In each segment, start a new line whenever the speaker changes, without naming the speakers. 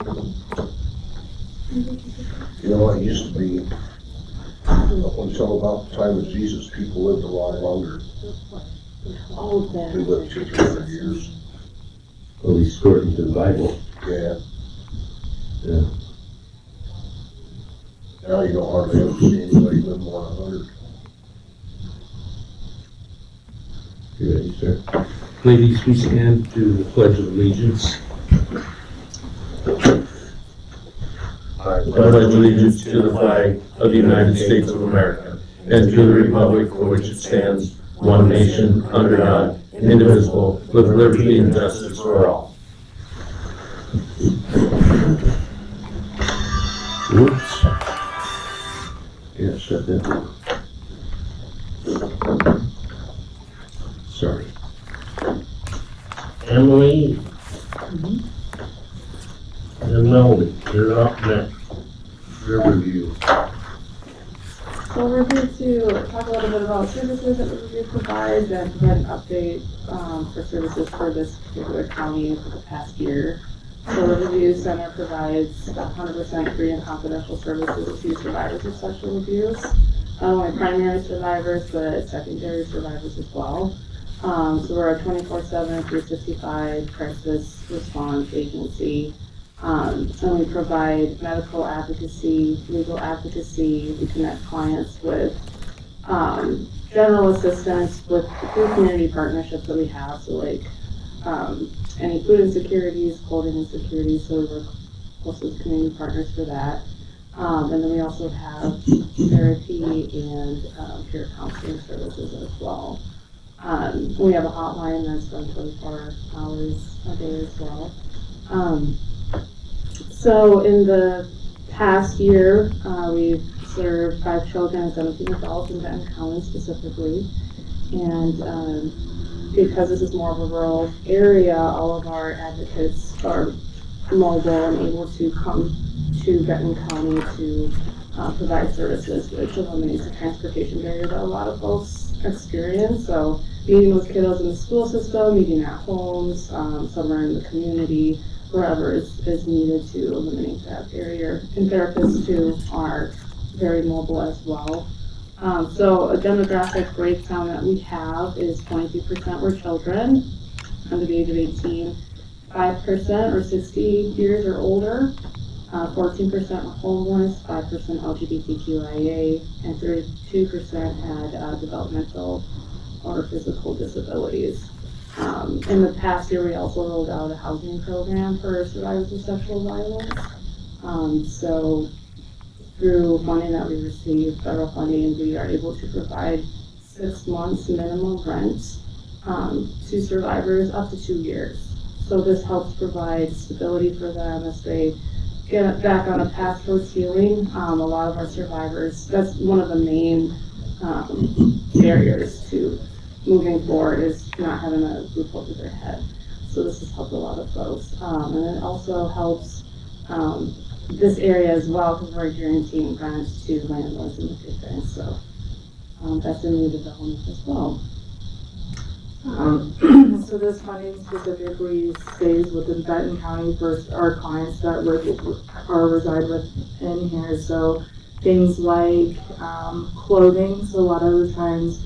You know, it used to be, until about the time of Jesus, people lived a lot longer.
All of that.
They lived 200-300 years.
At least according to the Bible.
Yeah.
Yeah.
Now you don't hardly ever see anybody live more than 100.
You ready, sir?
Ladies, we stand to the Pledge of Allegiance. I pledge allegiance to the flag of the United States of America and to the republic for which it stands, one nation, under God, indivisible, with liberty and justice for all.
Whoops. Yeah, shut that down. Sorry.
Emily and Melody, you're up next. Riverview.
So we're here to talk a little bit about services that Riverview provides and provide an update for services for this particular county for the past year. So Riverview Center provides 100% free and confidential services to survivors of sexual abuse. Not only primary survivors, but secondary survivors as well. So we're a 24/7, 365 crisis response agency. And we provide medical advocacy, legal advocacy. We connect clients with general assistance through community partnerships that we have. So like any food insecurities, clothing insecurities, so we work closely with community partners for that. And then we also have therapy and peer counseling services as well. We have a hotline that's run 24 hours a day as well. So in the past year, we've served 5 children and 17 adults in Benton County specifically. And because this is more of a rural area, all of our advocates are mobile and able to come to Benton County to provide services, which eliminates the transportation barrier that a lot of folks experience. So meeting with kiddos in the school system, meeting at homes, somewhere in the community, wherever is needed to eliminate that barrier. And therapists too are very mobile as well. So a demographic breakdown that we have is 22% were children under the age of 18, 5% or 60 years or older, 14% were homeless, 5% LGBTQIA, and 32% had developmental or physical disabilities. In the past year, we also rolled out a housing program for survivors of sexual violence. So through funding that we received, federal funding, we are able to provide 6 months minimum rent to survivors up to 2 years. So this helps provide stability for them as they get back on a path towards healing. A lot of our survivors, that's one of the main barriers to moving forward, is not having a roof over their head. So this has helped a lot of folks. And it also helps this area as well, because we're guaranteeing rent to landlords in the future. So that's a new development as well.
So this funding specifically stays within Benton County for our clients that reside within here. So things like clothing. So a lot of the times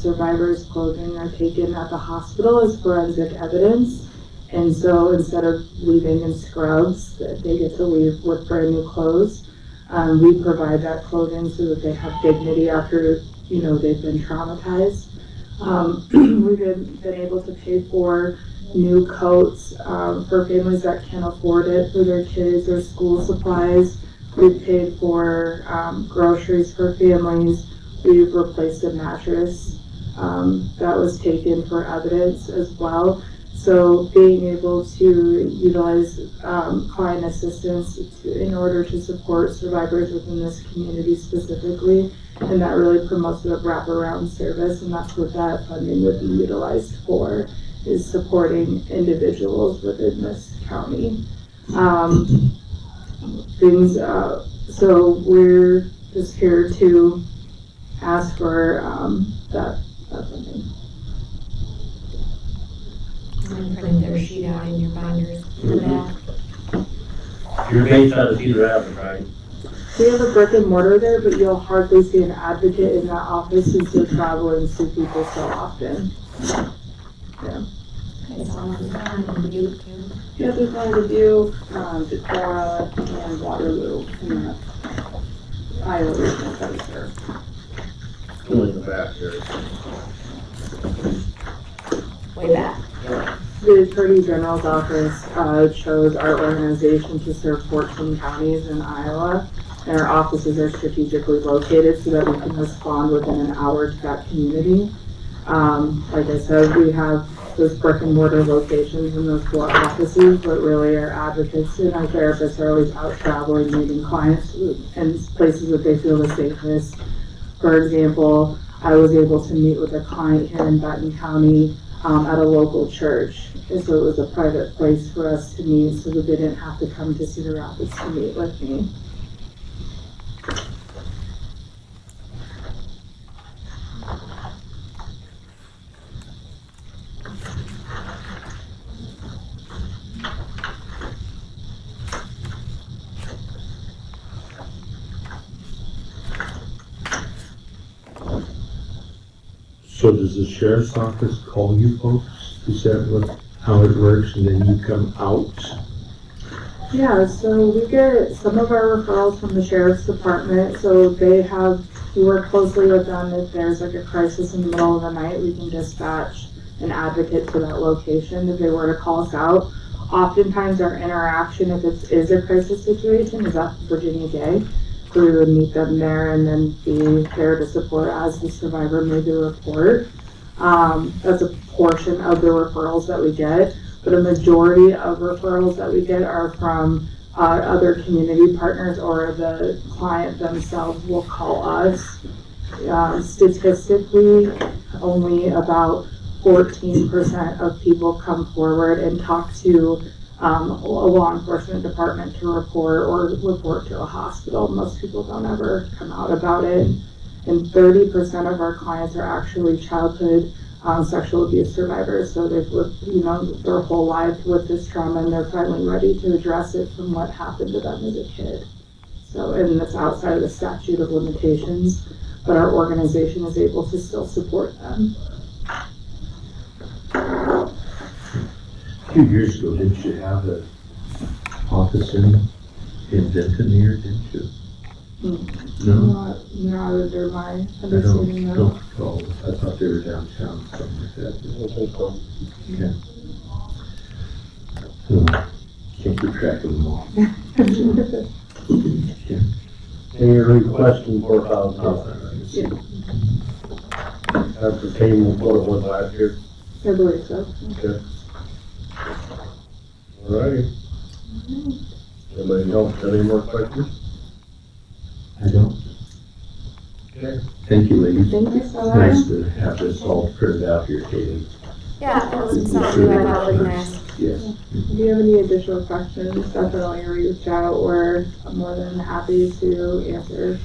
survivors' clothing are taken at the hospital as forensic evidence. And so instead of leaving in scrubs, they get to leave with brand new clothes. We provide that clothing so that they have dignity after, they've been traumatized. We've been able to pay for new coats for families that can't afford it for their kids or school supplies. We've paid for groceries for families. We've replaced a mattress that was taken for evidence as well. So being able to utilize client assistance in order to support survivors within this community specifically, and that really promotes the wraparound service, and that's what that funding would be utilized for, is supporting individuals within this county. So we're just here to ask for that funding.
I'm printing their sheet out in your binders in the back.
You're based out of Cedar Rapids, right?
We have a brick and mortar there, but you'll hardly see an advocate in that office since they're traveling to see people so often.
Yeah, there's one in Dubuque, Decorah, and Waterloo in the Iowa region that we serve.
Only in the back there.
Way back.
The Attorney General's office chose our organization to serve 14 counties in Iowa, and our offices are strategically located so that we can respond within an hour to that community. Like I said, we have those brick and mortar locations in those 4 offices, but really our advocates and our therapists are always out traveling, meeting clients in places that they feel the safest. For example, I was able to meet with a client here in Benton County at a local church. And so it was a private place for us to meet so that they didn't have to come to Cedar Rapids to meet with me.
So does the sheriff's office call you folks? Is that how it works, and then you come out?
Yeah, so we get some of our referrals from the sheriff's department, so we work closely with them. If there's like a crisis in the middle of the night, we can dispatch an advocate to that location if they were to call us out. Oftentimes our interaction, if it is a crisis situation, is at Virginia Day. So we would meet them there and then be there to support as the survivor made the report. That's a portion of the referrals that we get, but a majority of referrals that we get are from other community partners, or the client themselves will call us. Statistically, only about 14% of people come forward and talk to a law enforcement department to report to a hospital. Most people don't ever come out about it. And 30% of our clients are actually childhood sexual abuse survivors. So they've lived, their whole life with this trauma, and they're finally ready to address it from what happened to them as a kid. So, and that's outside of the statute of limitations, but our organization is able to still support them.
A few years ago, didn't you have an office in Benton here, didn't you? No?
Not under my
I
understanding.
don't recall. I thought they were downtown, something like that. Okay. Can't keep track of them all.
Any other questions for Kyle? That's the same what it was last year.
I believe so.
Okay. All righty. Anybody else got any more questions?
I don't.
Okay.
Thank you, ladies.
Thank you so much.
Nice to have this all printed out here, Katie.
Yeah, that was something new I thought would be nice.
Yes.
If you have any additional questions, definitely reach out. We're more than happy to answer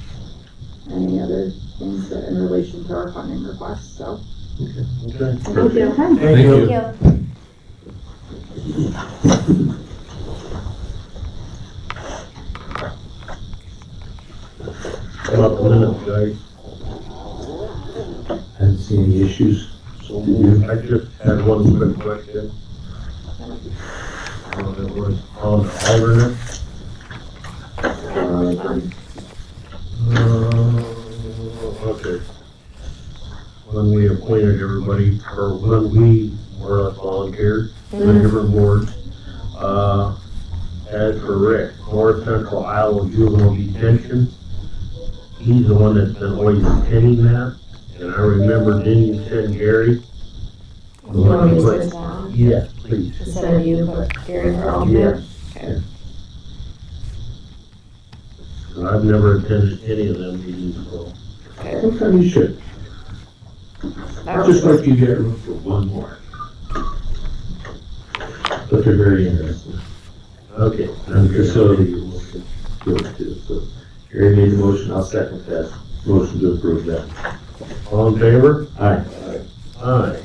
any other things in relation to our funding requests. So,
Okay.
thank you.
Thank you.
Thank you.
About the minutes, guys.
Haven't seen any issues.
So I just had one quick question. It was on alternate. Okay. When we appointed everybody, or when we were volunteers on different boards, as for Rick, North Central Iowa Juvenile Detention, he's the one that's been always attending that, and I remember, didn't you send Gary?
You want me to sit down?
Yes, please.
Instead of you, but Gary for alternate? Okay.
I've never attended any of them meetings, so.
Sometimes you should.
That
Just
was-
like you get room for one more. But they're very interesting.
Okay.
And the facility you're looking good too, so. Gary made the motion, I'll second that. Motion to approve that.
All in favor?
Aye.
Aye.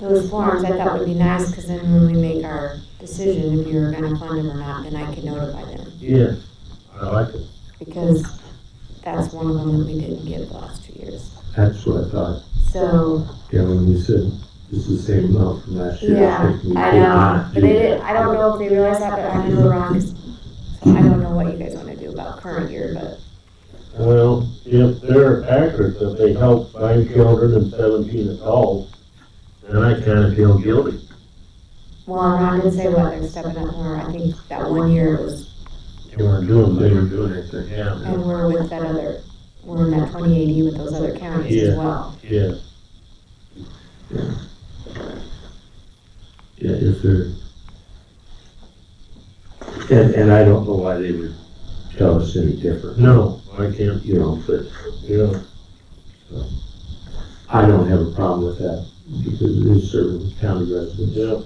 Those forms I thought would be nice, because then when we make our decision if you're gonna fund them or not, then I can notify them.
Yes, I like it.
Because that's one of them that we didn't give the last 2 years.
That's what I thought,
So,
yeah, when you said this is the same amount from last year.
yeah,
think we
I
did
know,
not
but
do
they
that.
didn't, I don't know if they realized that, but I knew they were wrong. So I don't know what you guys wanna do about current year, but
Well, if they're accurate, that they help 5 children and 17 adults, then I kinda feel guilty.
well, I'm not gonna say what they're stepping up more. I think that 1 year was,
They weren't doing,
They were doing it there.
Yeah,
and we're with that other, we're in that 2080 with those other counties
Yeah.
as well.
yeah.
Yeah, if they're, and I don't know why they would tell us any different.
No, I can't,
You know, but
yeah.
I don't have a problem with that, because it is serving county residents.
Yeah.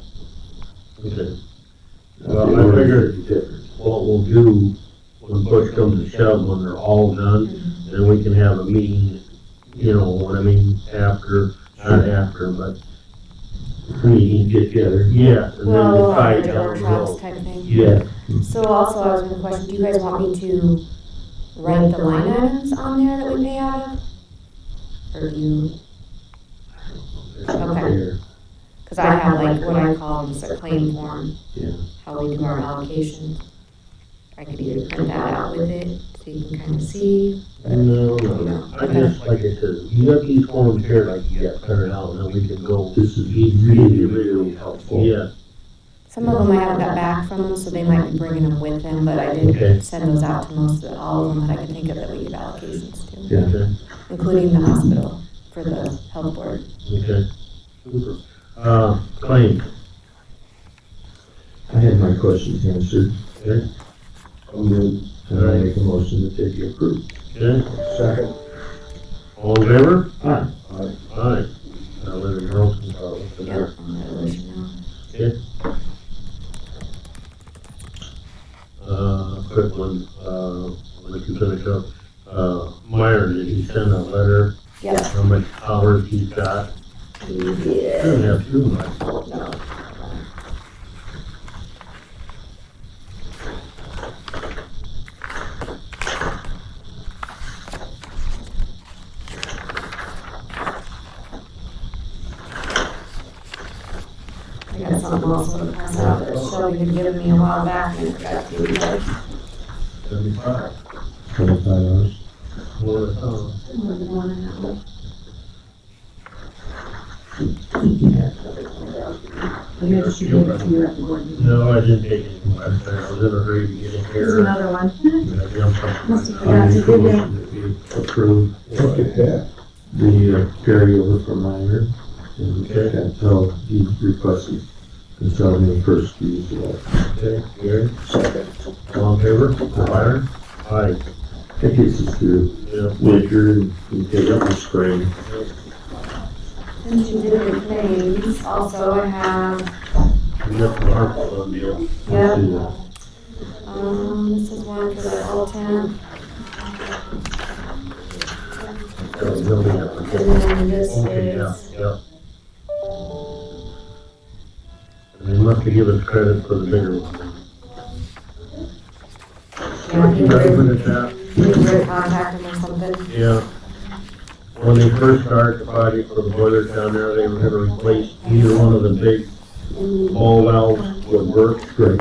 Okay.
If
Well,
they
I
were
figured-
different.
What we'll do, when push comes to shove, when they're all done, then we can have a meeting, you know what I mean, after, not after, but,
Meeting, get together.
yeah, and then
Well,
decide
budget
how to
workshops
go.
type thing.
Yeah,
So also, I was gonna question, do you guys want me to write the line items on there that we pay out of? Or do you, Okay.
There.
cause I have like what I call just a claim form.
Yeah.
How we do our allocations. I could either print that out with it, so you can kinda see.
no, I just, like I said, you got these forms here, like you got printed out, and then we can go.
This is really, really helpful.
Yeah,
Some of them I haven't got back from them, so they might be bringing them with them, but I
Okay.
did send those out to most of, all of them that I could think of that we give allocations to.
Yeah.
okay,
Including the hospital for the health board.
okay, super. Claim,
I had my questions answered.
okay,
I'm good. And I make a motion that they be approved.
okay,
Second.
all in favor?
Aye.
Aye. Now, Larry Carlson, what's in there?
Yep, I'll let you know.
Quick one, when we can finish up, Meyer, did he send a letter,
Yep.
how much hours he's got?
Yeah.
Doesn't have too much.
No. I got something else to pass out that Shelby had given me a while back and I forgot to give you guys.
75.
$25.
More than, oh, no, I didn't take it last time, I was in a hurry to get in
Here's
here.
another one.
I jumped up.
Must have
I
forgot to
make a
give you.
motion that we approve
Look at that.
the carryover from Meyer. And
Okay.
until he requested, until May 1st, to use that.
Okay, Gary,
Second.
all in favor? Meyer? Aye.
That gets us through
Yeah.
winter and we get up in spring.
Since you did the claims, also I have,
We got the ARPA on deal.
Yep.
Do that.
this is one for the all temp,
Got a building up.
and then this
Okay, yeah,
is,
yeah. And they must have given us credit for the bigger one.
yeah, I think
Ready for
we're,
the chat?
we're contact them or something.
Yeah. When they first started the project for the boilers down there, they were gonna replace either one of the big ball valves with burst,
Great,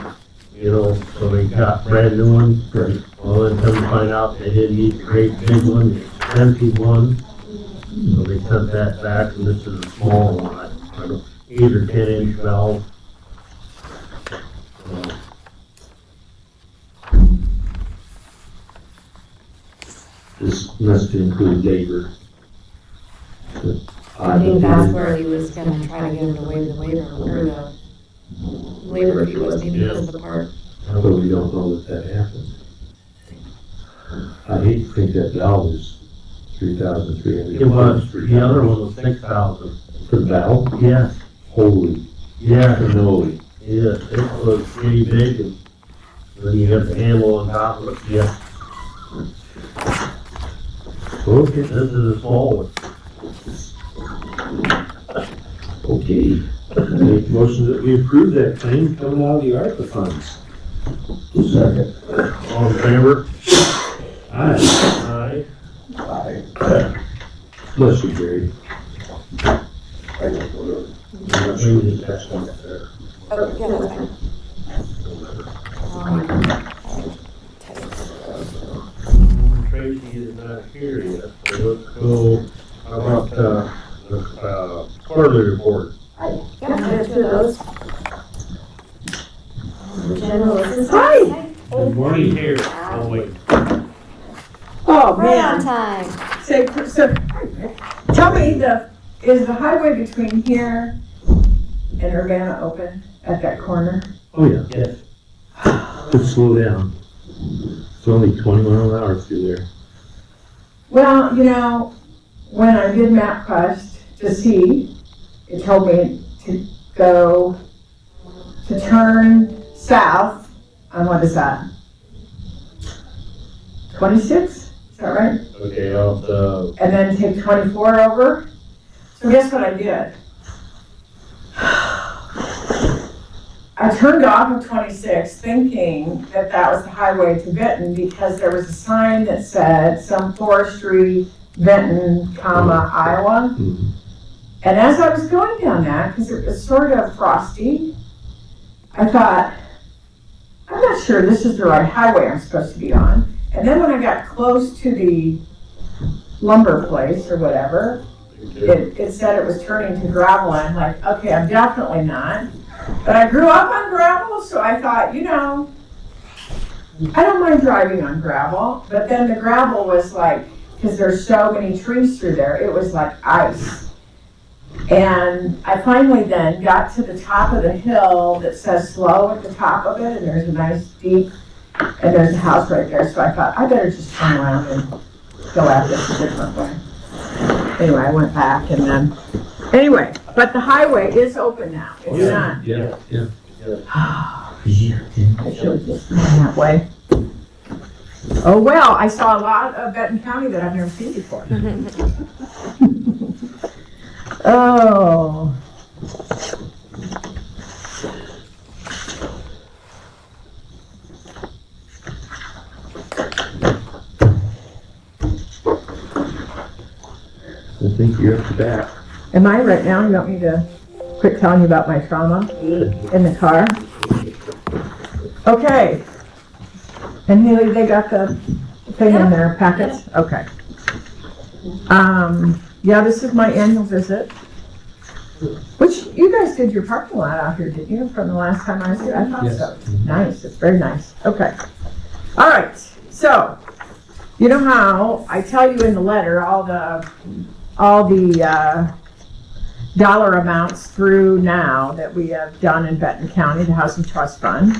you know, so they got brand new ones.
great.
Well, then come to find out they didn't need the great big one, the expensive one. So they sent that back, and this is a small one, I don't, 8 or 10-inch valve.
This must include labor.
I think that's where he was gonna try to get him to waive the waiver, or the labor fee was maybe because of the part.
But we don't know that happened. I hate to think that valve is 3,300.
It was, the other one was 6,000.
For the valve?
Yes,
Holy
yeah,
cannoli.
yes, it was pretty big, and then you got the handle on top of it, yeah.
Okay.
This is a small one. Okay, make motion that we approve that claim coming out of the ARPA funds.
Second.
All in favor? Aye.
Aye.
Bless you, Jerry.
I don't know.
Maybe the next one there.
Oh, yeah, that's fine.
Tracy is not here yet, so let's go, how about, the quarterly report?
Yeah, there's two of those. General assistance.
Hi.
Good morning here. Oh, wait.
Oh,
Right on
man.
time.
So, tell me, is the highway between here and Urbana open at that corner?
Oh, yeah. Yes. Just slow down. It's only 20 miles an hour through there.
Well, you know, when I did MapQuest to see, it told me to turn south on what is that? 26? Is that right?
Okay, off the,
And then take 24 over. So guess what I did? I turned off of 26 thinking that that was the highway to Benton because there was a sign that said some forestry, Benton, Iowa.
Mhm.
And as I was going down that, because it was sort of frosty, I thought, I'm not sure this is the right highway I'm supposed to be on. And then when I got close to the lumber place or whatever, it said it was turning to gravel. I'm like, okay, I'm definitely not. But I grew up on gravel, so I thought, you know, I don't mind driving on gravel. But then the gravel was like, because there's so many trees through there, it was like ice. And I finally then got to the top of the hill that says slow at the top of it, and there's a nice deep, and there's a house right there. So I thought, I better just turn around and go at this a different way. Anyway, I went back and then, anyway, but the highway is open now. It's not.
Yeah, yeah.
I should have just gone that way. Oh, well, I saw a lot of Benton County that I've never seen before. Oh.
I think you're up to bat.
Am I right now? You want me to quit telling you about my trauma in the car? Okay. And Haley, they got the thing in their packets? Okay. Yeah, this is my annual visit. Which, you guys did your parking lot out here, didn't you, from the last time I was here? I thought
Yes.
so. Nice, it's very nice. Okay. All right, so, you know how I tell you in the letter all the dollar amounts through now that we have done in Benton County, the Housing Trust Fund.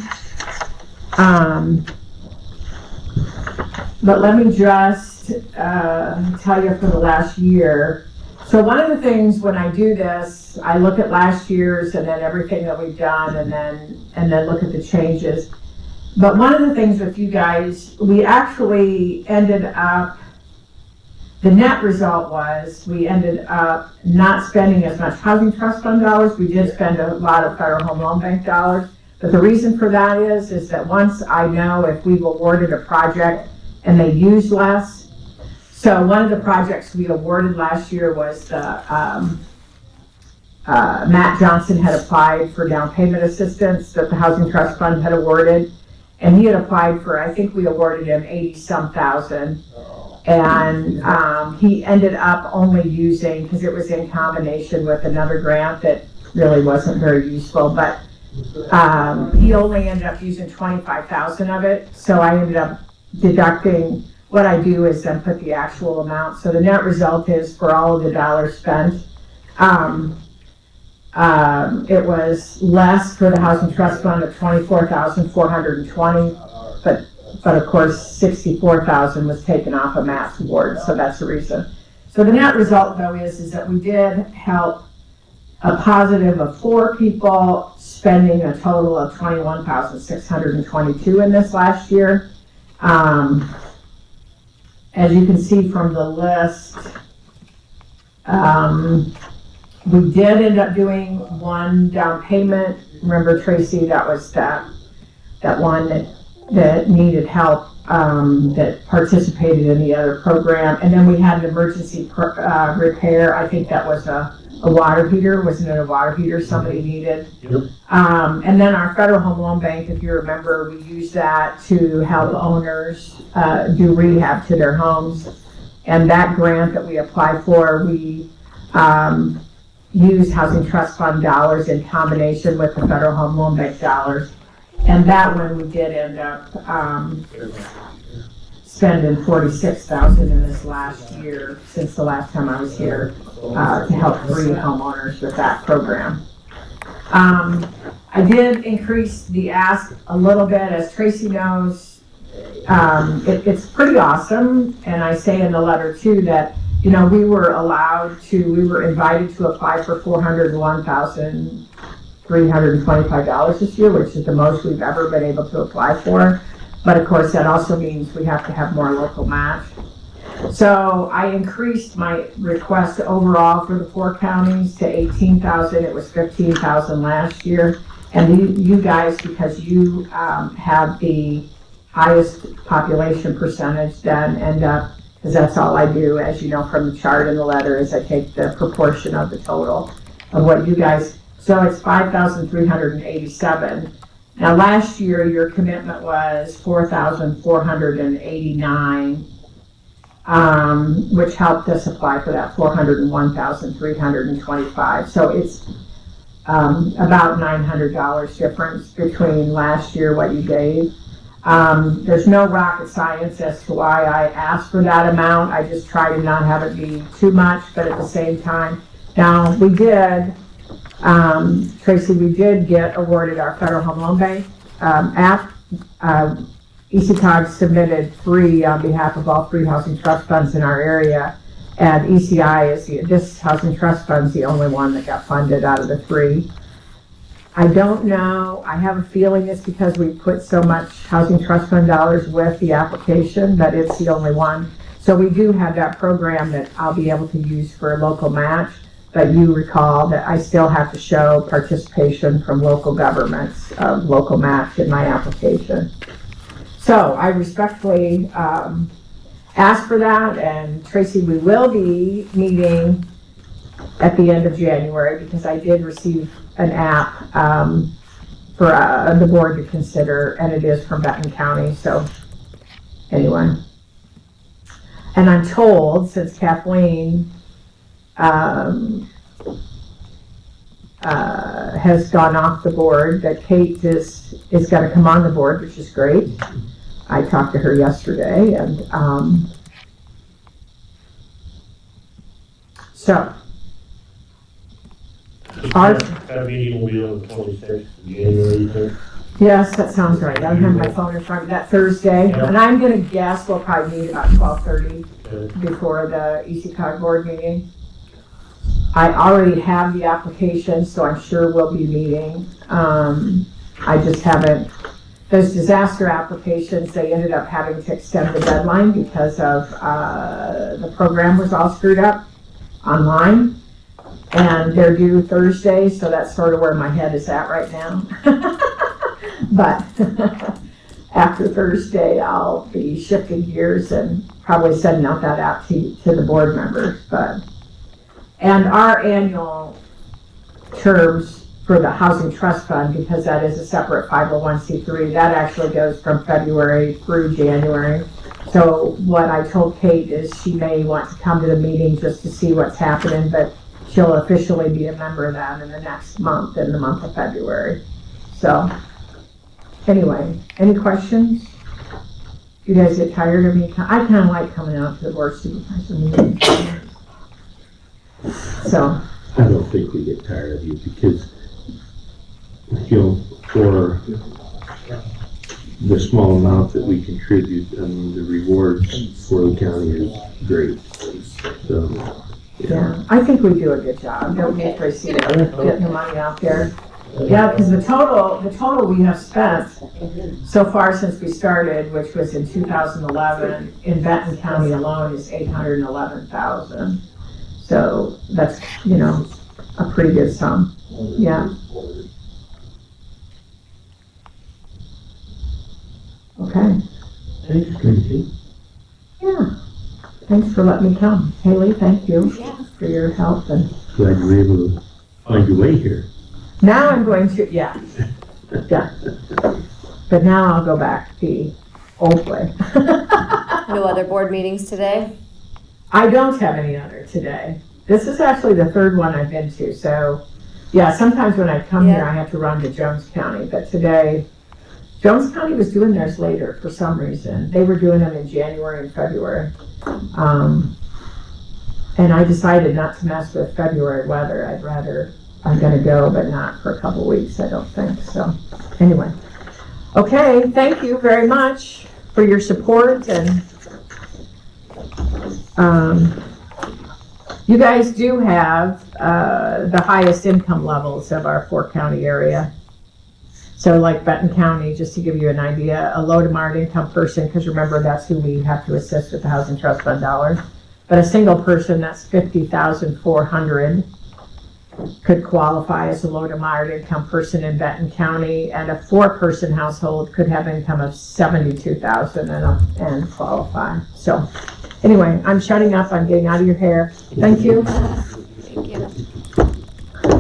But let me just tell you for the last year. So one of the things when I do this, I look at last year's and then everything that we've done and then look at the changes. But one of the things with you guys, we actually ended up, the net result was we ended up not spending as much Housing Trust Fund dollars. We did spend a lot of Federal Home Loan Bank dollars. But the reason for that is that once I know if we've awarded a project and they use less. So one of the projects we awarded last year was the, Matt Johnson had applied for down payment assistance that the Housing Trust Fund had awarded. And he had applied for, I think we awarded him 80-some thousand. And he ended up only using, because it was in combination with another grant that really wasn't very useful, but he only ended up using 25,000 of it. So I ended up deducting, what I do is then put the actual amount. So the net result is for all of the dollars spent, it was less for the Housing Trust Fund of 24,420, but of course 64,000 was taken off of Matt's award, so that's the reason. So the net result though is that we did help a positive of 4 people, spending a total of 21,622 in this last year. As you can see from the list,
We did end up doing one down payment. Remember, Tracy, that was that one that needed help, that participated in the other program. And then we had an emergency repair. I think that was a water heater. Wasn't it a water heater somebody needed?
Yep.
And then our Federal Home Loan Bank, if you remember, we used that to help owners do rehab to their homes. And that grant that we applied for, we used Housing Trust Fund dollars in combination with the Federal Home Loan Bank dollars. And that one, we did end up spending $46,000 in this last year, since the last time I was here, to help 3 homeowners with that program. I did increase the ask a little bit, as Tracy knows. It's pretty awesome, and I say in the letter too that, you know, we were invited to apply for $401,325 this year, which is the most we've ever been able to apply for. But of course, that also means we have to have more local match. So I increased my request overall for the 4 counties to $18,000. It was $15,000 last year. And you guys, because you have the highest population percentage, then end up, because that's all I do, as you know from the chart in the letter, is I take the proportion of the total of what you guys, so it's 5,387. Now last year, your commitment was 4,489, which helped us apply for that 401,325. So it's about $900 difference between last year, what you gave. There's no rocket science as to why I asked for that amount. I just try to not have it be too much, but at the same time. Now, we did, Tracy, we did get awarded our Federal Home Loan Bank app. ECOG submitted 3 on behalf of all 3 housing trust funds in our area. And ECI this housing trust fund is the only one that got funded out of the 3. I don't know, I have a feeling it's because we put so much housing trust fund dollars with the application that it's the only one. So we do have that program that I'll be able to use for a local match, but you recall that I still have to show participation from local governments, local match in my application. So I respectfully ask for that, and Tracy, we will be meeting at the end of January, because I did receive an app for the board to consider, and it is from Benton County. So anyway, and I'm told, since Kathleen has gone off the board, that Kate is going to come on the board, which is great. I talked to her yesterday, and so
That meeting will be on the 26th of January, you think?
yes, that sounds right. I have my phone in front of me that Thursday,
Yeah.
and I'm going to guess we'll probably meet about 12:30
Okay.
before the ECOG board meeting. I already have the application, so I'm sure we'll be meeting. I just haven't, those disaster applications, they ended up having to extend the deadline because of the program was all screwed up online. And they're due Thursday, so that's sort of where my head is at right now. But after Thursday, I'll be shifting gears and probably sending out that out to the board members. And our annual terms for the Housing Trust Fund, because that is a separate 501c3, that actually goes from February through January. So what I told Kate is she may want to come to the meeting just to see what's happening, but she'll officially be a member of that in the next month, in the month of February. So, anyway, any questions? You guys get tired of me? I kind of like coming out to the board supervisor meeting. So.
I don't think we get tired of you, because, you know, for the small amount that we contribute, I mean, the rewards for the county is great. So,
Yeah, I think we do a good job, don't we, Tracy, getting the money out there? Yeah, because the total we have spent so far since we started, which was in 2011, in Benton County alone, is $811,000. So that's, you know, a pretty good sum. Yeah. Okay.
Thanks, Tracy.
Yeah. Thanks for letting me come. Haley, thank you
Yeah.
for your help. And
Glad you were able to find your way here.
now I'm going to, yeah. But now I'll go back the old way.
No other board meetings today?
I don't have any other today. This is actually the third one I've been to, so, yeah, sometimes when I come here,
Yeah.
I have to run to Jones County, but today, Jones County was doing theirs later for some reason. They were doing them in January and February. And I decided not to mess with February weather. I'm gonna go, but not for a couple weeks, I don't think, so, anyway. Okay, thank you very much for your support, and you guys do have the highest income levels of our 4-county area. So like Benton County, just to give you an idea, a low to moderate income person, because remember that's who we have to assist with the Housing Trust Fund dollars. But a single person, that's $50,400, could qualify as a low to moderate income person in Benton County, and a 4-person household could have income of $72,000 and qualify. So anyway, I'm shutting up. I'm getting out of your hair. Thank you.
Thank you.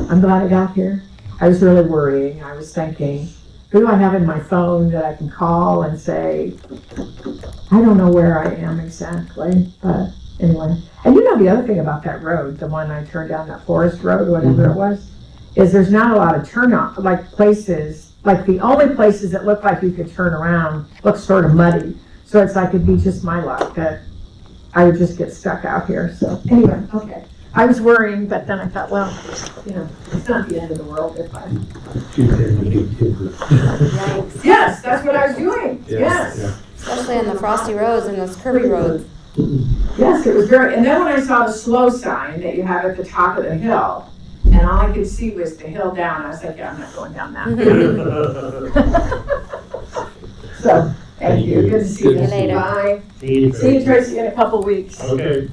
I'm glad I got here. I was really worrying. I was thinking, who do I have in my phone that I can call and say, I don't know where I am exactly, but anyway. And you know the other thing about that road, the one I turned down, that Forest Road, whatever it was, is there's not a lot of turnoff, like places, like the only places that look like you could turn around look sort of muddy. So it's like it'd be just my luck that I would just get stuck out here. So anyway, okay. I was worrying, but then I thought, well, you know, it's not the end of the world if I...
Yikes.
Yes, that's what I was doing. Yes.
Especially on the frosty roads and those curvy roads.
Yes, it was very, and then when I saw the slow sign that you have at the top of the hill, and all I could see was the hill down, I was like, yeah, I'm not going down that. So, thank you. Good to see you.
See you later.
Bye.
See you,
See you, Tracy, in a couple weeks.
Okay.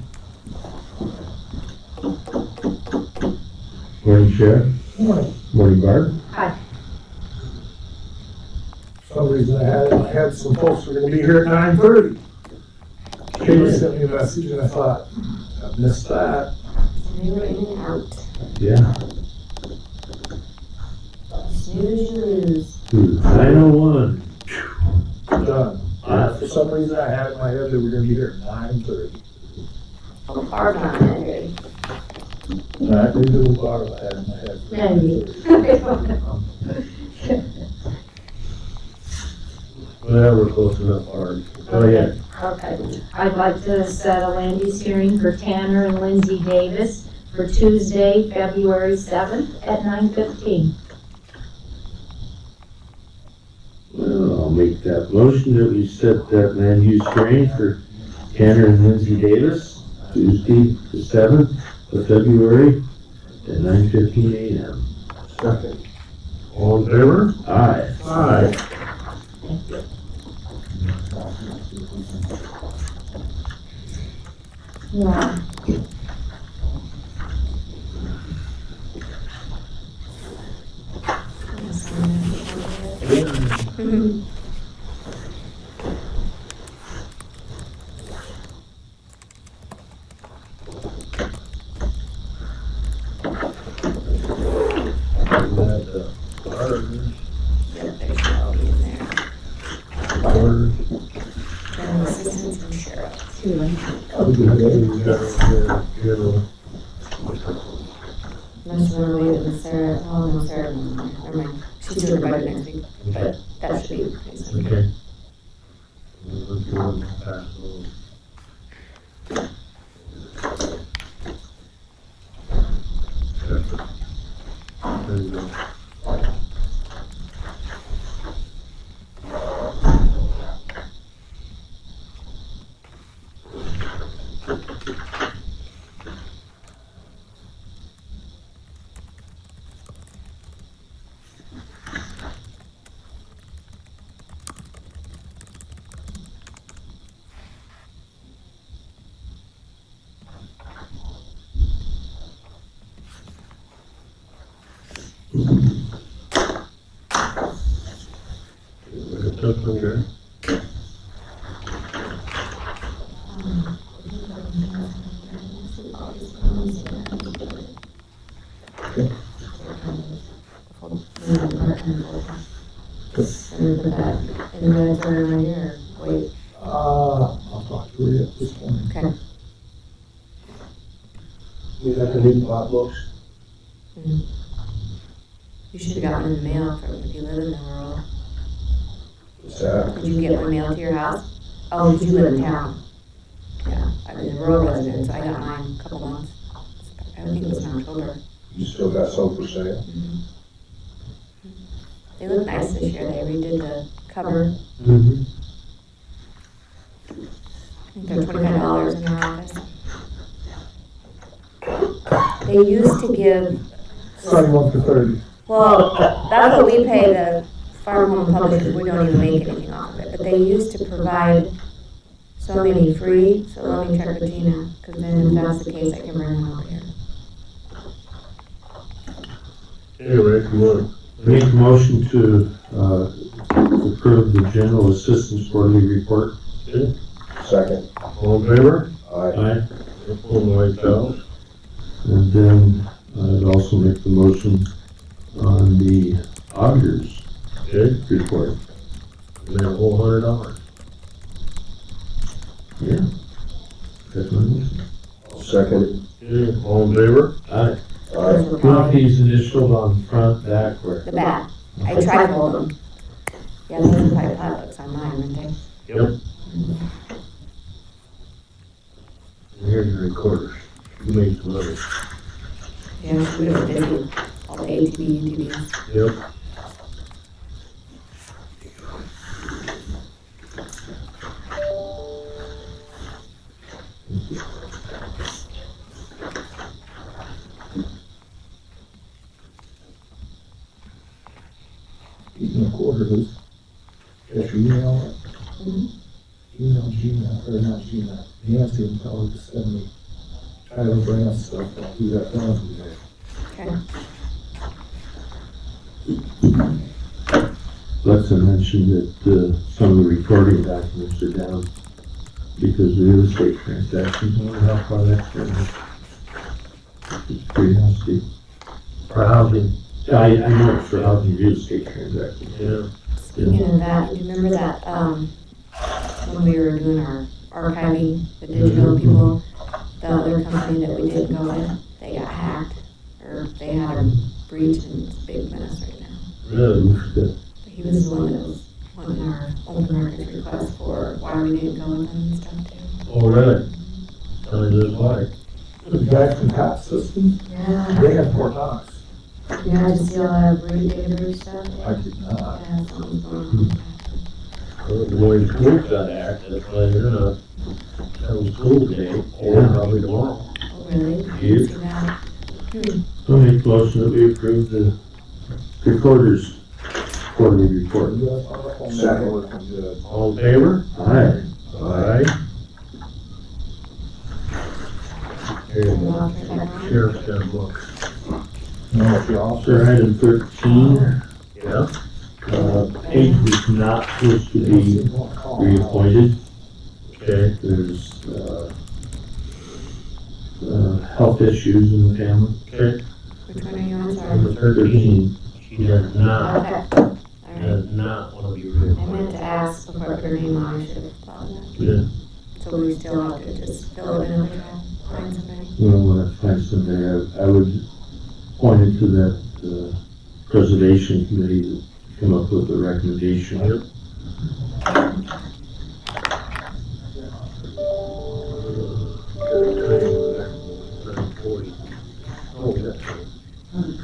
Morning, Sheriff. Morning, Barb.
For some reason I had some folks who were gonna be here at 9:30. Kayla sent me a message and I thought, I missed that.
They were in and out.
Yeah.
Snooze, you lose.
9:01.
Done. For some reason I had in my head they were gonna be here at 9:30.
Hard on it.
I knew the bar I had in my head.
Well, we're close enough, Art. Go ahead.
Okay, I'd like to set a land use hearing for Tanner and Lindsay Davis for Tuesday, February 7th at 9:15.
Well, I'll make that motion that we set that land use hearing for Tanner and Lindsay Davis, Tuesday, the 7th of February at 9:15 a.m.
Second.
All in favor?
Aye.
Aye.
Yeah.
Yep, there's Shelby in there. General assistance from sheriff. Unless you want to leave it with Sarah, oh no, Sarah, never mind. She's doing her budget next week, but that should be nice.
Okay. Let's go and pass those. There you go.
And put that in the turn right here, wait,
I'll talk to you at this point.
okay.
You have to need my books.
You should have gotten in the mail from, if you live in the rural.
What's that?
Did you get one mailed to your house? Oh, did you live in town? Yeah, I mean, the rural residents, I got mine a couple months. I think it was in October.
You still got some for sale?
They look nice this year, they redid the cover.
Mm-hmm.
I think they're $25 in their office. They used to give,
Starting one for 30.
well, that's what we pay the farm home publishers, we don't even make anything off of it, but they used to provide so many free, so let me check with Gina, because then if that's the case, I can bring them over here.
Hey, Rick, you want
Make a motion to, approve the general assistance quarterly report.
to,
Second.
all in favor?
Aye.
All right, out.
And then I'd also make the motion on the auditors
Okay,
report.
and then a whole $100.
Yeah. That's my motion.
Second.
Okay, all in favor?
Aye.
Aye.
You want these initials on front, back, or?
The back, I trifold them. Yeah, those are probably pilots on mine, aren't they?
Yep. And here's your recorders. You made some money.
Yeah, we were busy, all the ATV, UTVs.
Yep.
Eating a quarter loose. Get your email. Email Gina, or not Gina, Nancy, and tell her to send me Tyler Brand stuff. I'll do that Thursday.
Okay.
Let's mention that, some of the recording documents are down because of real estate transactions. I wonder how far that's going. It's pretty nasty.
For housing,
I know it's for housing real estate transactions.
yeah.
Speaking of that, do you remember that, when we were doing our archiving, the digital people, the other company that we didn't go with, they got hacked, or they had a breach and it's a big mess right now.
Really?
Good.
He was the one that was wanting our open market request for why we didn't go with them and stuff too.
Oh, really? Tell me this why.
The guy from Top Systems,
Yeah,
they have Fort Knox.
yeah, did you see all that data breach stuff?
I did not.
Yeah, something's going on.
Well, the way schools got hacked, that's why they're not having school today, or probably tomorrow.
Oh, really?
Yeah.
See that?
I'll make a motion that we approve the recorder's quarterly report.
Second.
All in favor?
Aye.
Aye. Here you go. Sheriff's got a book.
No, the officer.
Officer item 13,
Yeah?
Paige is not supposed to be reappointed.
Okay.
There's, health issues in the family.
Okay.
Which one are you on, sorry?
Number 13, she does not,
Okay, all right.
does not want to be
I meant
reappointed.
to ask before I put her name on, I should have thought of that.
Yeah.
So we still have to just fill it in another time, find somebody.
Well, when I find somebody, I would point it to that, preservation committee to come up with a recommendation.
Yep. Oh, that's it.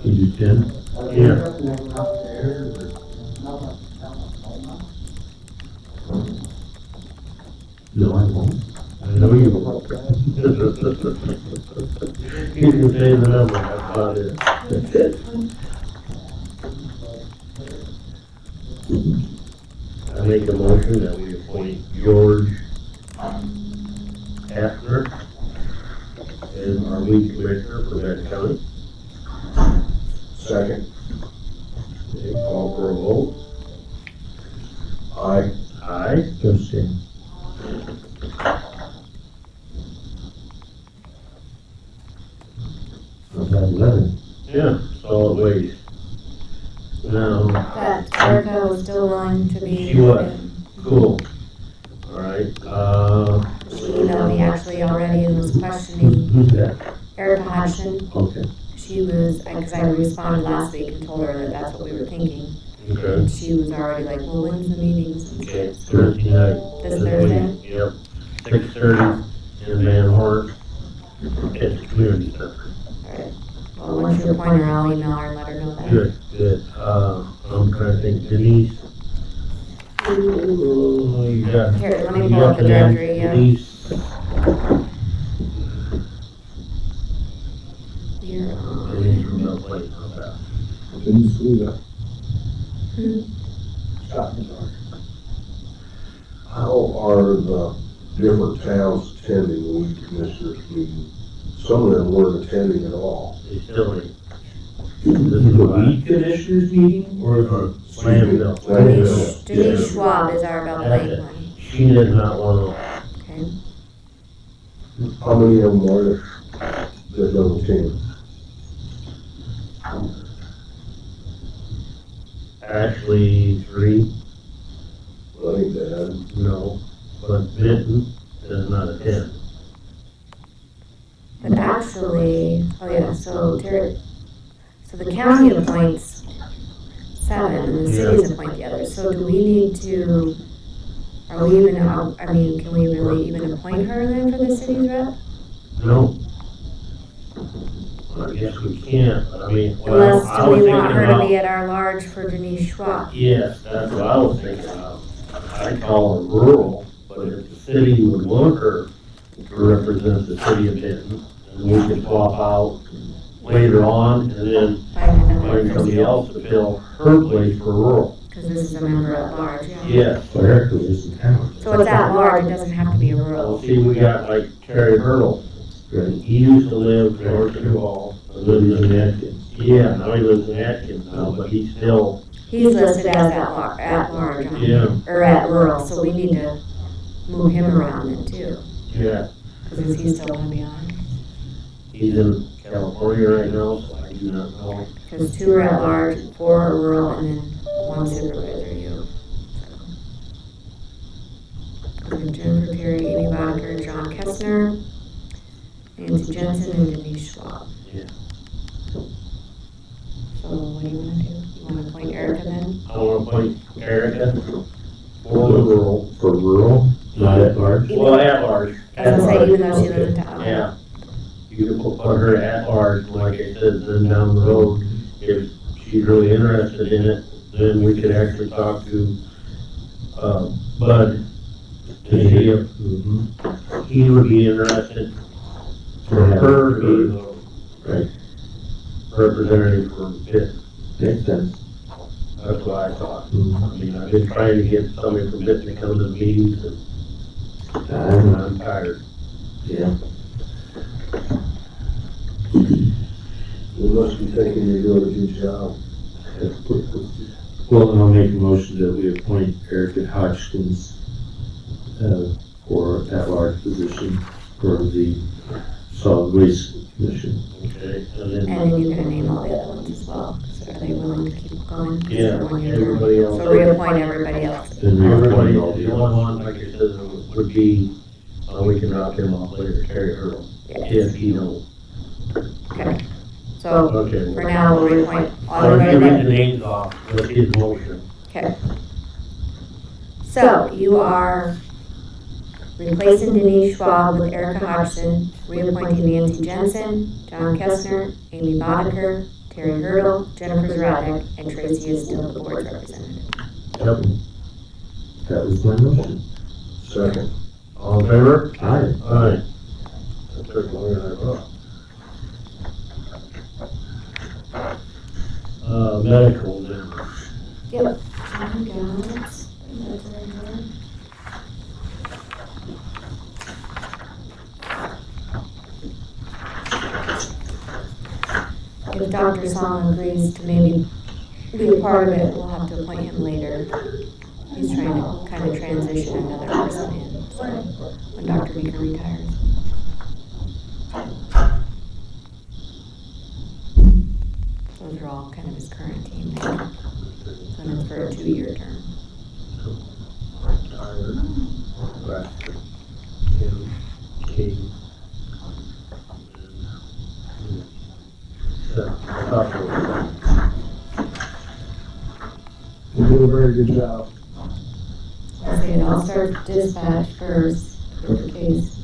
Can you do 10?
Yeah.
No, I won't.
I know you won't. You can say the number, that's about it. I make a motion that we appoint George Hafner as our weed commissioner for Benton County.
Second.
Okay, call for a vote.
Aye.
Aye.
Abstain.
About 11. Yeah, solid waste. Now,
That Erica was still willing to be.
She was. cool. All right,
She emailed me actually already and was questioning
who's that?
Erica Hodgson.
Okay.
She was, because I responded last week and told her that that's what we were thinking.
Okay.
And she was already like, well, when's the meetings?
Okay, Thursday night.
This Thursday?
Yep, 6:30 in Van Horn at the community center.
Alright. Well, once you appoint her, I'll email her and let her know that.
Good, good. I'm trying to think, Denise. Oh, you got.
Here, let me
you
pull
got
up the
name?
directory, yeah.
Denise.
You're on.
Denise from Bell Place, not that.
Didn't see that.
Hmm.
Shot in the dark.
How are the different towns attending weed commissioners meeting? Some of them weren't attending at all.
They still ain't.
This is a weed commissioners meeting or?
Landfill.
Denise Schwab is our Bell Plain one.
She did not want
Okay.
How many of them are there that don't attend?
to, actually, 3,
I think that,
no, but Benton does not attend.
But actually, oh yeah, so so the county appoints 7 and the cities appoint the others. So do we need to, are we even, I mean, can we really even appoint her then for the city's rep?
No. I guess we can't, but I mean, well,
Unless,
I
do
was
we
thinking
want her to
about.
be at our large for Denise Schwab?
Yes, that's what I was thinking of. I call her rural, but if the city would want her to represent the city of Benton, and we could swap out later on, and then
Find another
find somebody
person.
else to fill her place for rural.
Because this is a member at large, yeah.
Yes.
Well, Erica lives in town.
So it's at large, it doesn't have to be a
Well,
rural.
see, we got like Terry Hurdle.
Right.
He used to live north of Duval.
Lives in Atkins.
Yeah, now he lives in Atkins now, but he's still,
He's listed as at large,
yeah,
or at rural, so we need to move him around then too.
yeah.
Because he's still gonna be on.
He's in California right now, so I do not know.
Because 2 are at large, 4 are rural, and then 1 supervisor, you. So Jennifer Perry, Amy Bodker, John Kestner, Nancy Jensen, and Denise Schwab.
Yeah.
So what do you wanna do? You wanna appoint Erica then?
I wanna appoint Erica for the rural.
For rural, not at large.
Well, at large.
I was gonna say, even though she lives in town.
Yeah. You can put her at large, like I said, then down the road, if she's really interested in it, then we could actually talk to, Bud to see if
Mm-hmm.
he would be interested for her to be the
Right.
representative for Pitt.
Makes sense.
That's what I thought.
Mhm.
I mean, I've been trying to get somebody from Pitt to come to the meetings, and I'm tired.
Yeah.
you must be thinking you're doing a good job.
Well, then I'll make a motion that we appoint Erica Hodgkins for at-large position for the Solid Waste Commission.
Okay, and
And
then,
then you can name all the other ones as well, so are they willing to keep going? 'Cause
Yeah,
they're 1-year term.
everybody else.
So reappoint everybody else.
Then we
everybody,
appoint all
the
the
only
others.
one, like I said, would be, we can drop him off later, Terry Hurdle, if he don't.
Okay. So
Okay.
for now, we'll reappoint
I'll
everybody
give
that.
the names off with his motion.
Okay. So you are replacing Denise Schwab with Erica Hodgson, reappointing Nancy Jensen, John Kestner, Amy Bodker, Terry Hurdle, Jennifer Zradek, and Tracy is still the board's representative.
Yep.
That was my motion.
Second.
All in favor?
Aye.
Aye. That took longer than I thought. Medical then.
Yep. I got it. That's right here. if Dr. Song agrees to maybe be a part of it, we'll have to appoint him later. He's trying to kind of transition another person in, so when Dr. Meeker retires. Those are all kind of his current team now. So it's for a 2-year term.
Tyler, Bradford, Kim, Kate, and Seth. I thought they were
You do a very good job.
I said, I'll start dispatch first, for the case.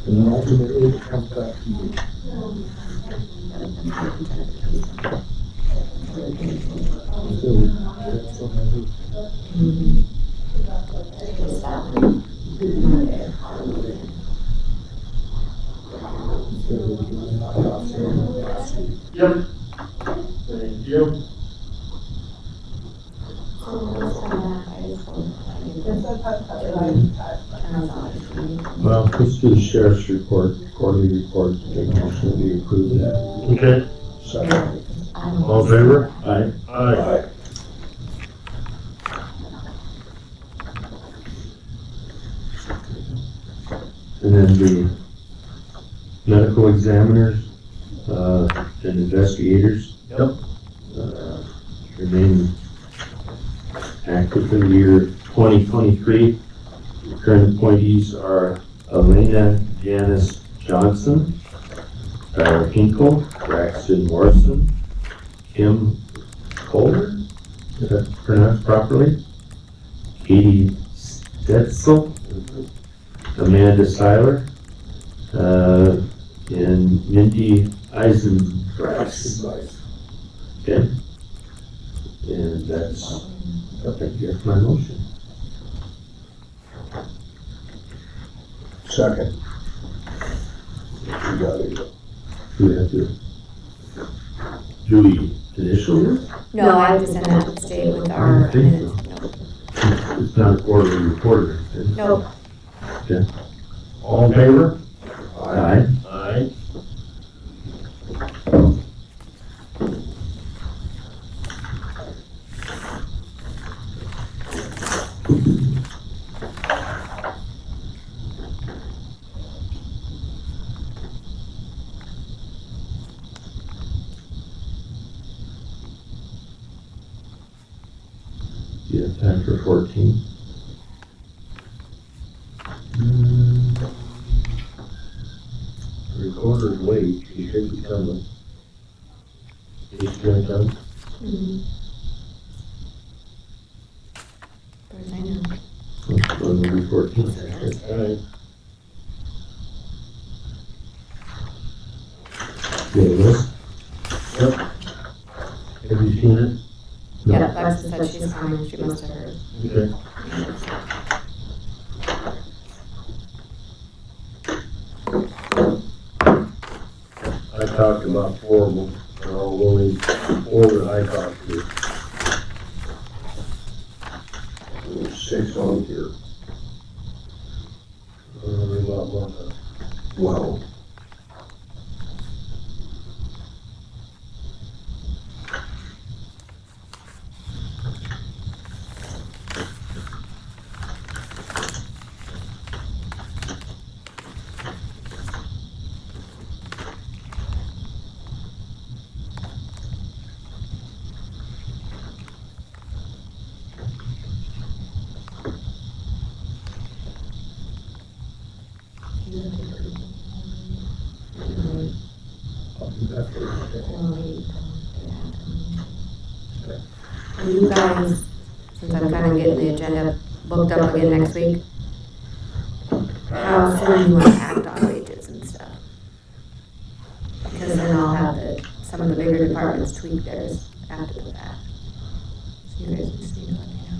And then ultimately it comes back to you. So, that's what I do.
Yep. Thank you.
Well, let's do the sheriff's report, quarterly report, make a motion that we approve that.
Okay,
Second.
all in favor?
Aye.
Aye.
And then the medical examiners, and investigators.
Yep.
Remain active for the year 2023. Current appointees are Elena Janice Johnson, Tyler Hinkle, Braxton Morrison, Kim Kohler, is that pronounced properly? Katie Stetzel, Amanda Seiler, and Mindy Eisenbrax.
Nice.
Okay. And that's my motion.
Second. You got it.
Do we have to, do we initial it?
No, I have to send that to the state with our
I think
minutes. Nope.
It's not a quarterly report or anything.
Nope.
All in favor?
Aye.
Aye.
Do you have time for 14?
Recorder's late, he should be coming. He's gonna come?
Mhm. As far as I know.
Let's go to 14.
Alright.
You have a list?
Have you seen it?
No.
Yeah, Alexa said she's coming, she must have heard.
Okay. I talked about 4 of them, and I'll only 4 that I talked to.
There's 6 on here.
There's a lot more than that.
Well,
And you guys, since I'm kind of getting the agenda booked up again next week, how soon do you want to act on wages and stuff? Because then I'll have some of the bigger departments tweak theirs after the fact. So you guys just need to let me know.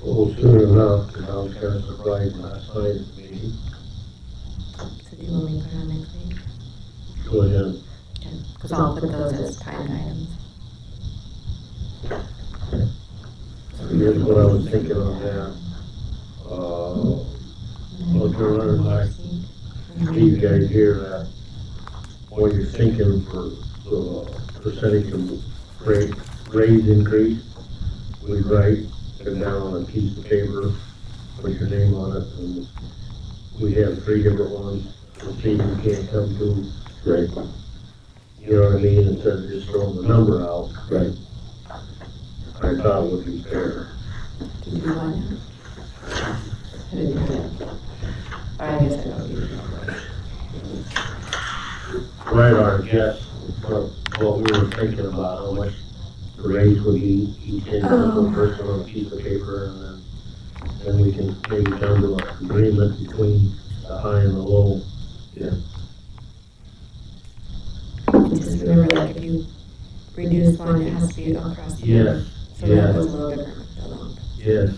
Well, soon enough, because I was kind of surprised last night at the meeting.
So do you want me to put it on next week?
Go ahead.
Because I'll put those as timed items.
Here's what I was thinking on that. Well, you guys hear that what you're thinking for the percentage of raise increase. We write it down on a piece of paper, put your name on it, and we have 3 different ones. The thing you can't come to,
Right,
you know what I mean, instead of just throwing the number out.
right.
I thought it would be fair.
Did you want to? I didn't do that. I guess I don't need to.
Write our guess, what we were thinking about, how much the raise would be each individual person on a piece of paper, and then we can maybe come to an agreement between the high and the low.
Just remember that if you reduce one, it has to be across the board.
Yes,
So that
yes.
was a little different with the loan.
Yes.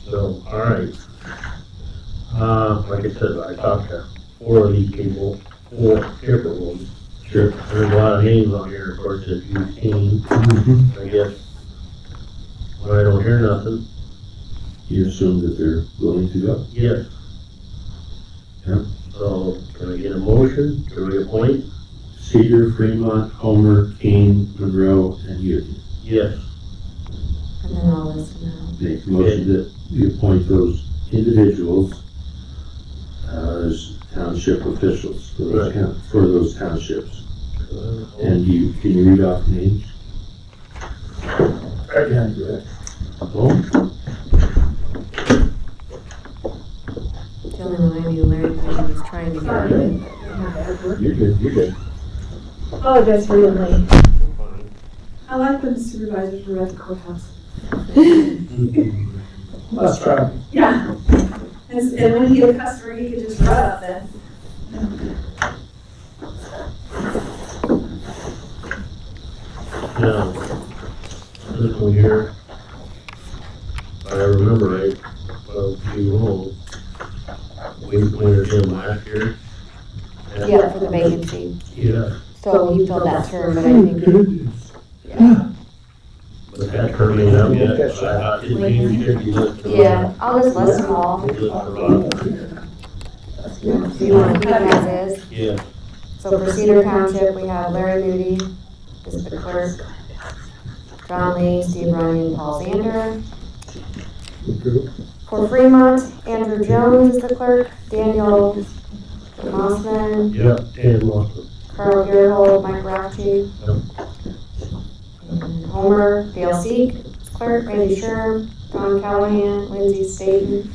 So, all right. Like I said, I talked to 4 of these people, 4 different ones.
Sure.
There's a lot of names on here, of course, that you've seen. I guess when I don't hear nothing,
You assume that they're willing to go?
yes.
Yeah.
So, can I get a motion to reappoint?
Cedar, Fremont, Homer, Kane, Monroe, and Newton.
Yes.
And then I'll list them out.
Make a motion that we appoint those individuals as township officials for those,
Right.
for those townships. And can you read off names?
I can't do that.
Oh,
The only one I knew Larry was trying to get rid of.
you're good, you're good.
Apologize for being late. I like when the supervisors were at the courthouse.
Let's try.
Yeah. And when you get a customer, you can just run up then.
Now, this one here, if I remember right, you home, we appointed him last year.
Yeah, for the vacancy.
Yeah,
So you filled that term, but I think,
but that term ain't up yet, so I thought it'd be should be listed.
yeah, I'll just list them all.
Listed on-
Do you want to keep them as is?
Yeah,
So for Cedar Township, we have Larry Moody, is the clerk. John Lee, Steve Ryan, Paul Zander. For Fremont, Andrew Jones is the clerk, Daniel Mossman,
yeah, Dan Lawson.
Carl Gerhold, Mike Rafferty. And Homer, Dale Seek, clerk, Randy Sherm, Don Callahan, Lindsay Staten.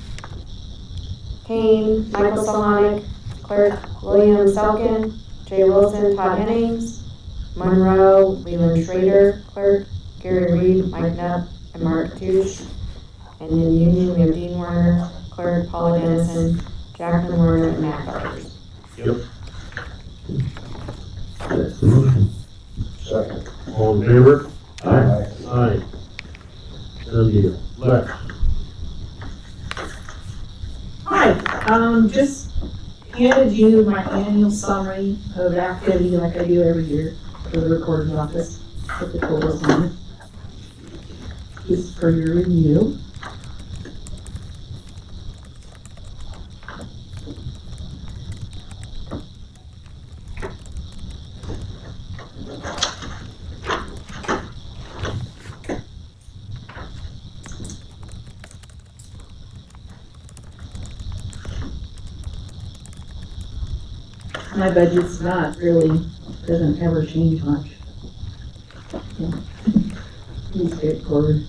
Kane, Michael Solonic, clerk, William Selkin, Jay Wilson, Todd Hennings. Monroe, Leland Schrader, clerk, Gary Reed, Mike Knapp, and Mark Touche. And in Union, we have Dean Warner, clerk, Paula Dennison, Jackman Warner, and Matt Garders.
That's the motion.
Second.
All in favor?
Aye.
Aye. Done deal. Lex.
Hi, just handed you my annual summary of activity like I do every year for the recorder's office, with the totals on it. Just for your review. My budget's not really, doesn't ever change much. Pretty straightforward.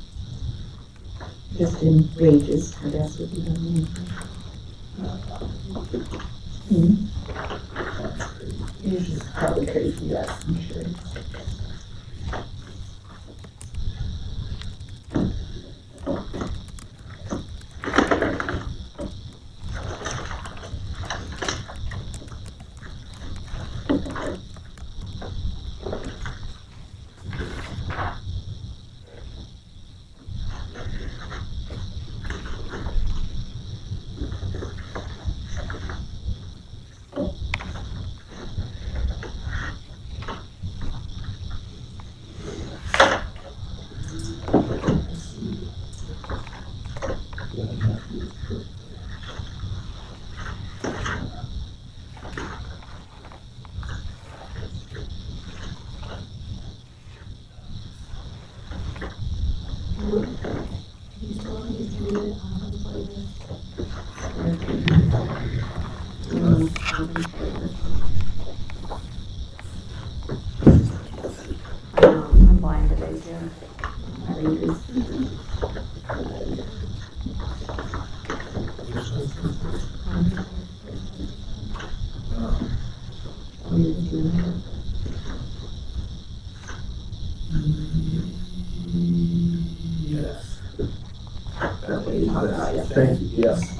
Just in wages, I guess would be the main thing. Yours is probably crazy, yes, I'm sure.
raise, yeah. Our increase.
Yes. Thank you, yes.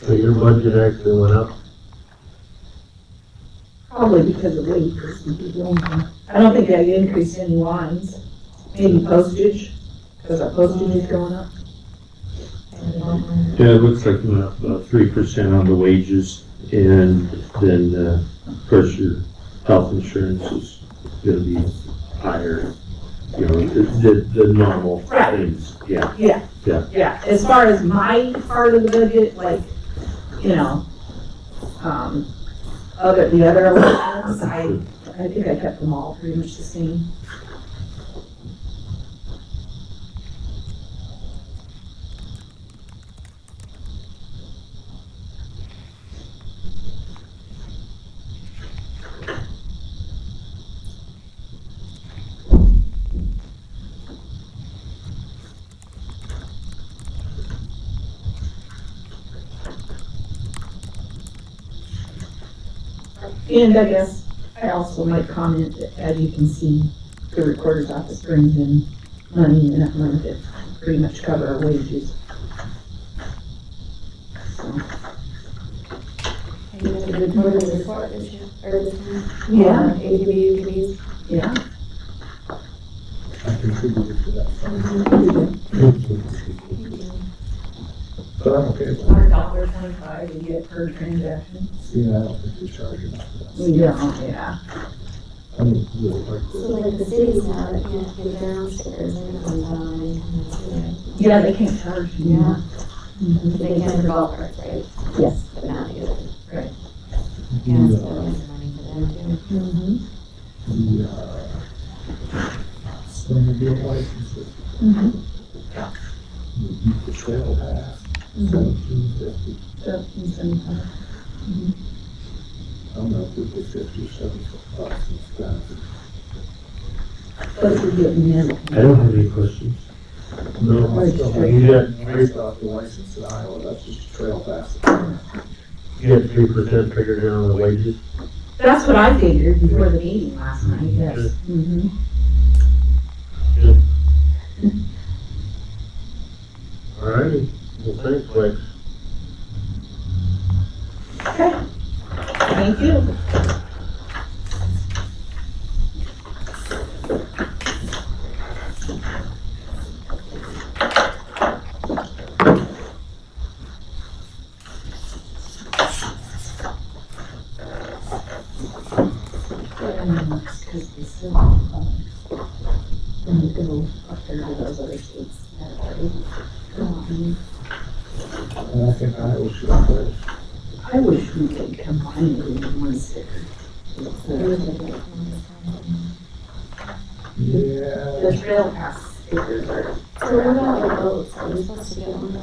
So your budget actually went up?
Probably because of wages. I don't think I increased any lines. Maybe postage, because our postage is going up.
Yeah, it looks like it went up about 3% on the wages, and then, of course, your health insurance is gonna be higher. You know, the normal
Right.
things, yeah.
Yeah, as far as my part of the budget, like, you know, the other elements, I think I kept them all pretty much the same. And I guess I also might comment that, as you can see, the recorder's office brings in money in that month to pretty much cover our wages. So,
And you have a good quarterly report this year, or this time?
yeah,
ATV, UTVs.
yeah.
I contributed to that. But I'm okay with that.
$1.25 you get per transaction.
See, I don't think we charge enough for that.
Yeah.
I mean, really, like,
So like the cities now that can't get their own stickers, they're gonna come down and come in too.
Yeah, they can't charge you.
Yeah.
Mhm.
But they can for golf carts, right?
Yes.
But not the others.
Right.
Yeah,
the,
so there's money for them too.
Mhm.
snowmobile licenses,
Mhm.
the trail pass, $17.50.
13.75.
I'm not good with 50 or 70 bucks instead.
But you're getting in.
I don't have any questions.
No.
I still have,
You got
I still have the license in Iowa, that's just a trail pass.
You had 3% figured in on the wages?
That's what I figured before the meeting last night, yes. Mhm.
All righty, well, thanks, Lex.
Okay. Thank you. Because they still, when you go up there to those other states, that already.
And I think Iowa should have those.
I wish we could combine it into one sticker.
Yeah.
The trail pass stickers are,
So what about the boats? Are we supposed to get one of those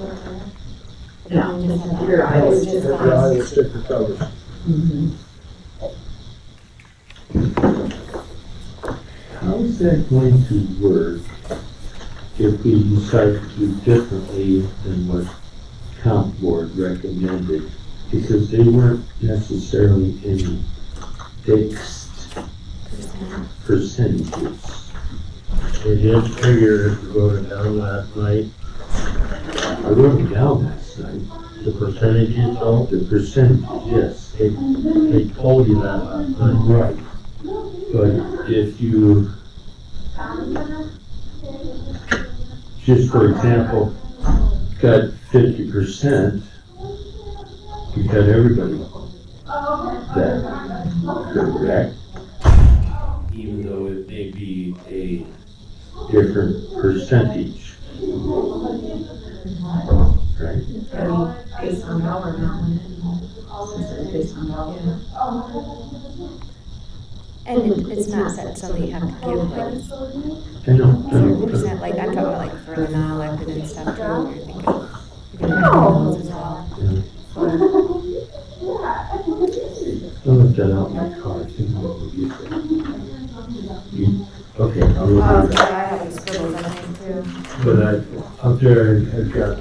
there?
no,
Just have that.
your Iowa
It's just
sticker.
The
us.
Iowa sticker covers.
Mhm.
How is that going to work if we decide to do differently than what comp board recommended? Because they weren't necessarily any fixed percentages.
We did figure if we wrote it down last night,
I wrote it down last night.
The percentages though,
The percentages, yes.
they told you that last night.
Right. But if you, just for example, got 50%, you got everybody that correct, even though it may be a different percentage. Right?
Based on dollar amount. Based on dollar. And it's not set something you have to give, like,
I know.
percent, like, I'm talking about like for the non-elected and stuff too, you're thinking, you can have those as well.
I left that out in my car, I think what would you say? Okay, I'll look
Oh,
at
yeah,
that.
I have the scribbles, I think, too.
But up there, I've got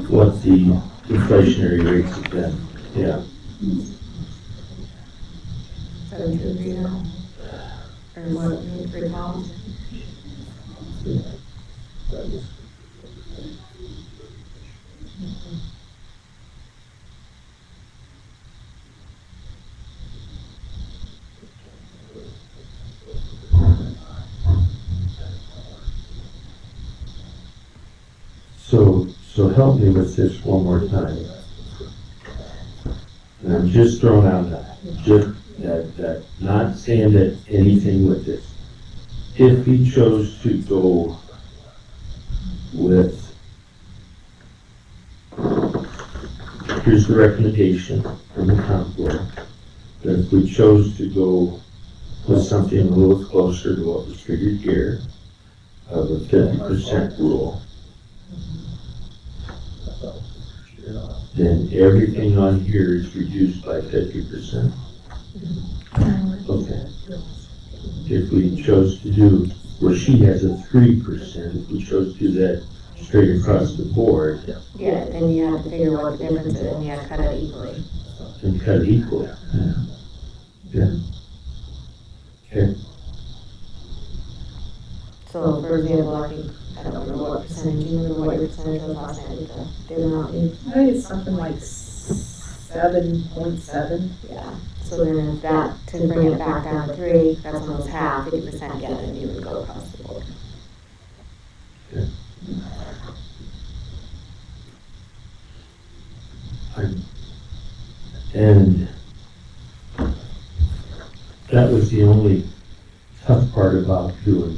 what the inflationary rates have been, yeah.
Is that what you agree on? Or what you recall?
So help me with this one more time. And I'm just throwing out that, not saying that anything with this. If he chose to go with, here's the recommendation from the comp board, that if we chose to go with something a little closer to what was figured here, of a 50% rule, then everything on here is reduced by 50%. Okay. If we chose to do, well, she has a 3%, if we chose to do that straight across the board
Yeah, then you have to figure what the difference is, and you have to cut it equally.
and cut it equal. Yeah. Okay.
So, for example, I think, I don't remember what percentage, do you remember what your percentage was last night with the amount you?
I think it's something like 7.7.
Yeah, so then if that, to bring it back down to 3, that's almost half, 50%, yeah, then you would go across the board.
And that was the only tough part about doing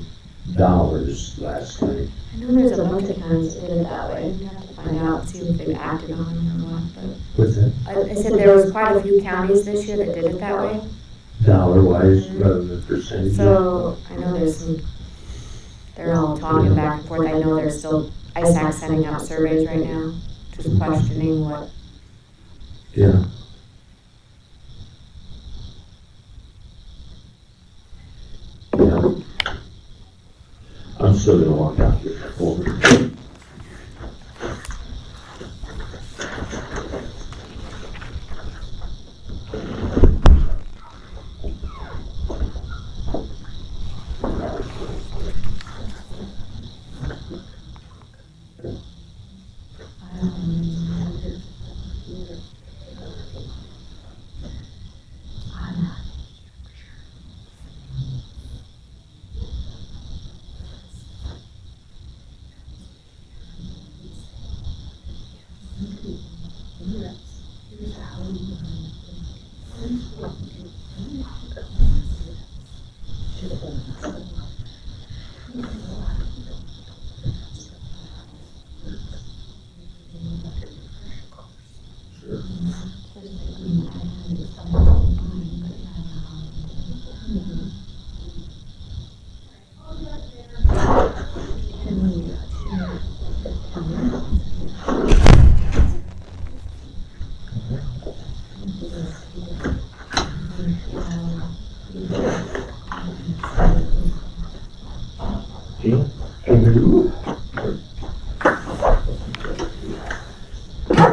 dollars last night.
I know there's a bunch of times it did it that way, you have to find out, see if they've acted on it or what, but.
What's that?
I said there was quite a few counties this year that did it that way.
Dollar wise rather than percentage?
So, I know there's some, they're all talking back and forth, I know there's still, ISAC sending out surveys right now, just questioning what.
Yeah. Yeah. I'm still gonna walk out here over.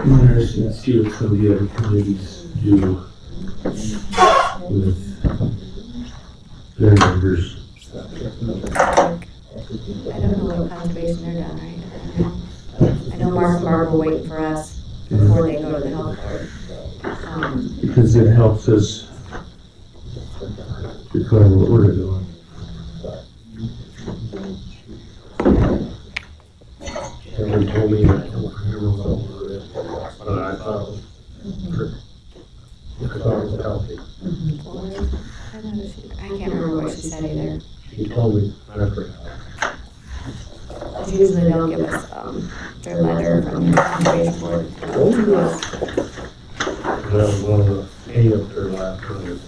Interesting to see what some of the other committees do with their members.
I don't know what conservation they're done, right? I know Mark and Barb were waiting for us before they go to the health board.
Because it helps us declare what we're doing.
Everyone told me that I don't remember what it is, but I thought it was healthy.
I can't remember what she said either.
She told me, I forgot.
They usually don't give us, their letter from the conservation board to us.
That was one of the hay up there last time.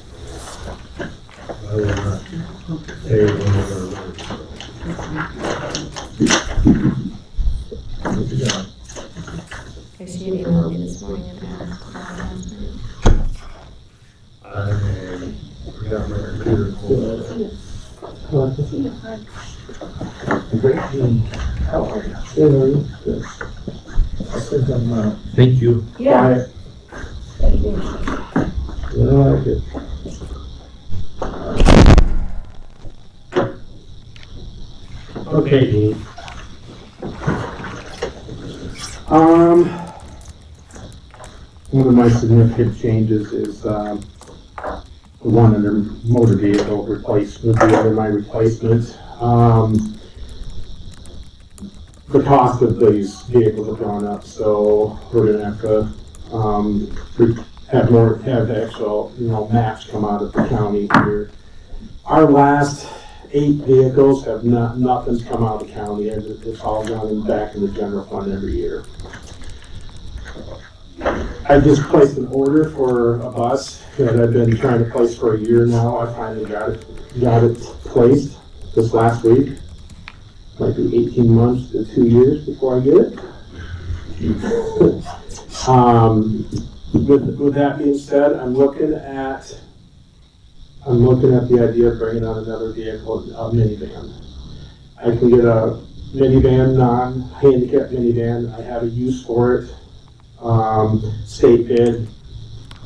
I will not say it when
She had emailed me this morning and asked about last night.
I forgot my computer.
Great team. How are you? Good. Good. I think I'm,
Thank you.
quiet.
I like it.
Okay, Dean.
One of my significant changes is, the one under motor vehicle replacement, would be under my replacement. The cost of these vehicles have gone up, so we're gonna have to, have the actual, match come out of the county here. Our last 8 vehicles have nothing's come out of the county, it's all gone back in the general fund every year. I just placed an order for a bus that I've been trying to place for a year now. I finally got it placed this last week. Might be 18 months to 2 years before I get it. With that being said, I'm looking at the idea of bringing out another vehicle, a minivan. I can get a minivan, non-handicapped minivan. I have a use for it. State bid,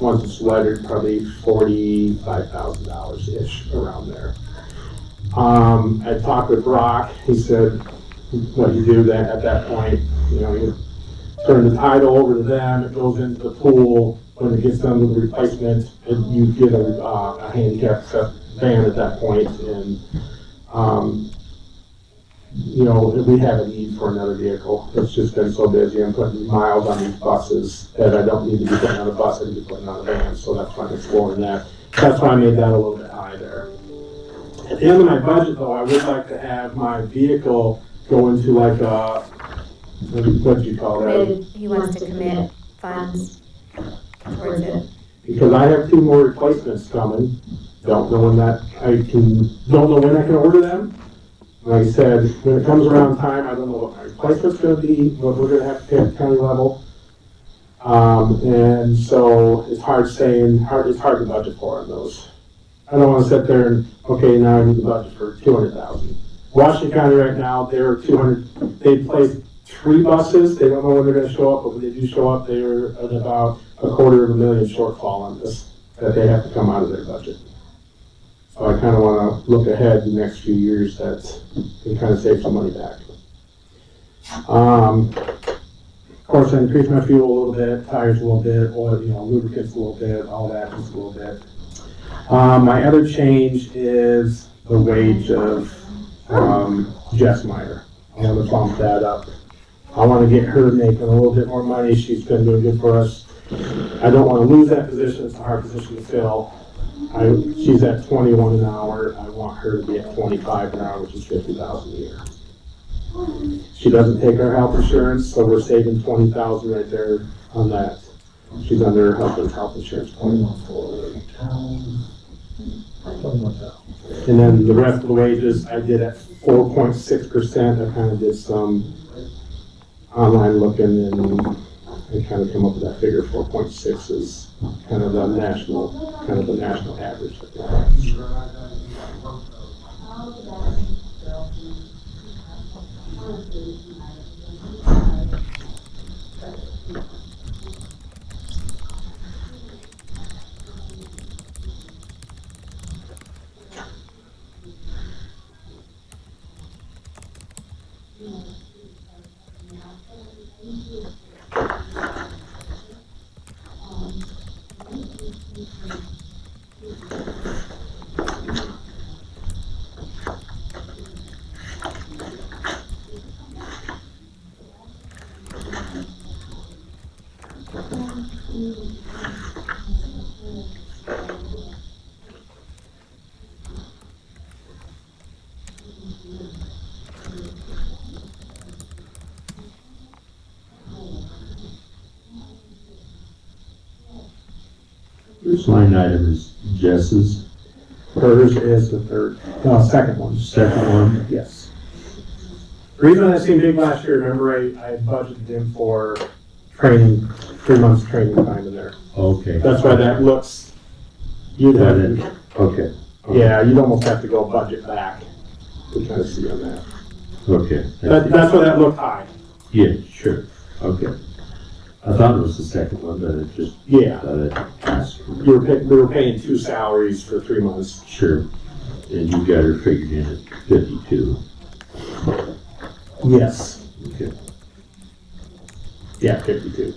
once it's lettered, probably $45,000-ish, around there. I talked with Brock. He said, what you do then at that point, you turn the title over to them, it goes into the pool. When it gets done with the replacement, you get a handicapped van at that point, and we have a need for another vehicle. It's just been so busy. I'm putting miles on these buses that I don't need to be putting on a bus, I need to be putting on a van, so that's why I'm exploring that. That's why I made that a little bit high there. At the end of my budget, though, I would like to have my vehicle go into like a, what do you call that?
He wants to commit funds towards it.
Because I have 2 more replacements coming. Don't know when I can order them. Like I said, when it comes around time, I don't know what my replacement's gonna be, what we're gonna have to pay at the county level. And so it's hard to budget for on those. I don't wanna sit there and, okay, now I need to budget for $200,000. Washington County right now, they placed 3 buses. They don't know when they're gonna show up, but when they do show up, they're at about $250,000 shortfall on this, that they have to come out of their budget. So I kind of want to look ahead in the next few years that we kind of save some money back. Of course, I increased my fuel a little bit, tires a little bit, oil, lubricants a little bit, all that just a little bit. My other change is the wage of Jess Meyer. I want to bump that up. I want to get her making a little bit more money. She's been doing good for us. I don't want to lose that position. It's a hard position to fill. She's at 21 an hour. I want her to be at 25 an hour, which is $50,000 a year. She doesn't take our health insurance, so we're saving $20,000 right there on that. She's under health insurance.
21,000.
And then the rest of the wages I did at 4.6%. I kind of did some online looking, and I kind of came up with that figure. 4.6 is kind of the national average.
This line item is Jess's
Hers is the second one.
second one.
Yes. The reason that seemed big last year, remember I budgeted him for training, 3 months training time in there.
Okay.
That's why that looks, you'd have,
Okay.
yeah, you'd almost have to go budget back to kind of see on that.
Okay.
That's why that looked high.
Yeah, sure. Okay. I thought it was the second one, but it just,
Yeah,
thought I'd ask.
we were paying 2 salaries for 3 months.
Sure. And you got her figured in at 52.
Yes.
Okay.
Yeah, 52.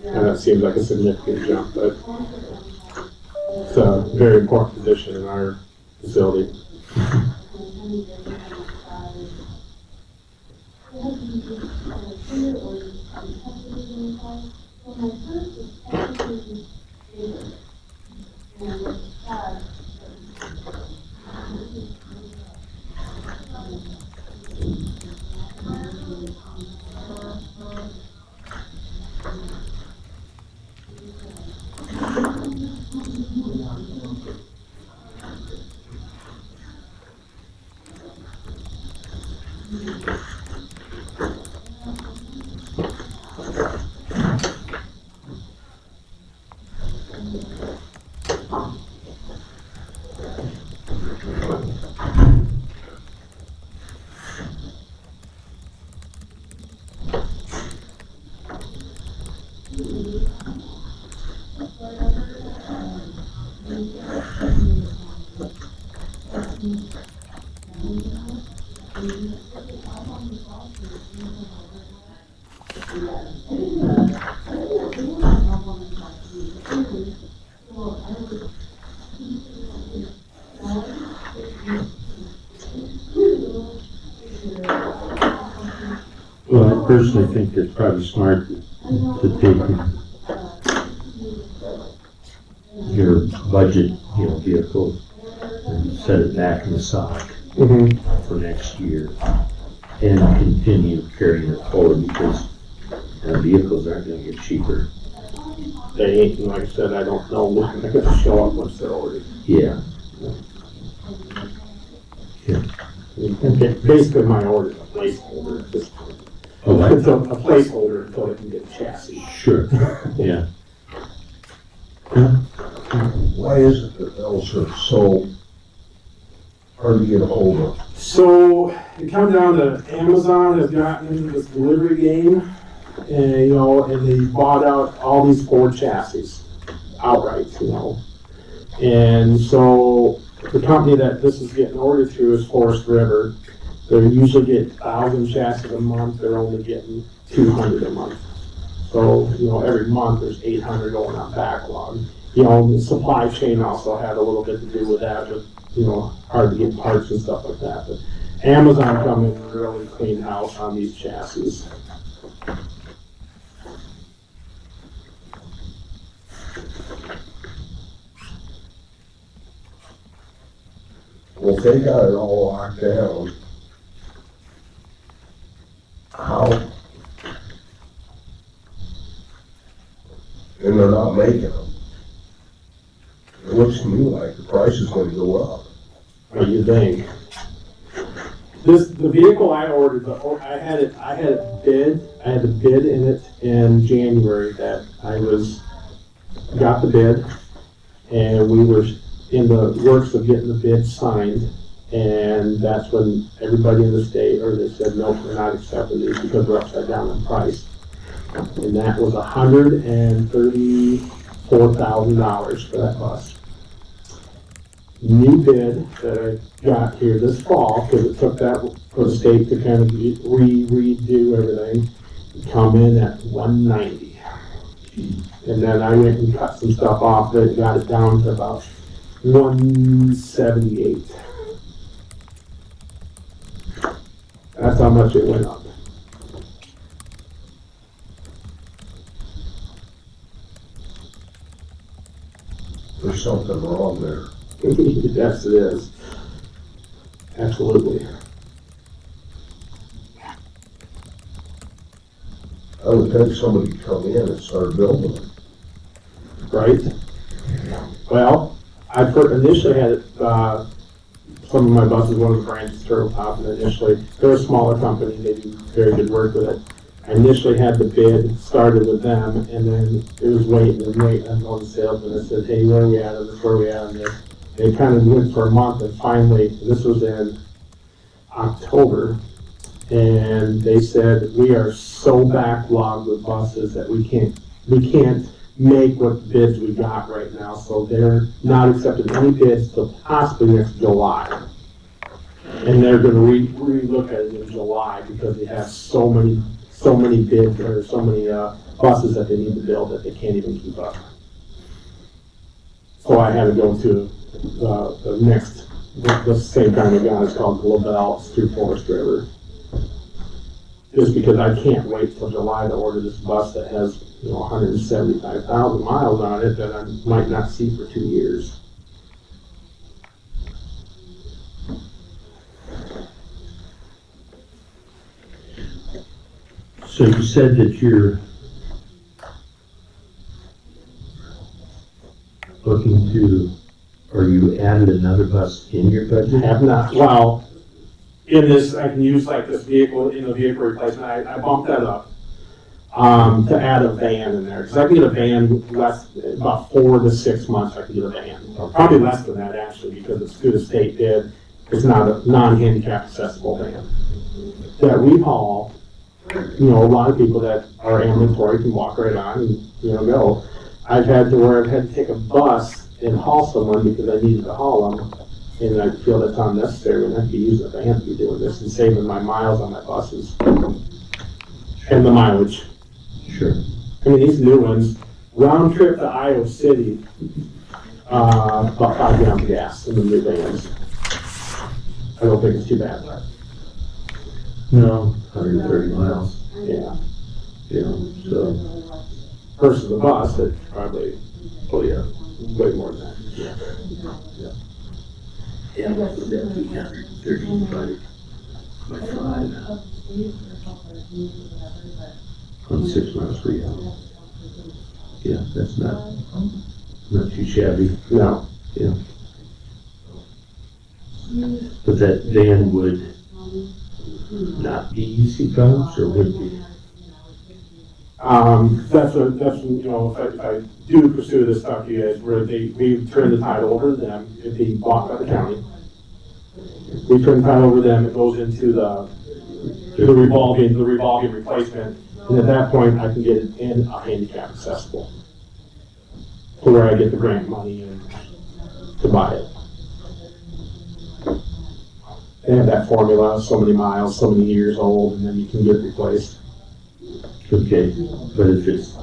And that seems like a significant jump, but it's a very important position in our facility.
Well, I personally think it's probably smart to take your budget, vehicle and set it back in the sock for next year and continue carrying it forward because vehicles aren't gonna get cheaper.
They ain't, and like I said, I don't know when they're gonna show up once they're ordered.
Yeah.
Basically, my order is a placeholder at this point.
Oh, what?
It's a placeholder until they can get a chassis.
Sure, yeah.
Why is it that those are so hard to get a hold of?
So it comes down to Amazon has gotten into this delivery game, and and they bought out all these Ford chassis outright, And so the company that this is getting ordered through is Forest River. They usually get 1,000 chassis a month. They're only getting 200 a month. So, every month there's 800 going on backlog. The supply chain also had a little bit to do with that, with, hard to get parts and stuff like that. But Amazon come in and really clean house on these chassis.
Well, if they got it all locked down, how? And they're not making them. It looks to me like the price is going to go up.
What do you think? The vehicle I ordered, I had a bid in it in January that I was got the bid, and we were in the works of getting the bid signed, and that's when everybody in the state, or they said, no, we're not accepting these because we're upside down in price. And that was $134,000 for that bus. New bid that I got here this fall, because it took that for the state to kind of redo everything, come in at $190. And then I went and cut some stuff off that got it down to about $178. That's how much it went up.
There's something wrong there.
Yes, it is. Absolutely.
I would think somebody could come in and start building it.
Right? Well, I initially had some of my buses, one of the branches, Turtle Top, and initially, they're a smaller company, they do very good work with it. I initially had the bid started with them, and then it was waiting and waiting, and all the salesman, I said, hey, where are we at on this, where are we at on this? And it kind of went for a month, and finally, this was in October, and they said, we are so backlogged with buses that we can't make what bids we got right now, so they're not accepting any bids till possibly next July. And they're gonna re-look at it in July because they have so many bids, or so many buses that they need to build that they can't even keep up. So I had to go to the next, the same kind of guy, it's called Global, it's through Forest River. Just because I can't wait till July to order this bus that has, 175,000 miles on it that I might not see for 2 years.
So you said that you're looking to, or you added another bus in your budget?
Have not, well, in this, I can use like this vehicle, in the vehicle replacement, I bumped that up. To add a van in there, because I can get a van about 4 to 6 months I can get a van. Probably less than that actually, because it's through the state bid, it's not a non-handicap accessible van. That we haul, a lot of people that are ambulatory can walk right on and, go. I've had to take a bus and haul someone because I needed to haul them, and I feel that's unnecessary, and I could use a van to be doing this and saving my miles on my buses. And the mileage.
Sure.
I mean, these new ones, round trip to Iowa City, about 5 gallons of gas in the new vans. I don't think it's too bad.
No, 130 miles.
Yeah.
So.
Versus the bus, it's probably,
Yeah.
way more than that.
Yeah, that'd be 130 by 5. On 6 miles per gallon. Yeah, that's not too shabby.
No.
Yeah. But that van would not be easy comes, or would be?
That's if I do pursue this stuff, you guys, where we turn the title over to them, it'd be bought by the county. We turn the title over to them, it goes into the revolving replacement, and at that point, I can get it in a handicap accessible. To where I get the grant money and to buy it. They have that formula, so many miles, so many years old, and then you can get it replaced.
Okay, but if it's,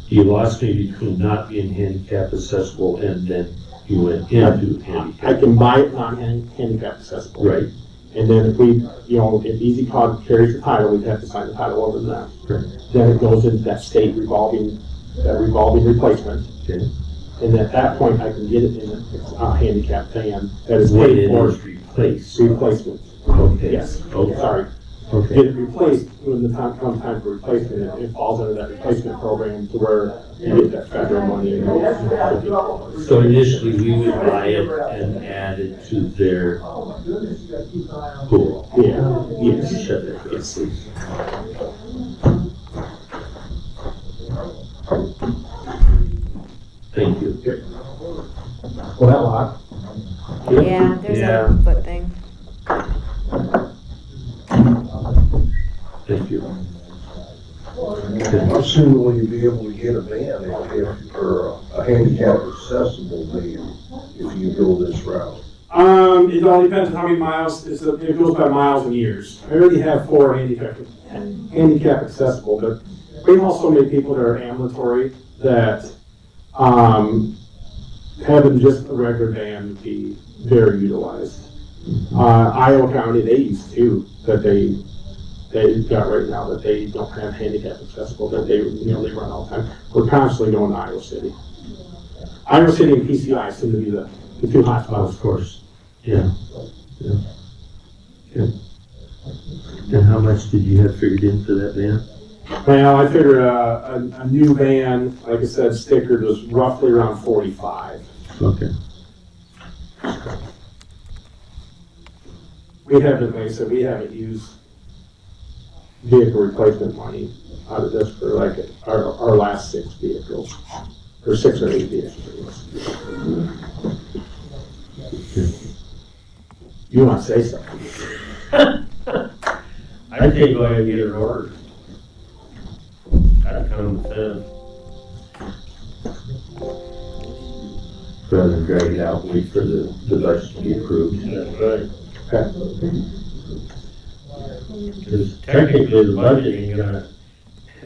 you lost me between not being handicap accessible and then you went into handicap.
I can buy it non-handicap accessible.
Right.
And then if if Easy Cog carries the title, we'd have to sign the title over to them.
Right.
Then it goes into that state revolving replacement.
Okay.
And at that point, I can get it in a handicap van that is
When
paid
it
for
is replaced.
replacement.
Okay.
Yes.
Okay.
Sorry.
Okay.
Get it replaced when the time comes time for replacement. It falls under that replacement program to where you get that federal money.
So initially, we would buy it and add it to their pool.
Yeah. Yes.
Shut that, yes, please. Thank you.
Well, that lot.
Yeah, there's
Yeah.
a foot thing.
Thank you.
How soon will you be able to get a van or a handicap accessible van if you go this route?
It all depends on how many miles, it goes by miles and years. I already have 4 handicap accessible, but we have so many people that are ambulatory that, having just a regular van would be very utilized. Iowa County, they use 2 that they've got right now that they don't have handicap accessible, that they run all the time. We're constantly going to Iowa City. Iowa City and PCI seem to be the 2 hot spots.
Of course. Yeah. Good. And how much did you have figured in for that van?
Well, I figured a new van, like I said, stickered was roughly around 45.
Okay.
We haven't, like I said, we haven't used vehicle replacement money out of this for like our last 6 vehicles, or 6 or 8 vehicles. You want to say something?
I think go ahead and get it ordered. That's common sense.
Rather than drag it out, wait for the budget to be approved.
That's right.
Okay.
Because technically the budget ain't gonna,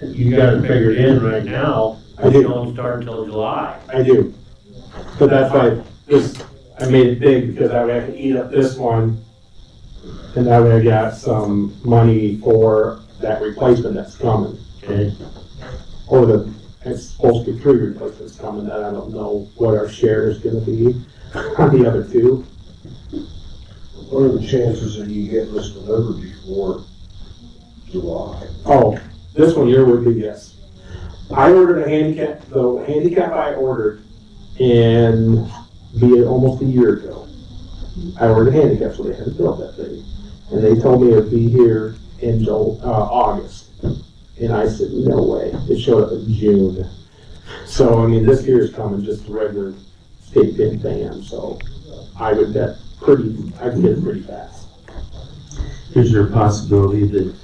you gotta figure it in right now.
I do.
It don't start until July.
I do. But that's why I made it big, because that way I can eat up this one, and that way I got some money for that replacement that's coming.
Okay.
Or it's supposed to be 3 replacements coming, that I don't know what our share is gonna be on the other 2.
What are the chances of you getting this delivered before July?
Oh, this one here would be yes. I ordered a handicap, the handicap I ordered in almost a year ago. I ordered a handicap, so they had to build that thing. And they told me it'd be here in August. And I said, no way. It showed up in June. So, I mean, this here is coming just a regular state bid van, so I would bet I can get it pretty fast.
Is there a possibility that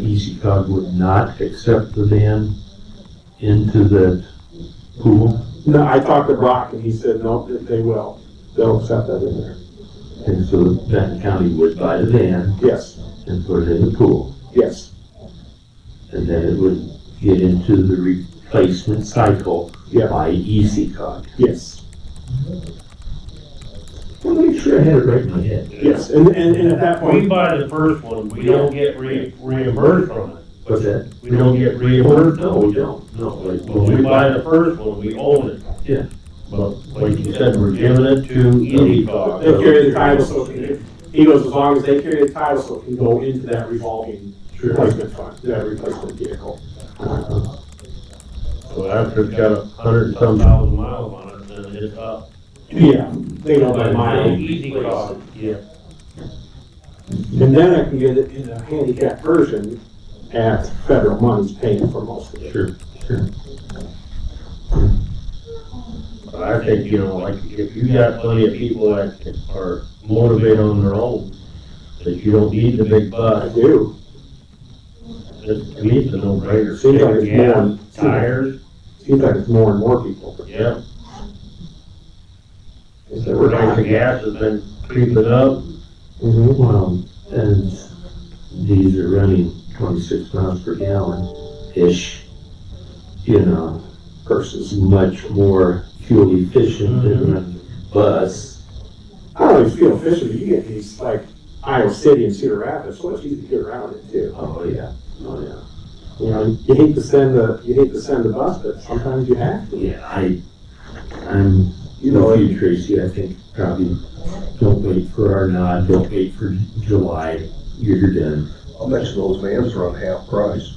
EasyCog would not accept the van into that pool?
No, I talked to Brock and he said, no, they will. They'll accept that in there.
And so Benton County would buy the van
Yes,
and put it in the pool.
yes,
And then it would get into the replacement cycle
yeah,
by EasyCog.
yes,
Well, make sure I had it right in my head.
yes. And at that
We
point,
buy the first one, we don't get reimbursed from it.
What's that?
We don't get reimbursed.
No, we don't. No, like,
When we buy the first one, we own it.
Yeah.
But like you said, we're giving it to EasyCog.
they carry the title, so he goes, as long as they carry the title, so it can go into that revolving replacement fund, that replacement vehicle.
So after it's got 100-some thousand miles on it, then it's up.
Yeah, they go by mile.
EasyCog, yeah.
And then I can get it in a handicap version at federal money's paying for most of it.
Sure, sure.
But I think, like, if you got plenty of people that are motivated on their own, that you don't need the big
I
bus,
do.
to me, it's a no-brainer.
Seems like it's more.
Tires,
Seems like it's more and more people.
yeah.
Is
The
that
price of gas has been creeping up.
Mm-hmm.
Well, and these are running 26 miles per gallon-ish,
Versus.
much more fuel efficient than a bus.
I don't always feel efficient, but you get these like Iowa City and Cedar Rapids, so it's easy to get around it too.
Oh, yeah, oh, yeah.
You hate to send the bus, but sometimes you have to.
Yeah, I'm with you, Tracy. I think probably don't wait for our nod, don't wait for July, you're done.
I'll mention those vans are on half price.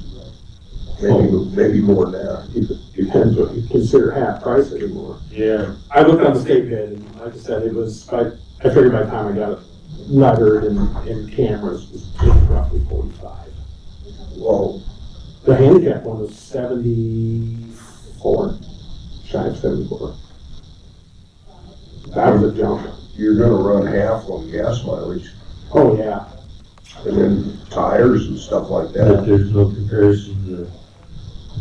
Maybe more than that.
It depends what you consider half price anymore.
Yeah.
I looked on the state bid, and like I said, it was, I figured by the time I got it lettered and cameras, it was roughly 45.
Well,
The handicap one was 74, shy of 74. That was a jump.
You're gonna run half on gas mileage,
Oh, yeah.
and then tires and stuff like
But
that.
there's no comparison to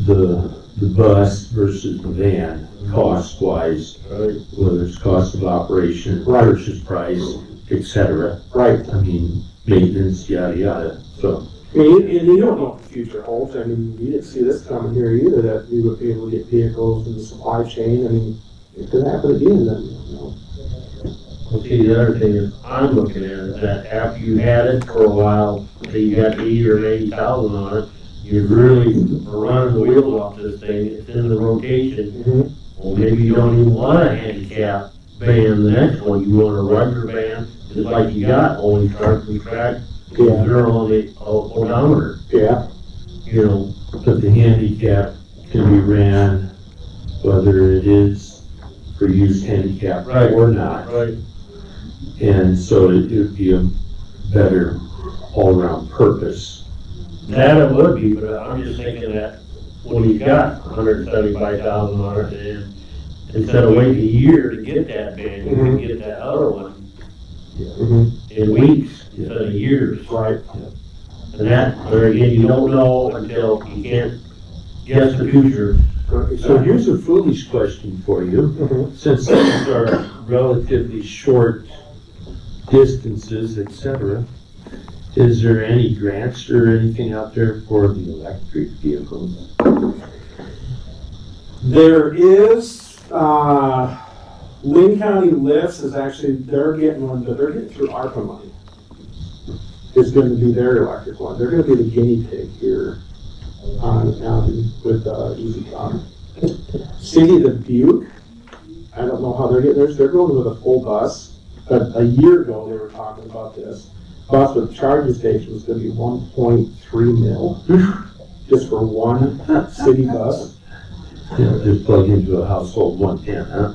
the bus versus the van, cost wise, whether it's cost of operation,
Right.
purchase price, et cetera.
Right.
I mean, maintenance, yada, yada, so.
I mean, and you don't know what the future holds. I mean, we didn't see this coming here either, that we would be able to get vehicles in the supply chain. I mean, it could happen again, then, you know.
Well, see, the other thing is, I'm looking at is that after you had it for a while, say you got 80 or 80,000 on it, you're really running the wheels off this thing, it's in the rotation.
Mhm.
Well, maybe you don't even want a handicap van, the next one, you want a regular van, just like you got, only start from track,
Yeah.
zero on the odometer,
Yeah.
you know.
But the handicap can be ran, whether it is for used handicap
Right.
or not.
Right.
And so it would be a better all-around purpose.
That it would be, but I'm just thinking that when you got 175,000 on it, and instead of waiting a year to get that van, you can get that other one
Mhm.
in weeks instead of years.
Right.
And that, or again, you don't know until you can't guess the future.
So here's a foolish question for you.
Mhm.
Since these are relatively short distances, et cetera, is there any grants or anything out there for the electric vehicles?
There is, Lynn County Lifts is actually, they're getting one, but they're getting through ARPA money. It's gonna be their electric one. They're gonna be the guinea pig here with Easy Talk. City of Dubuque, I don't know how they're getting theirs. They're going with a full bus. But a year ago, they were talking about this. Bus with charging station was gonna be 1.3 mil, just for one city bus.
You know, just plug into a household 110, huh?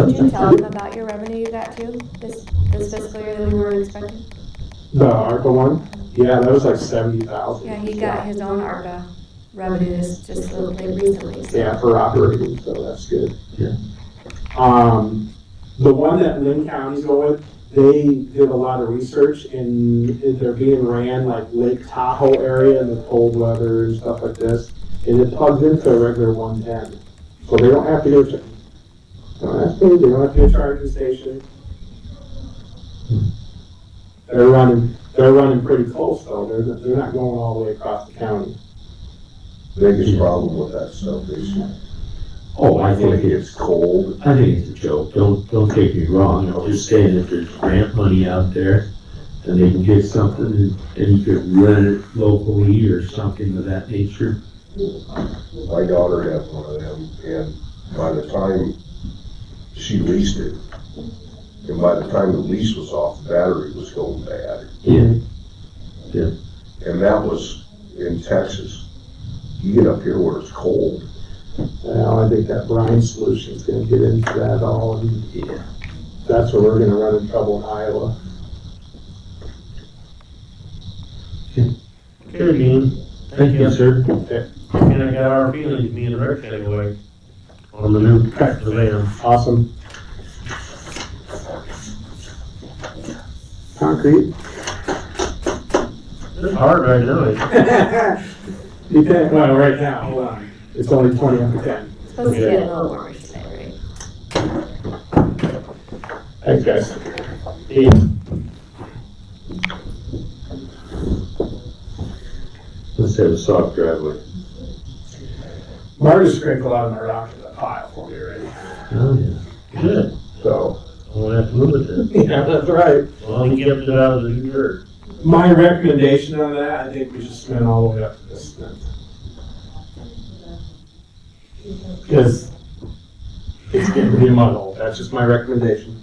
Did you tell them about your revenue you got too, this fiscal year that we were expecting?
The ARPA one? Yeah, that was like 70,000.
Yeah, he got his own ARPA revenue just like recently. So.
Yeah, for operating, so that's good.
Yeah.
The one that Lynn County's going with, they did a lot of research and they're being ran like Lake Tahoe area in the cold weather and stuff like this. And it plugs into a regular 110. So they don't have to go to, they don't have to get a charging station. They're running pretty close though. They're not going all the way across the county.
Biggest problem with that stuff is
Oh, I
when it
think
gets cold,
I think it's a joke. Don't take me wrong. I'm just saying that there's grant money out there and they can get something and you could rent it locally or something of that nature.
my daughter had one of them, and by the time she leased it, and by the time the lease was off, the battery was going bad.
Yeah.
And that was in Texas. You get up here where it's cold,
Well, I think that brine solution is gonna get into that all, and
Yeah.
that's where we're gonna run in trouble in Iowa.
Okay, Dean,
Thank you, sir.
and I got our feelings, me and Rick anyway, on the new van.
Awesome. Concrete?
It's hard right now,
Well, right now, hold on. It's only 20 after 10.
It's supposed to get a little warmer today, right?
Thanks, guys.
Let's have a soft driveway.
Mark just sprinkled out of my rock in the pile for me already.
Oh, yeah.
Good.
So,
I won't have to move it then.
yeah, that's right.
Well, he kept it out of the dirt.
My recommendation on that, I think we should cement all the way up to this cement. Because it's getting to be a mud hole. That's just my recommendation.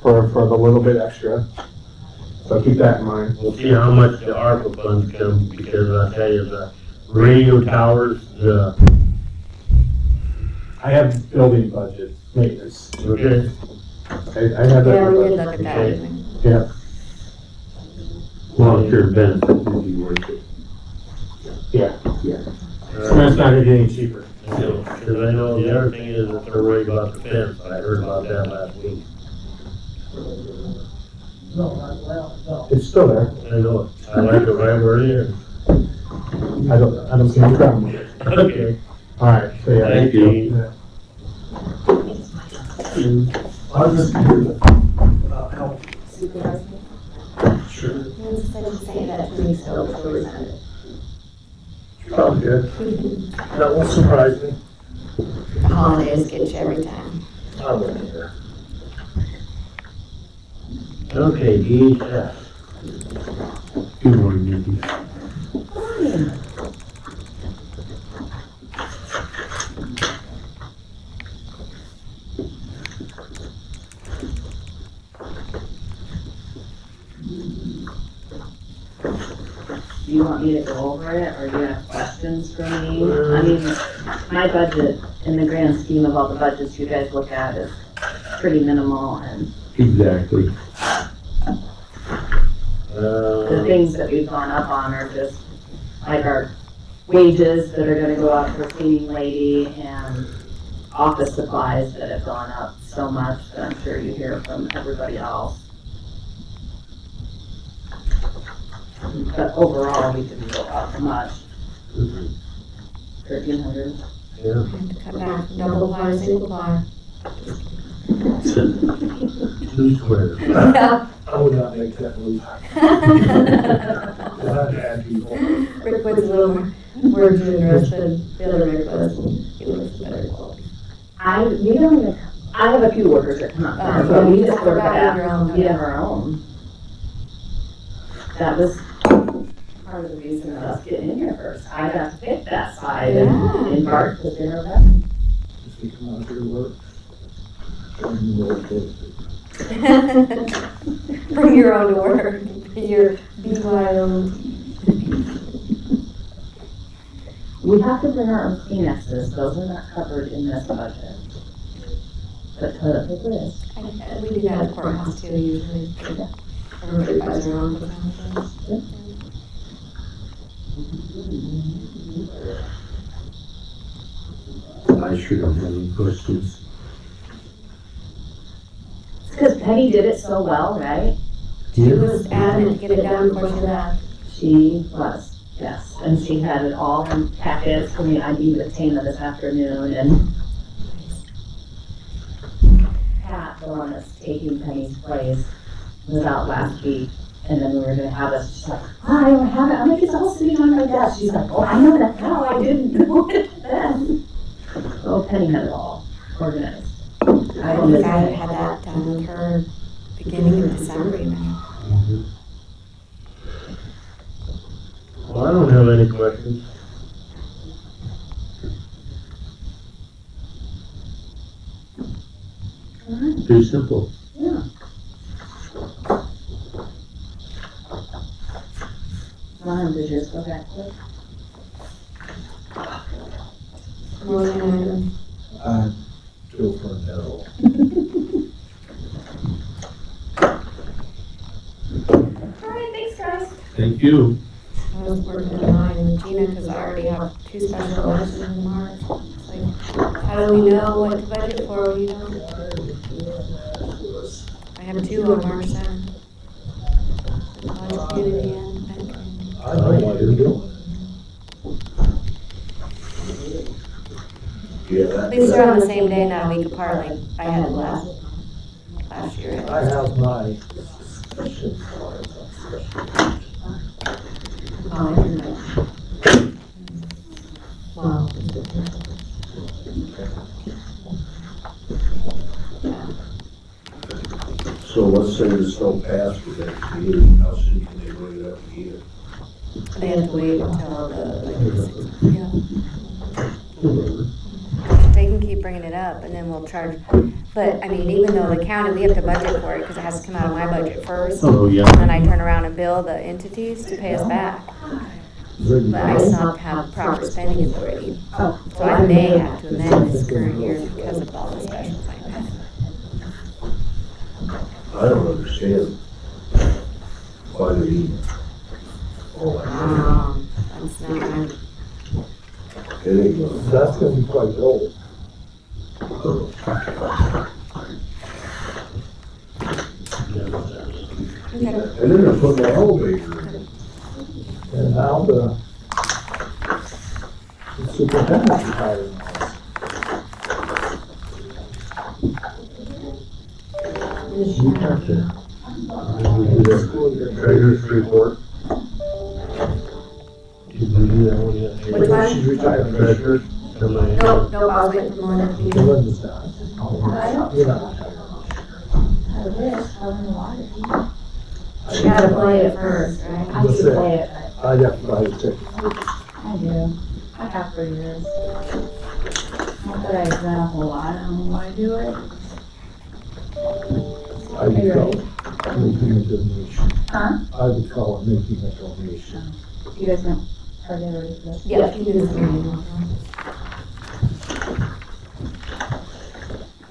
For the little bit extra. So keep that in mind.
We'll see how much the ARPA funds come, because I tell you, the radio towers,
I have building budget maintenance.
okay,
I have that.
Yeah, we did
budget.
look at that.
Okay.
didn't
Yeah,
Long-term benefit would be worth it.
yeah. Cement's not gonna get any cheaper.
Because I know the other thing is that they're worried about the fence. I heard about that last week.
It's still there.
I know, I like it right where it is.
I don't see any problem with it.
Okay.
All right, so yeah.
Thank you.
I'll just do the, help.
Supervisor?
Sure.
Lindsay said she'd say that 2 weeks ago before we sent it.
Probably good. That won't surprise me.
Holidays get you every time.
I wouldn't either.
Okay, DHS.
Good morning, Nikki.
Do you want me to go over it, or do you have questions for me? I mean, my budget, in the grand scheme of all the budgets you guys look at, is pretty minimal, and
Exactly.
the things that we've gone up on are just, like our wages that are gonna go up for cleaning lady, and office supplies that have gone up so much that I'm sure you hear from everybody else. But overall, we didn't go up much. 1,300.
Yeah.
Have to cut back, double ply, single ply.
2 squares.
Yeah.
I would not make that move. I'd add people.
Rick was a little more generous than the other Rick was. He was better quality.
We don't even, I have a few workers that come up there, but we just work at, we have our own. That was part of the reason of us getting in here first. I got to pick that side and Bart was in her bed.
Just we come out here to work. And we'll go.
Bring your own to work, your BYO.
We have to bring our own Kleenexes, those are not covered in this budget. But toilet paper is.
We do that at courthouse too, usually. Everybody buys their own.
I sure don't have any questions.
Because Penny did it so well, right?
She was adamant to get it done before she left.
She was, yes, and she had it all in packets. I mean, I gave it to Tana this afternoon, and Pat, the one that's taking Penny's place, was out last week, and then we were gonna have it. She's like, oh, I don't have it. I'm like, it's all sitting on my desk. She's like, oh, I know that now. I didn't know it then. Oh, Penny had it all organized.
I think I had that done with her beginning of December even.
Well, I don't have any questions.
Too simple.
Yeah. Mine, did yours go back quick?
Motion item.
Go for a no.
Alright, thanks, guys.
Thank you.
I was working on mine and Gina, because I already have 2 special elections in March. It's like, how do we know what to budget for? We don't. I have 2 on March 7th. College Unity and Benton.
I know why you're doing
At least they're on the same day, not a week apart, like I had last year.
it. I have my special cards on
Wow.
So let's say this don't pass for that meeting, how soon can they bring it up again?
They have to wait until They can keep bringing it up and then we'll charge, but I mean, even though the county, we have to budget for it because it has to come out of my budget first.
Oh, yeah.
And then I turn around and bill the entities to pay us back. But I still have to have proper spending authority. So I may have to amend this current year because of all the specials like that.
I don't understand why they need all that.
That's not right.
It ain't gonna
that's gonna be quite old.
Okay.
And then they're putting an elevator in.
And now the superintendent's retiring.
You have to. Do the treasurer's report. Did we do that one yet?
Which one?
She's retiring.
Treasurer's. Somebody.
Nope, I was waiting for Melinda to be done.
Melinda's done. You're not retired.
I wish, I wouldn't want it.
You gotta play it first, right?
I do play it,
I'd have to buy the ticket.
but I do. I have for years. Not that I've done a whole lot, I don't know why I do it.
I would call it making a donation.
Huh?
I would call it making a donation.
You guys know, are they ready for this?
Yeah, you do this one.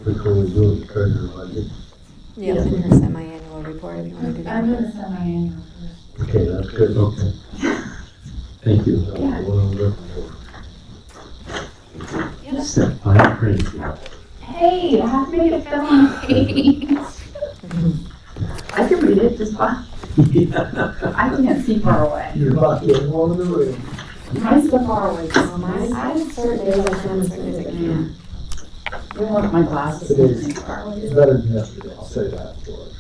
Which one we doing, the treasurer's budget?
Yeah, in her semi-annual report, if you wanna do that.
I'm gonna send my annual first.
Okay, that's good.
Okay. Thank you.
That's what I'm looking for.
Step five, crazy.
Hey, I have to make it fit on the page. I can read it just fine. I can't see far away.
You're not the only one in the room.
Mine's so far away.
I have certain days I can, certain days I can't.
You want my glasses?
Today's better than yesterday, I'll say that for it.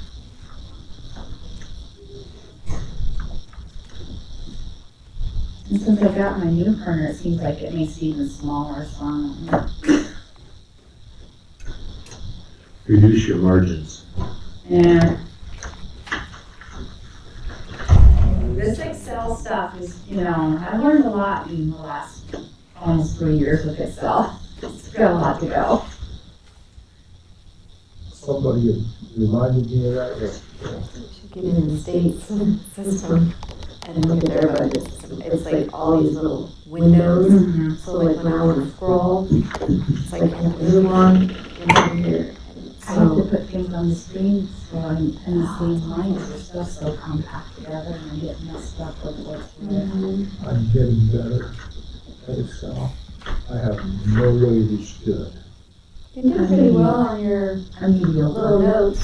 And since I got my new printer, it seems like it makes it even smaller, so I don't know.
Reduce your margins.
And this Excel stuff is, you know, I learned a lot in the last almost 3 years with Excel. It's got a lot to go.
Somebody had reminded me of that yesterday.
Should get in the state system and look at their budgets. It's like all these little windows, so like when I want to scroll, it's like I have to move on, get over here.
I have to
So,
put things on the screen, so I'm in the same line, their stuff's so compact together and I get messed up with what's there.
I'm getting better at Excel. I have no way to be good.
you do pretty well on your
I'm mediocre.
little notes.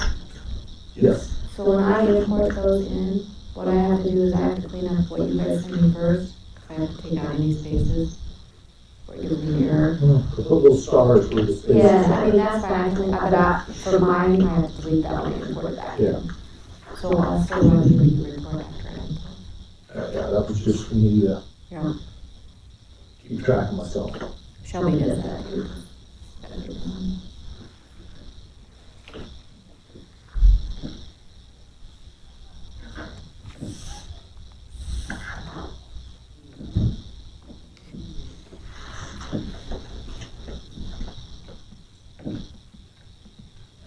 Yes.
So when I import those in, what I have to do is I have to clean up what you guys send me first. I have to take out any spaces. Or it gives me an error.
Put those stars where the space
Yeah,
is.
I mean, that's fine, but for mine, I have to delete that one and import it back.
Yeah.
So I'll still want to delete the report after I import.
Yeah, that was just for me to
Yeah.
keep track of myself.
Shelby does that.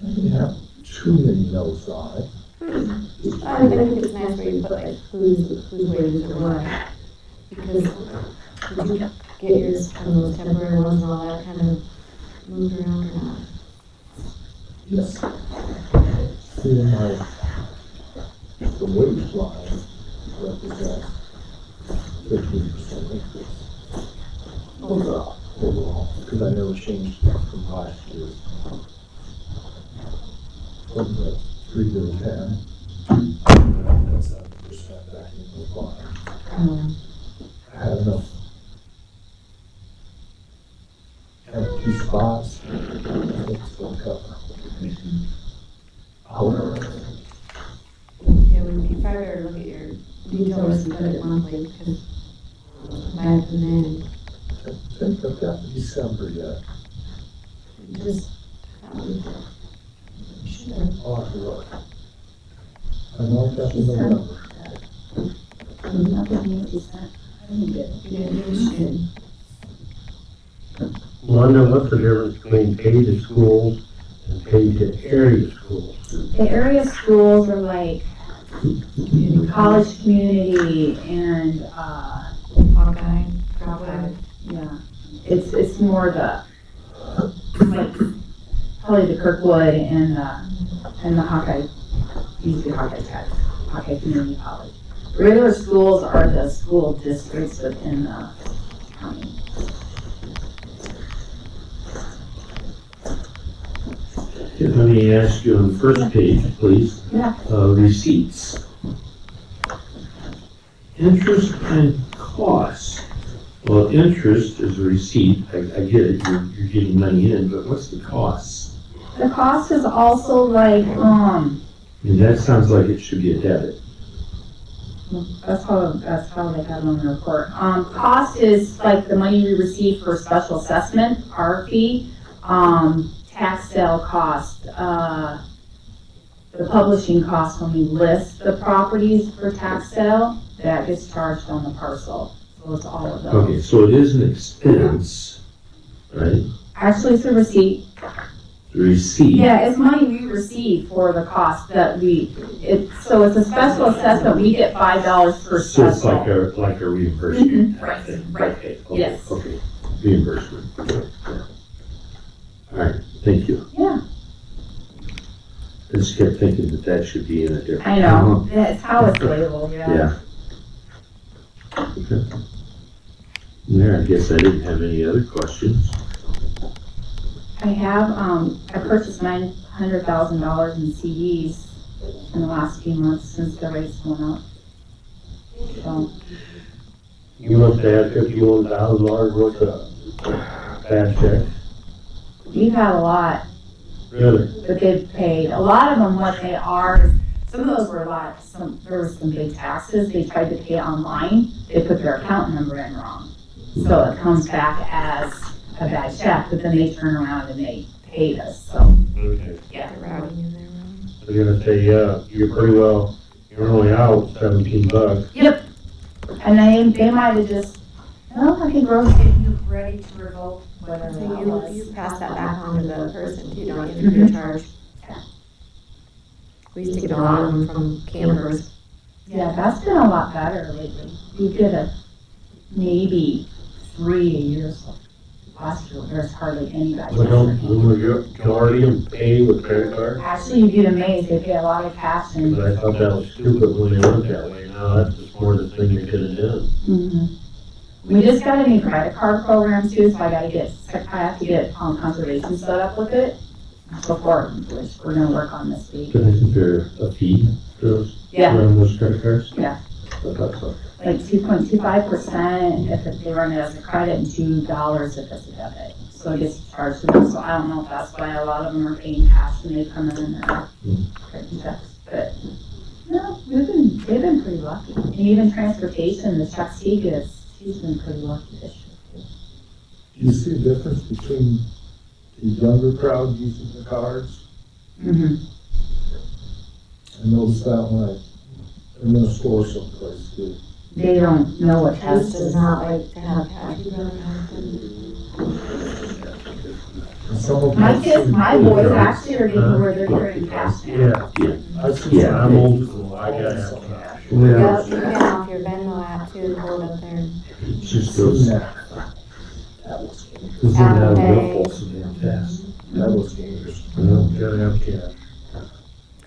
I didn't have too many notes on it.
I think it's nice where you put like who's wages or what. Because did you get yours from those temporary ones and all that kind of moved around or not?
Yes. See, the wage line represents 15% increase. Overall, because I never changed that from last year. From the 3 to the 10. That's 7% back in the line. I had enough empty spots, I think it's gonna cover.
Yeah, when you probably better look at your detail list and put it monthly because back then,
I think I've got December yet.
just,
I'll have to look. I know I've got the November.
Nothing needs to be sent. I didn't get it.
you should.
Melinda, what's the difference between paid to schools and paid to area schools?
The area schools are like college community and,
Hawkeye,
yeah, it's more the, like, probably the Kirkwood and the Hawkeye, used to be Hawkeye Community College. Regular schools are the school districts within the county.
Okay, let me ask you on the first page, please.
Yeah.
Receipts. Interest and costs. Well, interest is a receipt, I get it, you're getting money in, but what's the costs?
The cost is also like,
I mean, that sounds like it should be a debit.
that's how they have it on the report. Cost is like the money we receive for special assessment, our fee, tax sale cost, the publishing cost when we list the properties for tax sale, that gets charged on the parcel. So it's all of those.
Okay, so it is an expense, right?
Actually, it's a receipt.
The receipt.
Yeah, it's money we receive for the cost that so it's a special assessment, we get $5 per
So it's
special.
like a reimbursement.
Right,
Okay, okay,
Yes.
okay, reimbursement. All right, thank you.
Yeah.
I just kept thinking that should be in a different.
I know, that's how it's labeled, yeah.
Yeah. Okay. Yeah, I guess I didn't have any other questions.
I have, I purchased $900,000 in CDs in the last few months since the rates went up. So,
You must have had $51,000 worth of bad checks.
we've had a lot
Really?
that they've paid. A lot of them, what they are, is some of those were there were some big taxes, they tried to pay online, they put their account number in wrong. So it comes back as a bad check, but then they turn around and they paid us, so,
Okay.
yeah.
The routing in there wrong.
I was gonna say, yeah, you're pretty well, you're only out $17.
Yep, and they might have just, well, I think Rose said you ready to revoke whatever that
So
was.
you pass that back on to the person too, don't you, if you're charged? We used to get a lot of them from campers.
Yeah, that's been a lot better lately. You get maybe 3 a year, so last year there's hardly anybody.
But don't the majority of them pay with credit card?
Actually, you get amazed, they pay a lot of cash and.
But I thought that was stupid when they went that way. Now that's the smartest thing they could have done.
Mhm. We just got a new credit card program too, so I have to get conservation set up with it before, which we're gonna work on this week.
But isn't there a fee for those?
Yeah.
For those credit cards?
Yeah.
I thought so.
Like 2.25% if they run it as a credit and $2 if it's a debit. So it gets charged to them, so I don't know if that's why a lot of them are paying cash when they come in their credit checks, but no, they've been pretty lucky. And even transportation, the checks he gets, he's been pretty lucky this year.
Do you see a difference between the younger crowd using the cards?
Mm-hmm.
I noticed that when I'm in a store someplace too.
They don't know what
House
cash
does
is.
not like to have cash.
And some of them
My
I've
kids,
seen
my
too,
boys
they're-
actually are getting where they're carrying cash now.
Yeah.
I've seen
Yeah.
some
I'm
people
old school, I gotta have cash.
Yep, you can off your Venmo app too, and hold up there.
It's just
seen
those,
that. That was dangerous.
those are now
Okay.
real so damn fast.
That was dangerous.
Gotta have cash.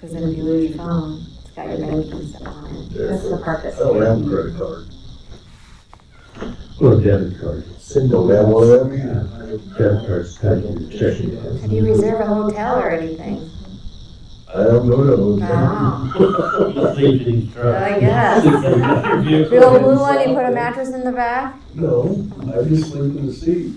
Cause then if you lose your phone, it's got your banking stuff on it.
That's the part that's.
I don't have a credit card.
Or a debit card.
Single
Don't have one of them either.
Debit cards, tied to your checking account.
Have you reserved a hotel or anything?
I don't go to those.
Oh,
Safety truck.
I guess. The little blue one, you put a mattress in the back?
No, I just sleep in the seat.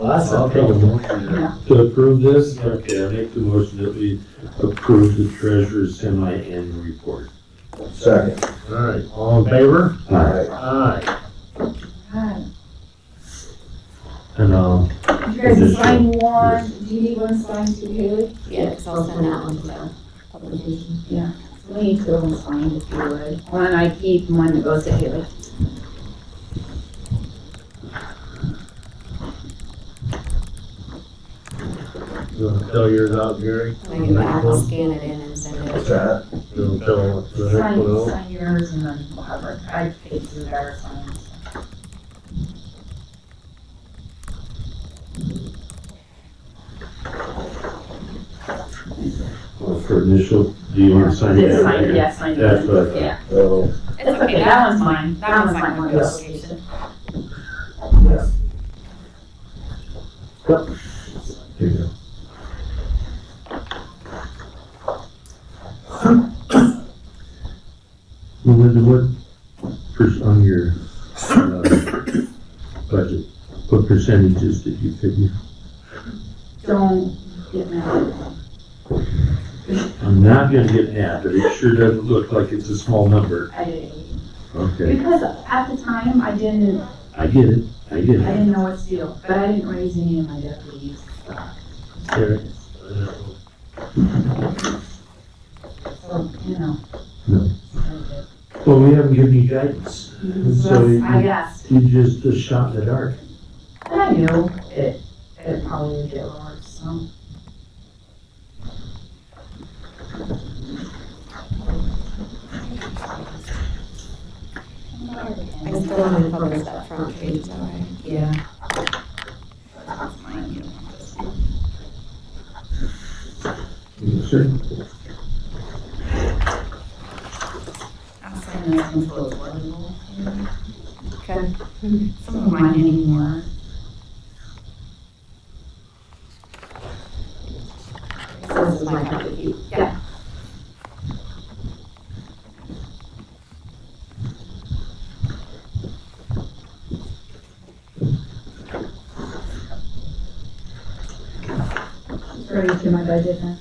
I'll take a motion.
To approve this, okay, I make the motion that we approve the treasurer's semi-annual report.
Second.
All right, all in favor?
Aye.
Aye.
And,
You guys can sign one, do you need one signed too, Haley?
Yeah, cause I'll send that one to the publication.
We need two of them signed if you would. One I keep, one that goes to Haley.
You wanna fill yours out, Gary?
When I get back, I'll scan it in and send
What's
it.
that?
You wanna fill the next one out?
Sign yours and then we'll have it, I paid through better signs.
for initial, do you want to sign it?
Just sign it, yeah, sign it.
That's what I thought.
Yeah,
Oh,
it's okay, that one's mine, that one's mine, one application.
Yes. Yep.
There you go. Melinda, on your budget, what percentages did you figure?
Don't get mad.
I'm not gonna get mad, but it sure doesn't look like it's a small number.
I didn't.
Okay,
Because at the time, I didn't
I get it.
know what to do, but I didn't raise any of my deputies. So, you know.
No. Well, we haven't given you guidance, so
I guess.
you just a shot in the dark.
And I knew it probably would get worse, so.
I still haven't published that front page, so
Yeah. That's mine, you don't want this one.
Yes, sir.
I'll send this one to a level.
Okay.
Some of mine anymore.
So this is my copy.
Yeah. Ready to my budget now.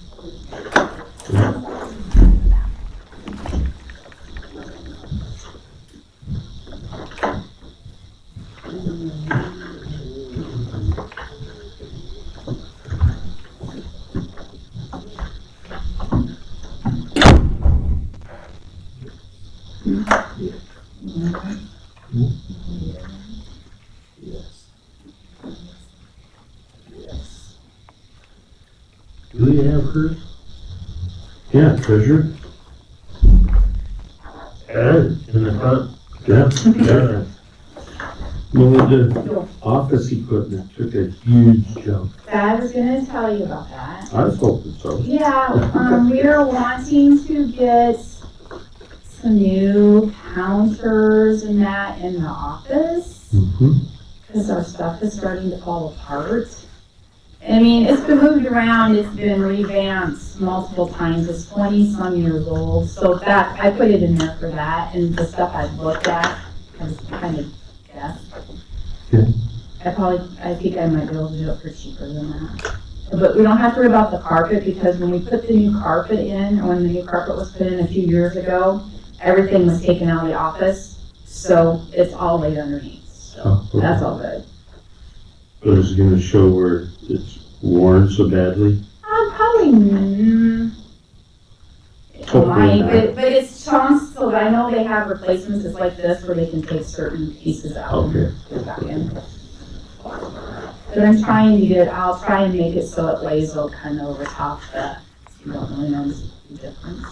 Yes. Yes.
Do we have her? Yeah, treasurer.
In the front.
Yeah. Melinda, office equipment took a huge jump.
I was gonna tell you about that.
I was hoping so.
Yeah, we are wanting to get some new counters and that in the office,
Mm-hmm.
because our stuff is starting to fall apart. I mean, it's been moved around, it's been revamped multiple times, it's 20-some years old, so that, I put it in there for that, and the stuff I've looked at, I was kind of guessed.
Okay.
I think I might be able to do it for cheaper than that. But we don't have to worry about the carpet, because when we put the new carpet in, or when the new carpet was put in a few years ago, everything was taken out of the office, so it's all laid underneath, so
Oh, okay.
that's all good.
But is it gonna show where it's worn so badly?
Probably, it
Hopefully
might,
not.
but it's chunks, so I know they have replacements just like this where they can take certain pieces out and
Okay.
put it back in. But I'll try and make it so it lays out kind of over top that you don't really notice the difference.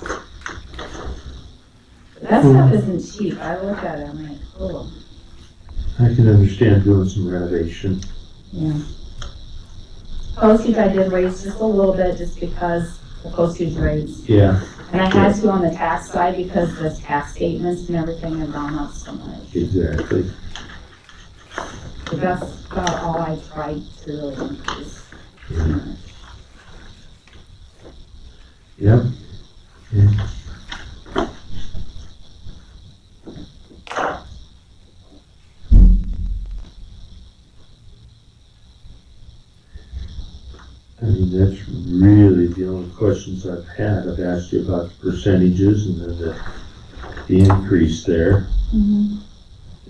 But that stuff isn't cheap, I look at it, I'm like, oh,
I can understand doing some renovation.
yeah. Postage I did raise just a little bit just because the postage rates.
Yeah,
And I had to on the tax side because the tax statements and everything have gone up so much.
exactly.
But that's about all I tried to really increase.
Yep. Yeah. I mean, that's really the only questions I've had. I've asked you about the percentages and then the increase there.
Mm-hmm.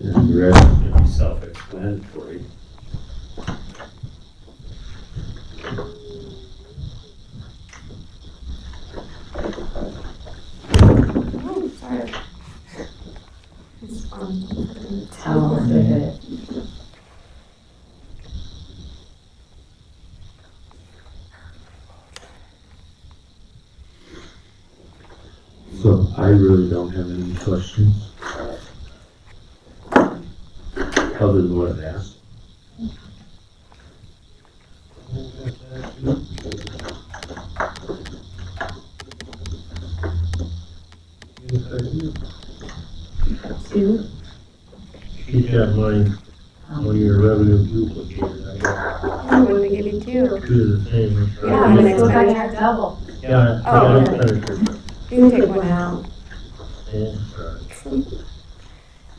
And the rest is gonna be self-explanatory.
Oh, sorry. It's fun.
Oh, good.
So I really don't have any questions. Other than what I've asked.
Two.
Keep that in mind when your revenue duplicated, I guess.
I'm going to give you do too.
Two of the same.
Yeah,
And
the
it
next
goes back
time.
to have double.
Yeah.
Oh,
yeah,
okay.
that's
You can take one out.
Yeah.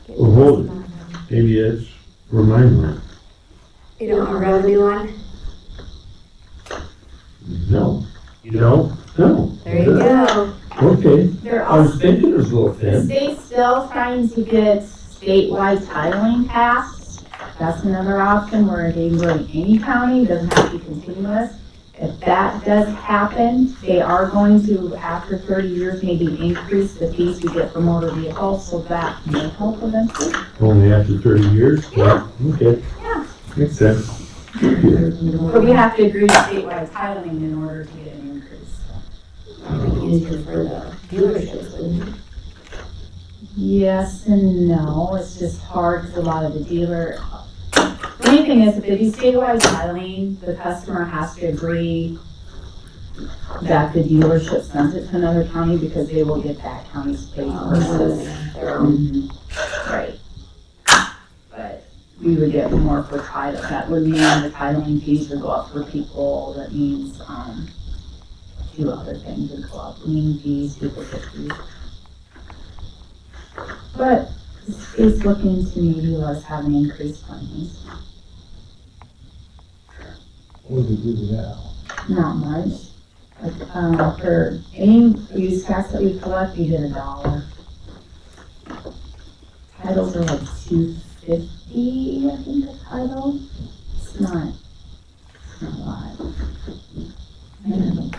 Well, hold it. Maybe it's remind me.
You don't want to grab a new one?
No,
You know?
no.
There you go.
Okay,
They're
I was
also,
thinking it was a little
the
thin.
state's still trying to get statewide titling passed. That's another option where they can go to any county, doesn't have to be continuous. If that does happen, they are going to, after 30 years, maybe increase the fees we get for motor vehicles, so that may help eventually.
Only after 30 years? Yeah. Okay.
Yeah.
Makes sense.
But we have to agree to statewide titling in order to get an increase.
It'd be easier for the dealerships, wouldn't it?
Yes and no, it's just hard because a lot of the dealer, the main thing is if they do statewide titling, the customer has to agree that the dealership sends it to another county because they will get that county's pay versus their own. Right. But we would get more for title, that would mean the titling fees would go up for people, that means, two other things would go up, lien fees, duplicate fees. But it's looking to maybe let us have an increased claims,
What do we do now?
not much. Like, for any use tax that we collect, we get $1. Titles are like $2.50, I think, a title. It's not a lot. I don't know.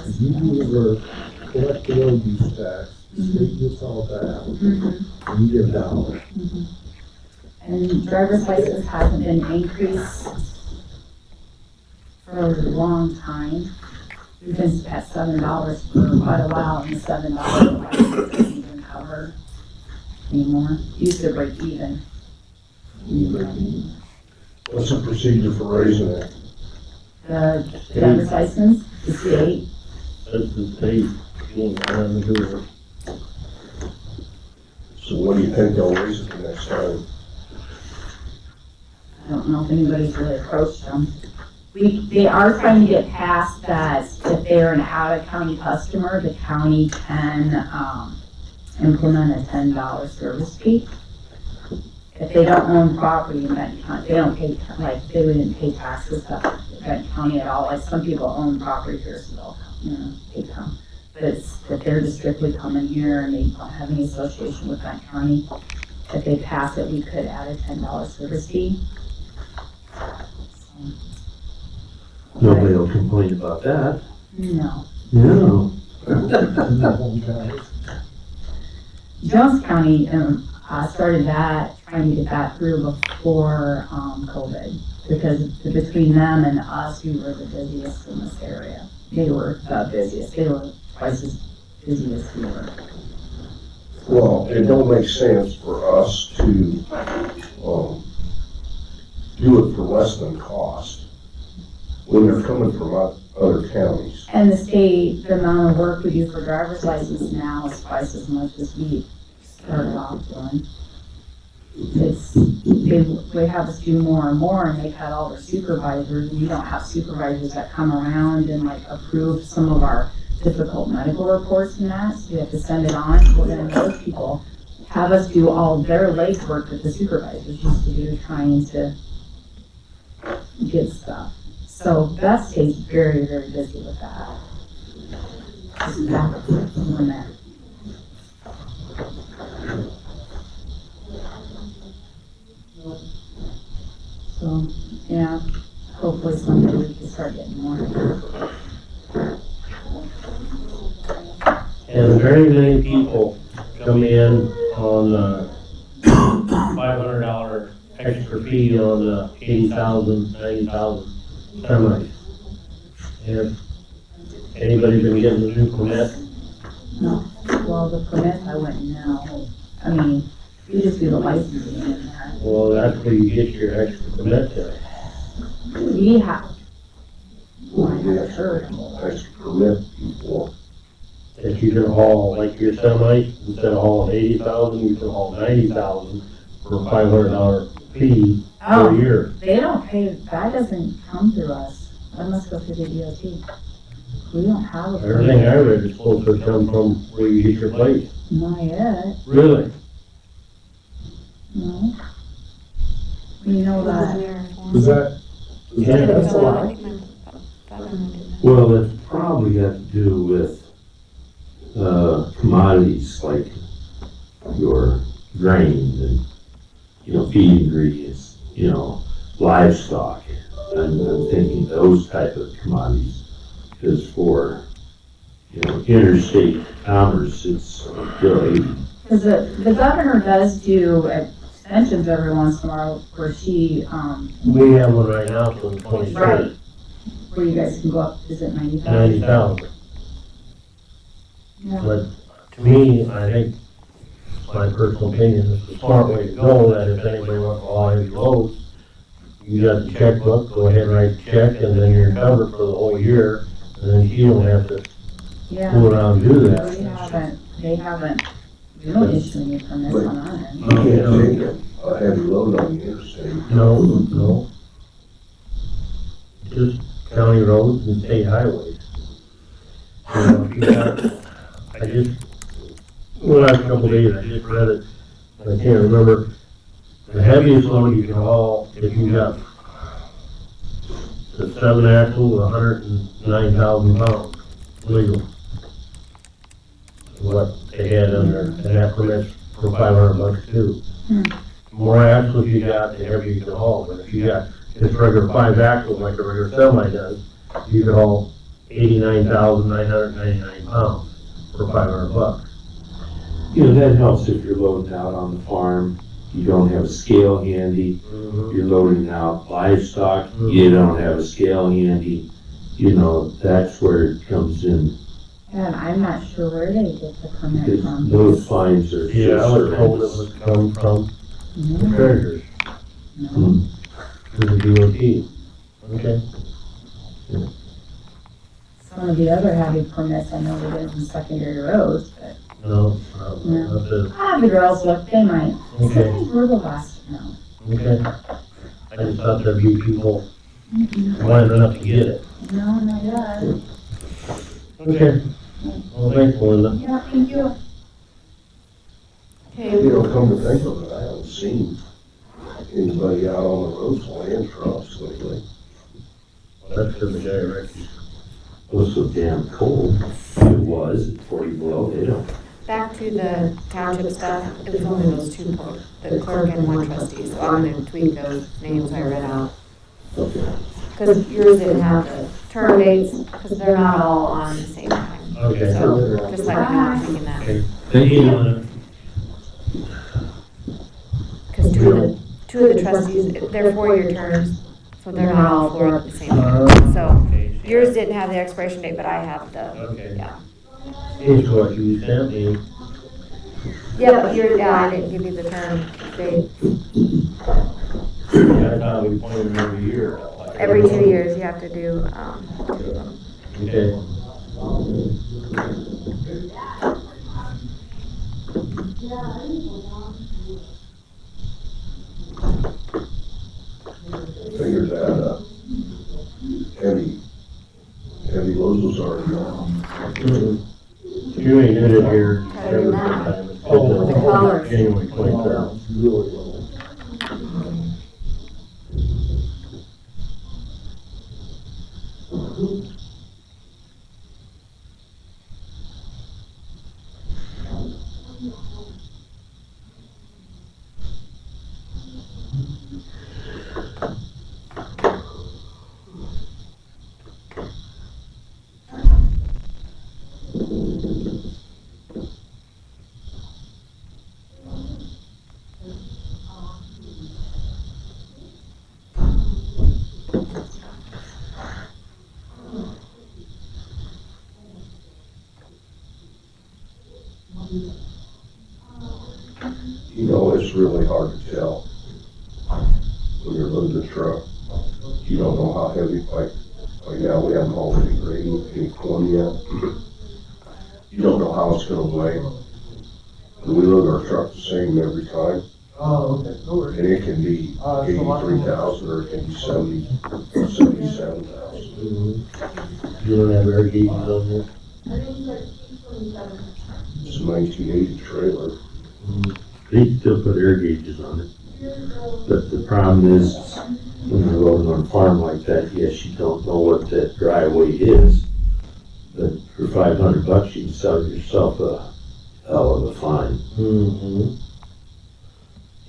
If you ever collect the road use tax, the state gets all that, and you get $1.
And driver's license hasn't been increased for a long time. We've been at $7 for quite a while, and the $7 license doesn't even cover anymore. Used to break even.
What's the procedure for raising it?
The driver's license, the state,
That's the state. You don't have to do it.
So what do you think they'll raise it the next time?
I don't know if anybody's really approached them. They are trying to get past that if they're an out-of-county customer, the county can, implement a $10 service fee. If they don't own property in Benton County, they don't pay, like, they wouldn't pay taxes to Benton County at all, like some people own property here, so they'll, they come. But it's, if they're just strictly coming here and they don't have any association with Benton County, if they pass it, we could add a $10 service fee.
Nobody will complain about that.
No.
No.
Jones County, started that, trying to get that through before, COVID. Because between them and us, we were the busiest in this area. They were the busiest, they were twice as busy as we were.
Well, it don't make sense for us to, do it for less than cost when they're coming from other counties.
And the state, the amount of work we do for driver's license now is twice as much as we started off doing. They have us do more and more, and they've had all their supervisors, and we don't have supervisors that come around and like approve some of our difficult medical reports and that, so we have to send it on. Well, then those people have us do all their legwork that the supervisors used to do, trying to get stuff. So that stays very, very busy with that. Just back from that. So, yeah, hopefully someday we can start getting more.
And very many people come in on $500 extra fee on the 80,000, 90,000 semis. Have anybody been getting the new permit?
No, well, the permit, I wouldn't know. I mean, you just do the licensing in there.
Well, that's where you get your extra permit to.
We have. Well, I haven't heard.
Extra permit for.
If you can haul, like your semi, instead of hauling 80,000, you can haul 90,000 for a $500 fee per
Oh,
year.
they don't pay, that doesn't come through us.
That must go through the DOT. We don't have a.
Everything I read is supposed to come from where you get your plate.
Not yet,
Really?
no. You know that.
Was that,
Yeah,
that's a lot.
Well, it's probably got to do with, commodities like your grain and, feed ingredients, livestock. I'm thinking those type of commodities. Because for, interstate commerce, it's really,
Because the governor does do extensions every once in a while where she,
we have one right now till the
right,
23rd,
where you guys can go up, is it 90,000?
90,000.
Yeah.
But to me, I think, my personal opinion, it's a smart way to go, that if anybody wants to haul heavy loads, you got the checkbook, go ahead and write the check, and then you're covered for the whole year, and then you don't have to
Yeah.
fool around and do that.
They haven't, we don't issue any permits on our end.
You can't take a heavy load on the interstate.
No. Just county roads and state highways. If you got, the last couple of days, I just read it, I can't remember, the heaviest load you can haul, if you got the 7 axle, 109,000 pounds, legal. What they had under, and that permits for $500 too. The more axles you got, the heavier you can haul, but if you got just regular 5 axles like a regular semi does, you can haul 89,999 pounds for $500.
that helps if you're loading out on the farm. You don't have a scale handy. You're loading out livestock. You don't have a scale handy. That's where it comes in.
And I'm not sure where they get the permit
Because
from.
those fines are
Yeah, I was told it
just
would come from the
Mhm.
treasurers,
No.
to the DOT. Okay.
Some of the other heavy permits, I know they get from secondary roads, but
No,
No.
that's it.
the girls look, they might.
Okay,
Sometimes we're the last to know.
okay. I just thought there'd be people wanting enough to get it.
No, not yet.
Okay. Well, thanks, Melinda.
Yeah, thank you.
Okay,
Come to think of it, I haven't seen anybody out on the roads laying trucks lately.
That's because the guy wrecked you.
it was so damn cold. It was at 40 below. They don't.
back to the township stuff, it was only those two, the clerk and one trustee, so I'm gonna tweak those names I read out. Because yours didn't have the term dates, because they're not all on the same time.
Okay.
So, just like I'm thinking that.
Okay. Thank you, Melinda.
Because two of the trustees, they're 4-year terms, so they're not all 4 at the same time. So, yours didn't have the expiration date, but I have the,
Okay.
yeah.
Here's what you sent me.
Yeah, but I didn't give you the term date.
Yeah, I thought we pointed them every year.
Every 2 years you have to do,
Okay.
Figures that heavy loads was already on.
You ain't in it here.
Probably not.
The
colors.
January 23rd.
Really low.
It's really hard to tell when you're loading a truck. You don't know how heavy, like now we haven't hauled any grain, any corn yet. You don't know how it's gonna weigh. And we load our truck the same every time.
Oh, okay, no worries.
And it can be 83,000 or it can be 77,000.
You don't have air gauges on there?
It's a 1980 trailer.
They can still put air gauges on it. But the problem is, when you're loading on a farm like that, yes, you don't know what that driveway is. But for $500, you can sell yourself a hell of a fine.
Mm-hmm.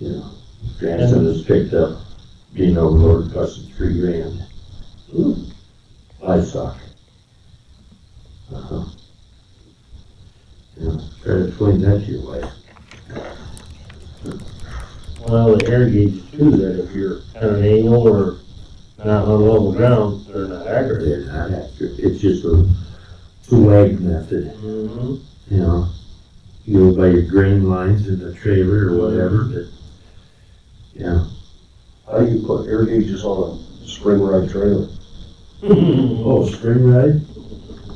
You know, grandson has picked up being overloaded, costing $3,000. Livestock. You know, try to explain that to your wife.
Well, the air gauges too, that if you're at an angle or not on level ground, they're not accurate.
They're not accurate. It's just a two-leg method.
Mm-hmm.
You know, you go by your grain lines in the trailer or whatever, but, yeah.
How do you put air gauges on a spring ride trailer?
Oh, spring ride?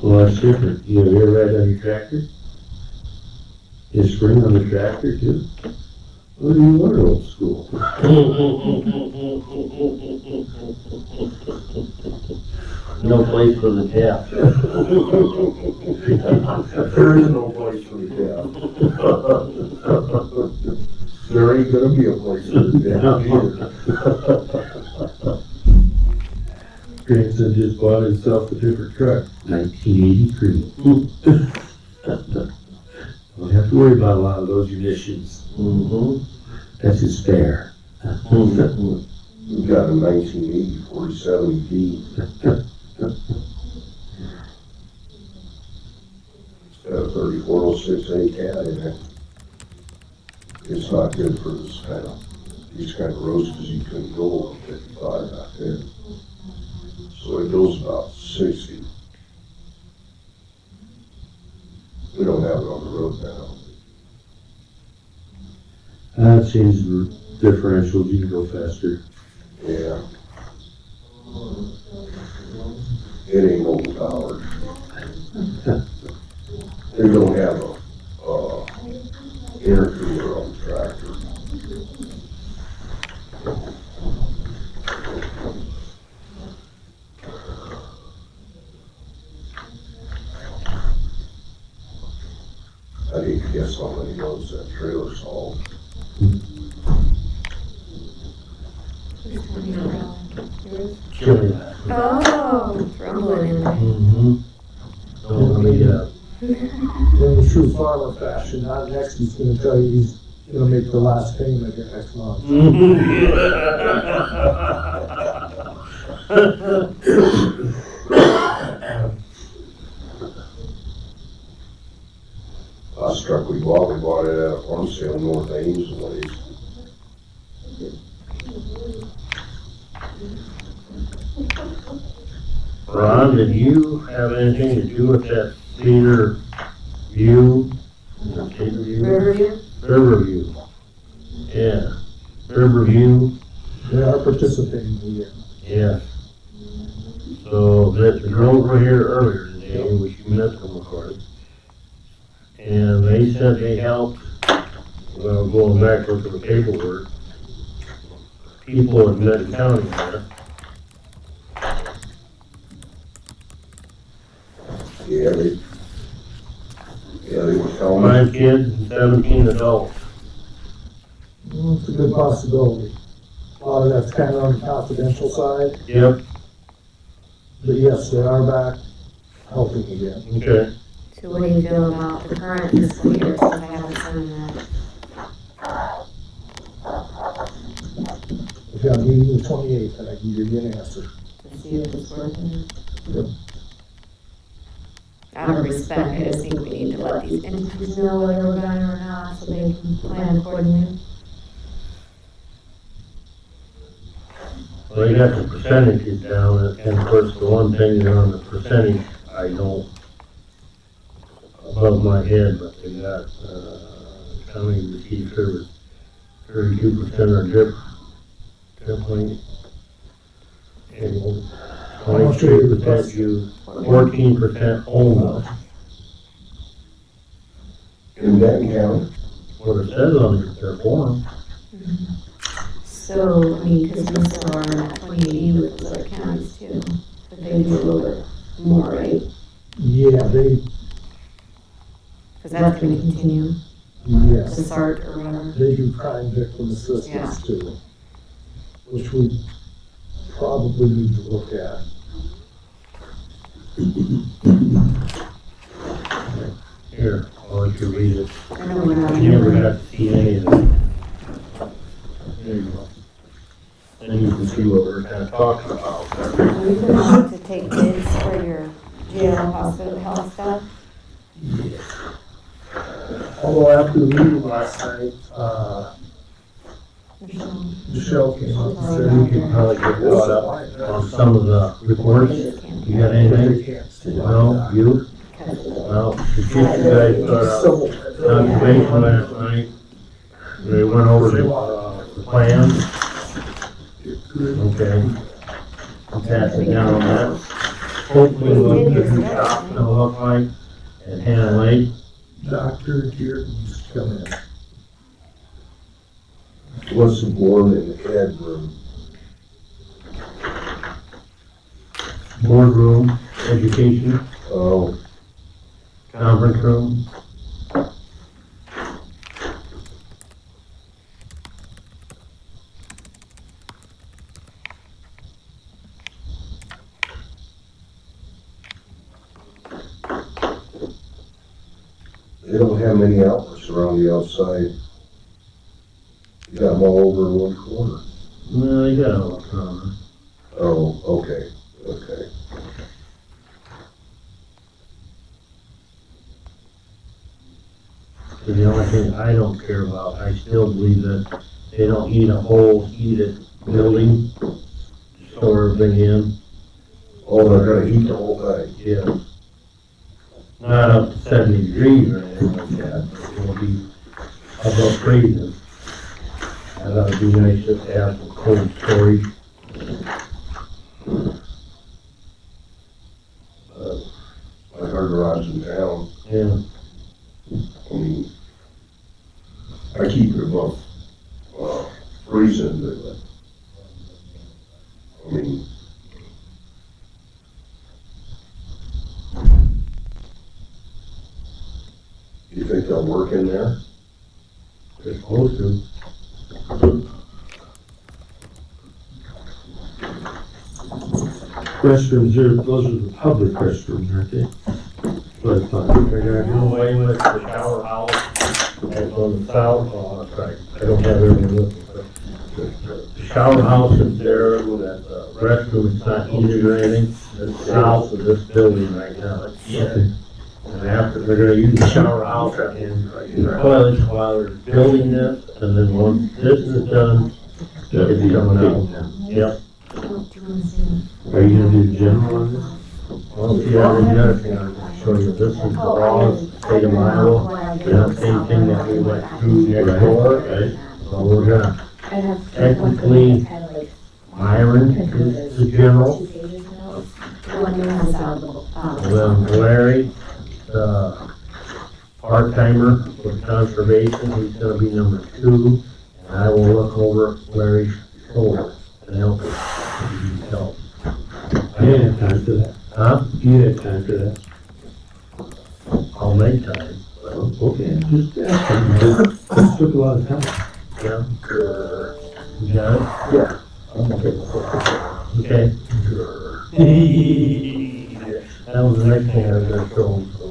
Well, that's different. You have air ride on your tractor? Is spring on the tractor too? Well, you are old school.
No place for the tap.
There is no place for the tap. There ain't gonna be a place for the tap either.
Grandson just bought himself a different truck, 1983. Don't have to worry about a lot of those emissions.
Mm-hmm.
That's his spare.
We've got a 1980 47D. It's got a 3406A cat in it. It's not good for these kind of roads because you couldn't go over 55 out there. So it goes about 60. We don't have it on the road now.
Change the differentials, you can go faster.
Yeah. It ain't overpowered. They don't have a intercooler on the tractor. I need to guess how many loads that trailer's hauled.
Chili.
Oh, it's rumbling in there.
Mm-hmm. Don't let me get up.
In the true farmer fashion, not next, he's gonna tell you he's gonna make the last payment here next month. Last truck we bought it at a farm sale north of Ames Ways.
Ron, did you have anything to do with that Cedar View? Cedar View?
Riverview?
Riverview. Yeah. Riverview,
They are participating here.
yeah. So the girls were here earlier today, which you missed them, of course. And they said they helped, well, going back to the paperwork, people in Benton County there.
Yeah, they were telling me.
5 kids and 17 adults.
Well, it's a good possibility. A lot of that's kind of on the confidential side,
Yep,
but yes, they are back helping again.
okay.
So what do you feel about the current fiscal year, since I haven't seen that?
We've got a meeting the 28th, and I can give you an answer.
To see if it's working?
Yep.
Out of respect, I just think we need to let these entities know whether we're going or not, so they can plan accordingly.
Well, they got the percentages down, and of course, the one thing that on the percentage, I don't, above my head, but they got, county receive service, 32% are tripling, and 23% use, 14% only.
In Benton County.
What it says on their form.
So, I mean, because we still are at 2080 with those other counties too. But they do a little bit more, right?
Yeah, they,
Because that's gonna continue,
yes.
the SART or whatever.
They do crime victim assistance too, which we probably need to look at.
Here, I'll let you read it.
I know we're not.
You never got to see any of it. There you go. Then you can see what we're kind of talking about.
Are we going to take bids for your jail, hospital, health stuff?
Although after the meeting last night,
Michelle?
Michelle came up and
So
said
you can probably get caught up on some of the reports. You got anything?
they can't stay like
No,
that.
you? Well, the chief guys put a observation last night. They went over the plan. Okay. I'm passing down on that. Hopefully what the new shop's gonna look like at Hannah Lake.
Dr. Deere needs to come in.
What's the board in the CAD room?
Boardroom, education,
Oh,
conference room.
they don't have many outlets around the outside. You got them all over in one corner.
Well, you got all the comments.
Oh, okay, okay.
The only thing I don't care about, I still believe that they don't need a whole heated building to store everything in.
Oh, they're gonna heat the whole thing.
Yeah. Not up to 70 degrees or anything like that, but it will be above freezing. That would be nice just to have some cold storage.
Like our garage in town,
Yeah.
I mean, I keep it above, freezing, but, I mean, you think they'll work in there?
They're supposed to.
Restrooms, those are the public restrooms, aren't they? What I thought.
They're gonna do away with the shower house that's on the south, oh, that's right, I don't have everything with me, but the shower house is there, that restroom is not heated or anything, it's south of this building right now.
Okay.
And after, they're gonna use the shower house and toilets while they're building this, and then once this is done,
That'd
it's
be
coming out.
okay.
Yep.
Are you gonna do general on this?
Well, see, that was the other thing I was gonna show you, this is the laws of the state of Iowa, the same thing that we went through next door.
Right.
So we're gonna, technically, Myron is the general, then Larry, the part-timer with conservation, he's gonna be number 2, and I will look over Larry's shoulder and help him, if he needs help.
You didn't have time for that.
Huh?
You didn't have time for that.
I'll make time.
Okay, just asking. This took a lot of time.
Yeah. You got it?
Yeah. I'm okay with that.
Okay. That was the next thing I was gonna show him, so.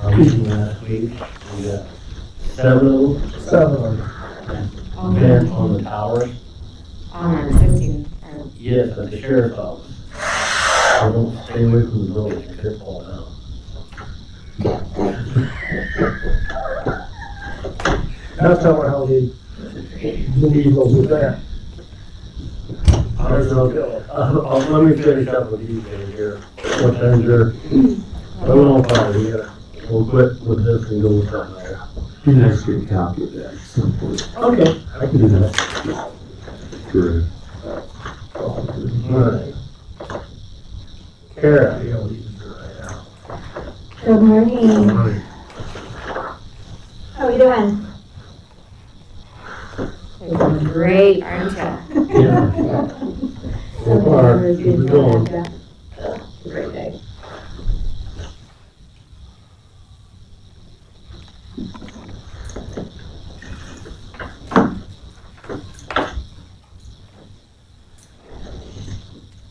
Last week, we got 7 of them,
7 of them.
bent on the towers.
On our existing, or
Yes, at the sheriff's office. So don't stay away from the building, it could fall down.
Now tell her how they believe those with that.
Let me finish up with these guys here. What time's your, oh, no, probably, we'll quit with this and go with something else.
Be nice to get a copy of that at some point.
Okay, I can do that.
Sure.
Alright. Kara.
Good morning. How are you doing?
You're doing great, aren't you?
Yeah. So far, keep it going.
Great day.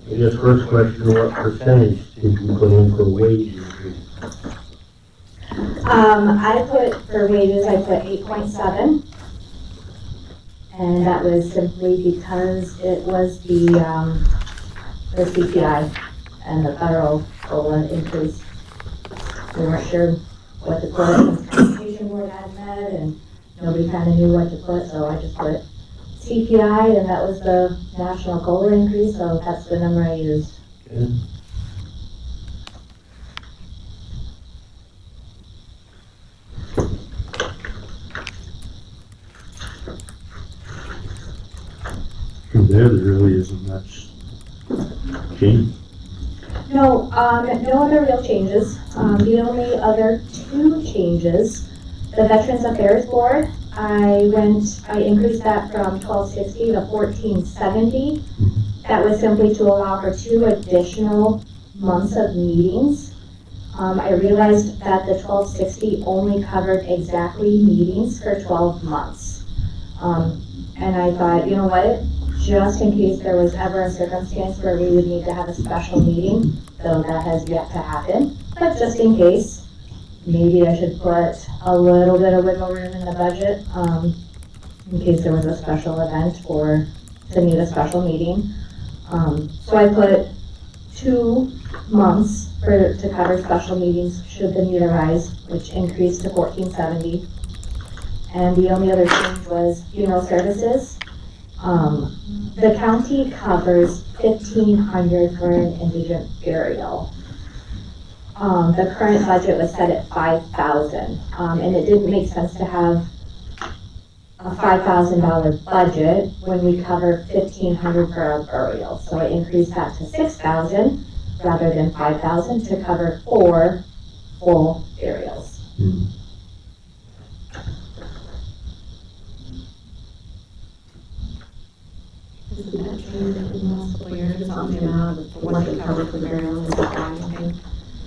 I guess first question, what percentage did you put in for wage increase?
I put, for wages, I put 8.7. And that was simply because it was the CPI and the federal COLA increase. We weren't sure what to put, and the transportation board had met, and nobody kind of knew what to put, so I just put CPI, and that was the national COLA increase, so that's the number I used.
Okay.
From there really isn't much change.
No, no other real changes. The only other two changes, the Veterans Affairs Board, I increased that from 1260 to 1470. That was simply to allow for 2 additional months of meetings. I realized that the 1260 only covered exactly meetings for 12 months. And I thought, you know what? Just in case there was ever a circumstance where we would need to have a special meeting, though that has yet to happen, but just in case, maybe I should put a little bit of wiggle room in the budget, in case there was a special event or to need a special meeting. So I put 2 months to cover special meetings should the need arise, which increased to 1470. And the only other change was funeral services. The county covers $1,500 for an indigent burial. The current budget was set at $5,000, and it didn't make sense to have a $5,000 budget when we cover $1,500 for a burial. So I increased that to $6,000 rather than $5,000 to cover 4 full burials.
Isn't that true that in the last couple of years or something about what they cover for burials and stuff like that?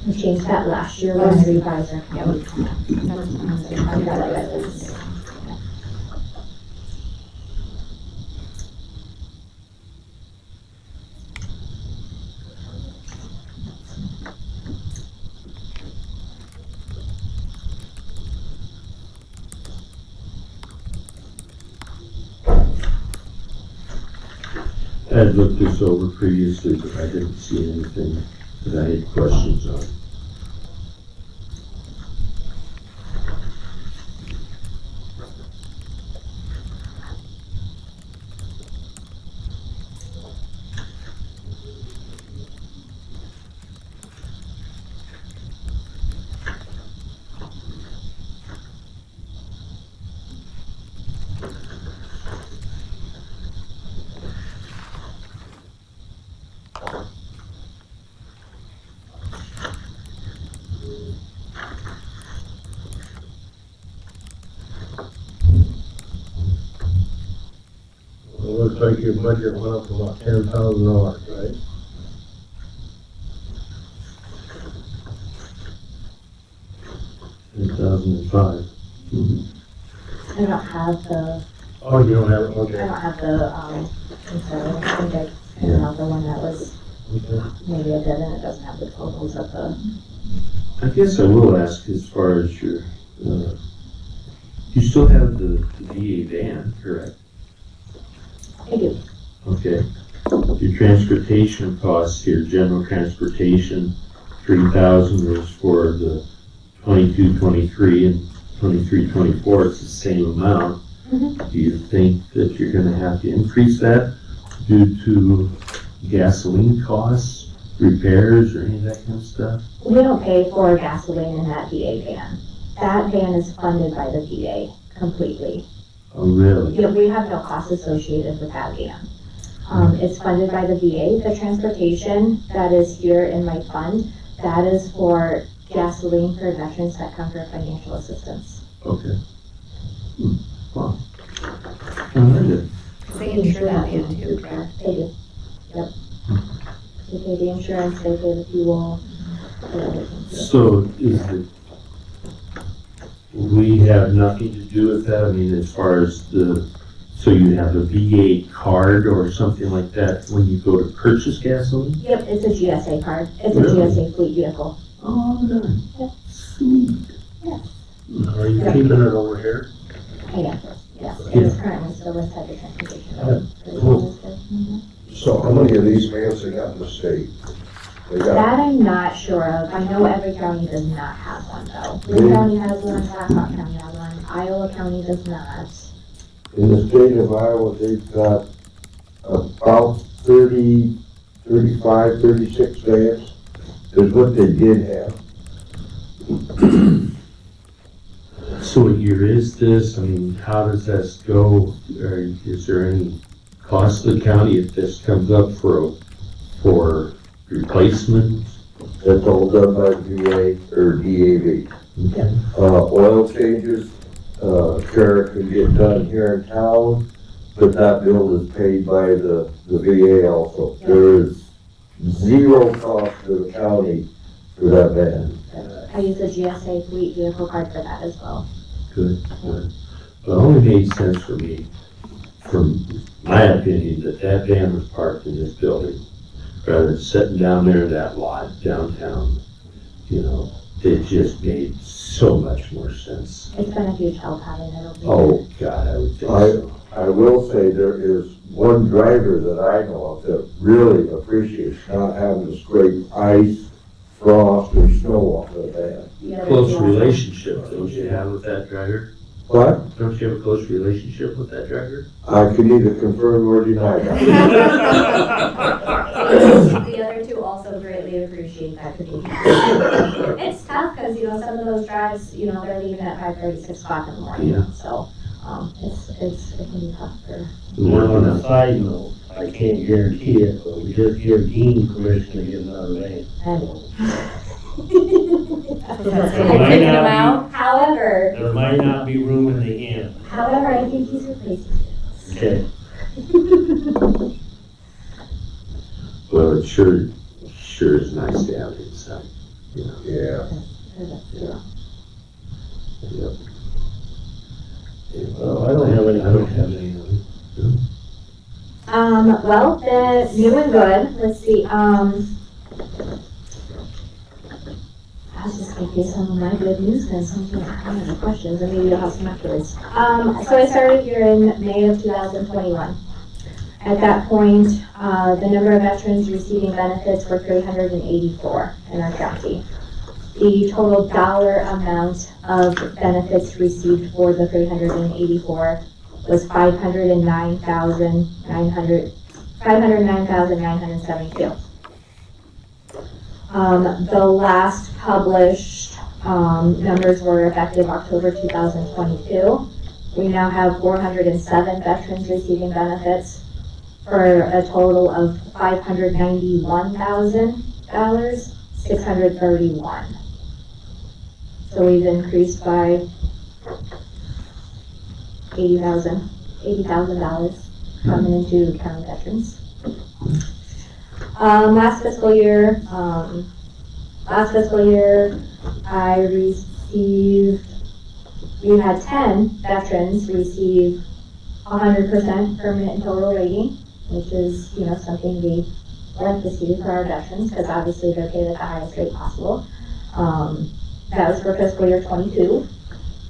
We changed that last year when we revised our
Yeah,
county.
that's what I'm saying.
I got it right.
I had looked this over previously, but I didn't see anything that I had questions on.
It looks like your budget went up about $10,000, right?
In 2005.
I don't have the,
Oh, you don't have it,
I
okay.
don't have the, I'm sorry, I think I printed out the one that was,
Okay.
maybe I did, and it doesn't have the totals of the,
I guess I will ask as far as your, you still have the VA van, correct?
I do.
Okay. Your transportation costs here, general transportation, 3,000 was for the 22-23 and 23-24, it's the same amount.
Mhm.
Do you think that you're gonna have to increase that due to gasoline costs, repairs, or any of that kind of stuff?
We don't pay for gasoline in that VA van. That van is funded by the VA completely.
Oh, really?
Yeah, we have no costs associated with that van. It's funded by the VA. The transportation that is here in my fund, that is for gasoline for veterans that come for financial assistance.
Okay. Wow.
They insure that van too, correct?
They do, yep. They pay the insurance, they pay the fuel, and everything.
So is it, we have nothing to do with that? I mean, as far as so you have a VA card or something like that when you go to purchase gasoline?
Yep, it's a GSA card, it's a
Really?
GSA fleet vehicle.
Oh, nice.
Yep.
Sweet.
Are you keeping it over here?
I am, yes, it is currently still with Federal Transportation. Mhm.
So how many of these vans they got in the state? They got,
That I'm not sure of. I know every county does not have one though. Lee County has one, Blackhawk County has one, Iowa County does not.
In the state of Iowa, they've got about 30, 35, 36 vans, is what they did have.
So what year is this? I mean, how does this go? Or is there any cost to the county if this comes up for replacement?
That's all done by VA or DAV.
Okay.
Oil changes, sheriff can get done here in town, but that bill is paid by the VA also. There is zero cost to the county for that van.
I use the GSA fleet vehicle card for that as well.
Good, good. But it only made sense for me, from my opinion, that van was parked in this building rather than sitting down there in that lot downtown. You know, it just made so much more sense.
It's been a huge help having it over there.
Oh, God, I would think so.
I will say there is one driver that I know of that really appreciates not having to scrape ice, frost, or snow off the van.
Close relationship, don't you have with that driver?
What?
Don't you have a close relationship with that driver?
I can neither confirm or deny that.
The other two also greatly appreciate that. It's tough because, some of those drives, they're leaving at 5:30, 6 o'clock in the morning.
Yeah.
So, it can be tough for.
Well, on a side note, I can't guarantee it, but we just give Dean permission to get another van.
I'm picking them out. However,
There might not be room in the inn.
I think he's replacing it.
Okay.
Well, it sure is nice to have it inside,
Yeah.
Yep.
Well, I don't have any.
I don't have any.
Well, the new and good, let's see, I was just gonna give some of my good news and some of the questions, and maybe you'll have some afterwards. So I started here in May of 2021. At that point, the number of veterans receiving benefits were 384 in our county. The total dollar amount of benefits received for the 384 was $509,972. The last published numbers were effective October 2022. We now have 407 veterans receiving benefits for a total of $591,631. So we've increased by $80,000 coming into county veterans. Last fiscal year, we had 10 veterans receive 100% permanent and total rating, which is, something we like to see for our veterans, because obviously they're paid at the highest rate possible. That was for fiscal year 22.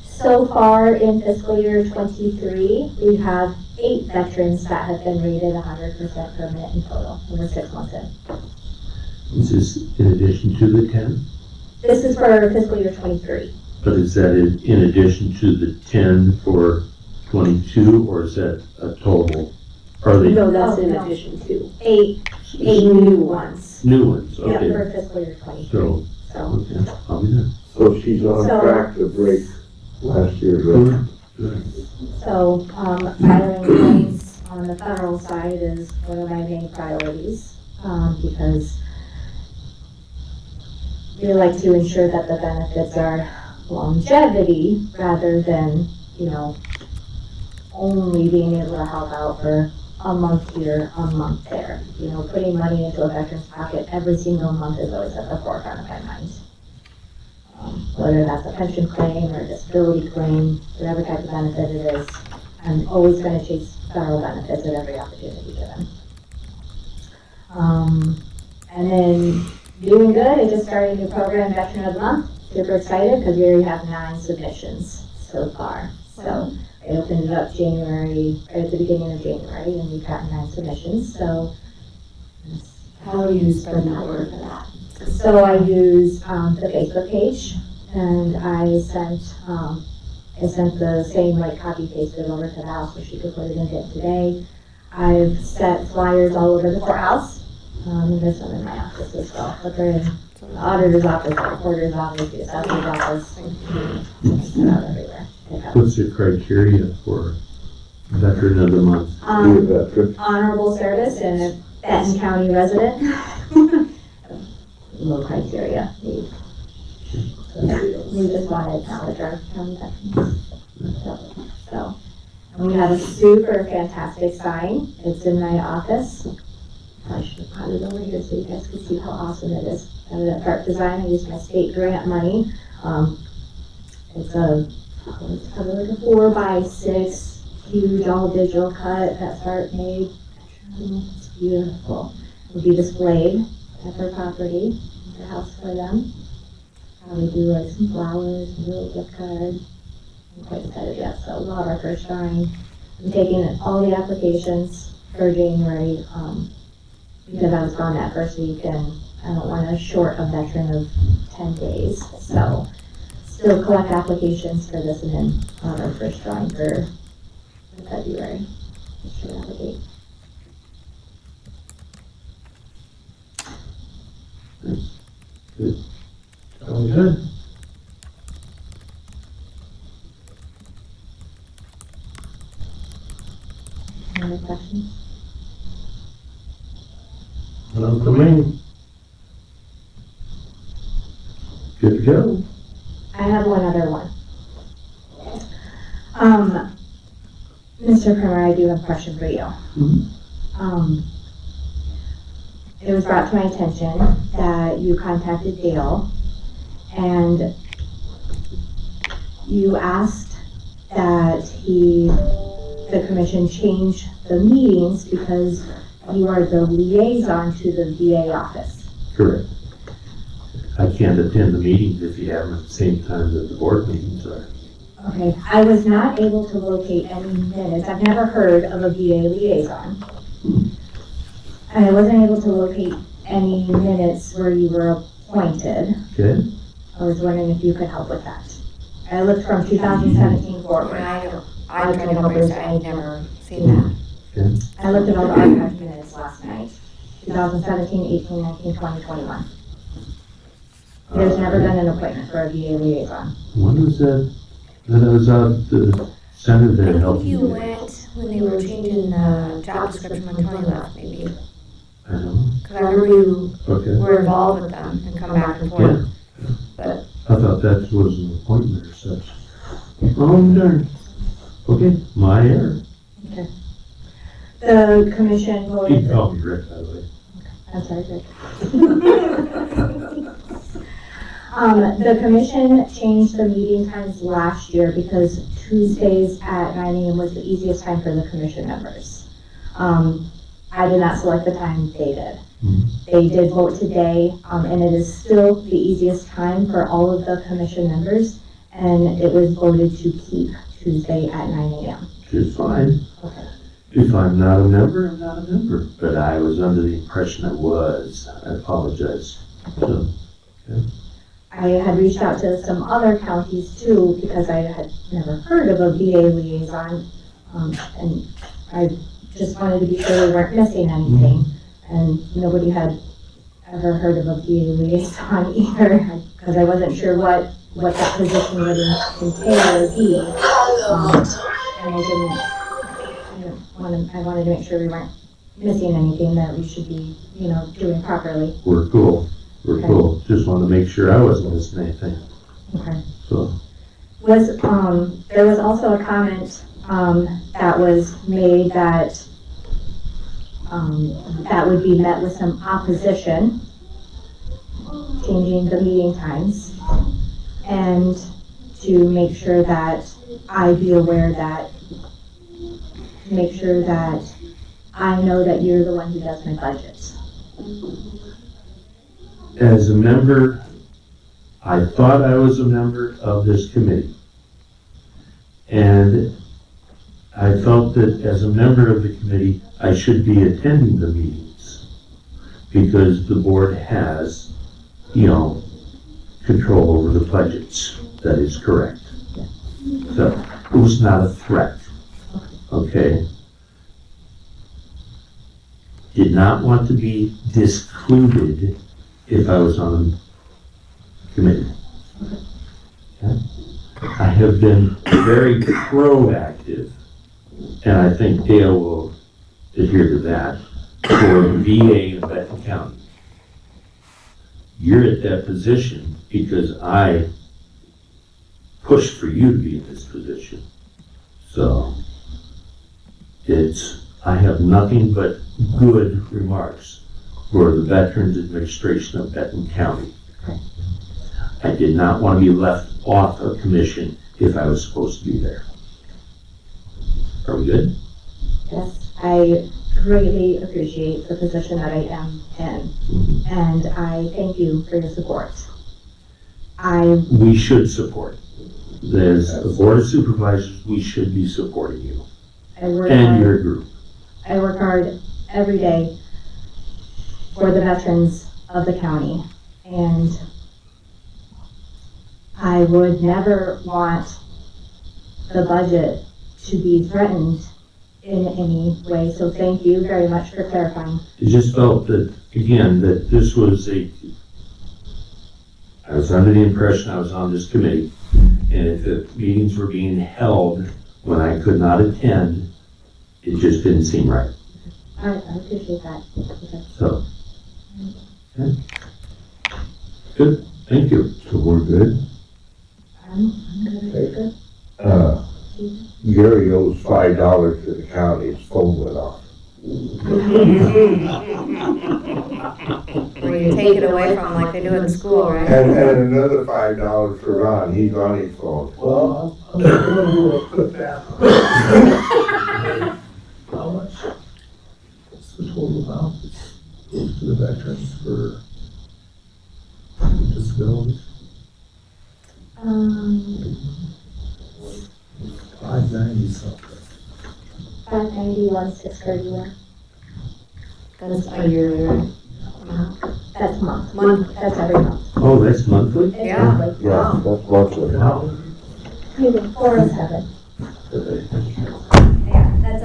So far in fiscal year 23, we have 8 veterans that have been rated 100% permanent in total, and we're 6 months in.
This is in addition to the 10?
This is for fiscal year 23.
But is that in addition to the 10 for 22, or is that a total? Are they
No, that's in addition to 8 new ones.
new ones?
Yeah,
Okay.
for fiscal year 23.
So,
So,
okay, I'll be there.
So she's on track to break last year's record.
filing claims on the federal side is one of my main priorities, because we like to ensure that the benefits are longevity rather than,
only being able to help out for a month here, a month there. You know, putting money into a veteran's pocket every single month is always at the forefront of my mind. Whether that's a pension claim or a disability claim, whatever type of benefit it is, I'm always going to chase federal benefits at every opportunity given. And then doing good, I just started a new program, Veteran of the Month. Super excited because we already have 9 submissions so far. So I opened it up January, right at the beginning of January, and we've got 9 submissions. So
How do you spread that word for that?
So I use the Facebook page, and I sent the same, like, copy pasted over to the house so she could put it in it today. I've set flyers all over the courthouse. There's some in my office as well, but they're in the auditor's office, the recorder's office, the assessor's office, and out everywhere.
What's the criteria for Veteran of the Month?
Honorable service and a Benton County resident. No criteria. We just want to acknowledge our county veterans. So, and we have a super fantastic sign. It's in my office. I should have put it over here so you guys can see how awesome it is. I have that art design. I used my state grant money. It's probably like a 4x6 huge all digital cut that Art made. It's beautiful. It'll be displayed at their property, their house for them. Probably do like some flowers, a little gift card. I'm quite excited yet, so we'll have our first drawing. I'm taking all the applications for January, because I was gone that first week and I don't want to short a veteran of 10 days. So still collect applications for this and then our first drawing for February. Should applicate.
Good. Sounds good.
Any other questions?
None for me. Good to go.
I have one other one. Mr. Primer, I do have a question for you. It was brought to my attention that you contacted Dale and you asked that the commission change the meetings because you are the liaison to the VA office.
Correct. I can't attend the meetings if you have them at the same time that the board meetings are.
Okay, I was not able to locate any minutes. I've never heard of a VA liaison. And I wasn't able to locate any minutes where you were appointed.
Okay.
I was wondering if you could help with that. I looked from 2017 forward.
I tried to help her, I had never seen that.
Okay.
I looked at all the archived minutes last night. 2017, 18, 19, 20, 21. There's never been an appointment for a VA liaison.
When was that? That I was out at the center
I
there
think
helping
you
you?
went when they were changing the job description when Tony left, maybe.
I don't know.
Because I remember you
Okay.
were involved with them and come back and forth. But
I thought that was an appointment or such. Oh, darn. Okay, my error.
Okay. The commission
You
voted.
can call me Rick, by the way.
I'm sorry, Rick. The commission changed the meeting times last year because Tuesdays at 9 a.m. was the easiest time for the commission members. I did not select the time, they did. They did vote today, and it is still the easiest time for all of the commission members, and it was voted to keep Tuesday at 9 a.m.
Which is fine.
Okay.
If I'm not a member, I'm not a member. But I was under the impression I was. I apologize. So,
I had reached out to some other counties too, because I had never heard of a VA liaison, and I just wanted to be sure we weren't missing anything. And nobody had ever heard of a VA liaison either, because I wasn't sure what that position would entail or be. And I wanted to make sure we weren't missing anything that we should be, doing properly.
we're cool. We're
Okay.
cool. Just wanted to make sure I wasn't missing anything.
Okay.
So,
There was also a comment,
that was made that would be met with some opposition, changing the meeting times, and to make sure that I be aware that, make sure that I know that you're the one who does my budgets.
As a member, I thought I was a member of this committee. And I felt that as a member of the committee, I should be attending the meetings because the board has, control over the budgets. That is correct. So it was not a threat. Okay? Did not want to be discluded if I was on the committee. Okay? I have been very proactive, and I think Dale will adhere to that, for the VA in Benton County. You're at that position because I pushed for you to be in this position. So, I have nothing but good remarks for the Veterans Administration of Benton County. I did not want to be left off a commission if I was supposed to be there. Are we good?
Yes, I greatly appreciate the position that I am in, and I thank you for your support.
We should support. As a board of supervisors, we should be supporting you and your group.
I work hard every day for the veterans of the county, and I would never want the budget to be threatened in any way, so thank you very much for clarifying.
I just felt that, again, that this was I was under the impression I was on this committee, and if the meetings were being held when I could not attend, it just didn't seem right.
I appreciate that. Okay.
So, okay. Good, thank you.
So we're good?
I'm good.
Gary owes $5 to the county, his phone went off.
Where you take it away from like they do in school, right?
And another $5 for Ron, he's on his phone.
Well, I'm gonna put that. How much? What's the total amount that goes to the veterans for disabilities? 590 something.
591, 631.
That's a yearly, right?
That's month. That's every month.
Oh, that's monthly?
Yeah.
Monthly.
Yeah, that's monthly.
Maybe 407.
Yeah, that's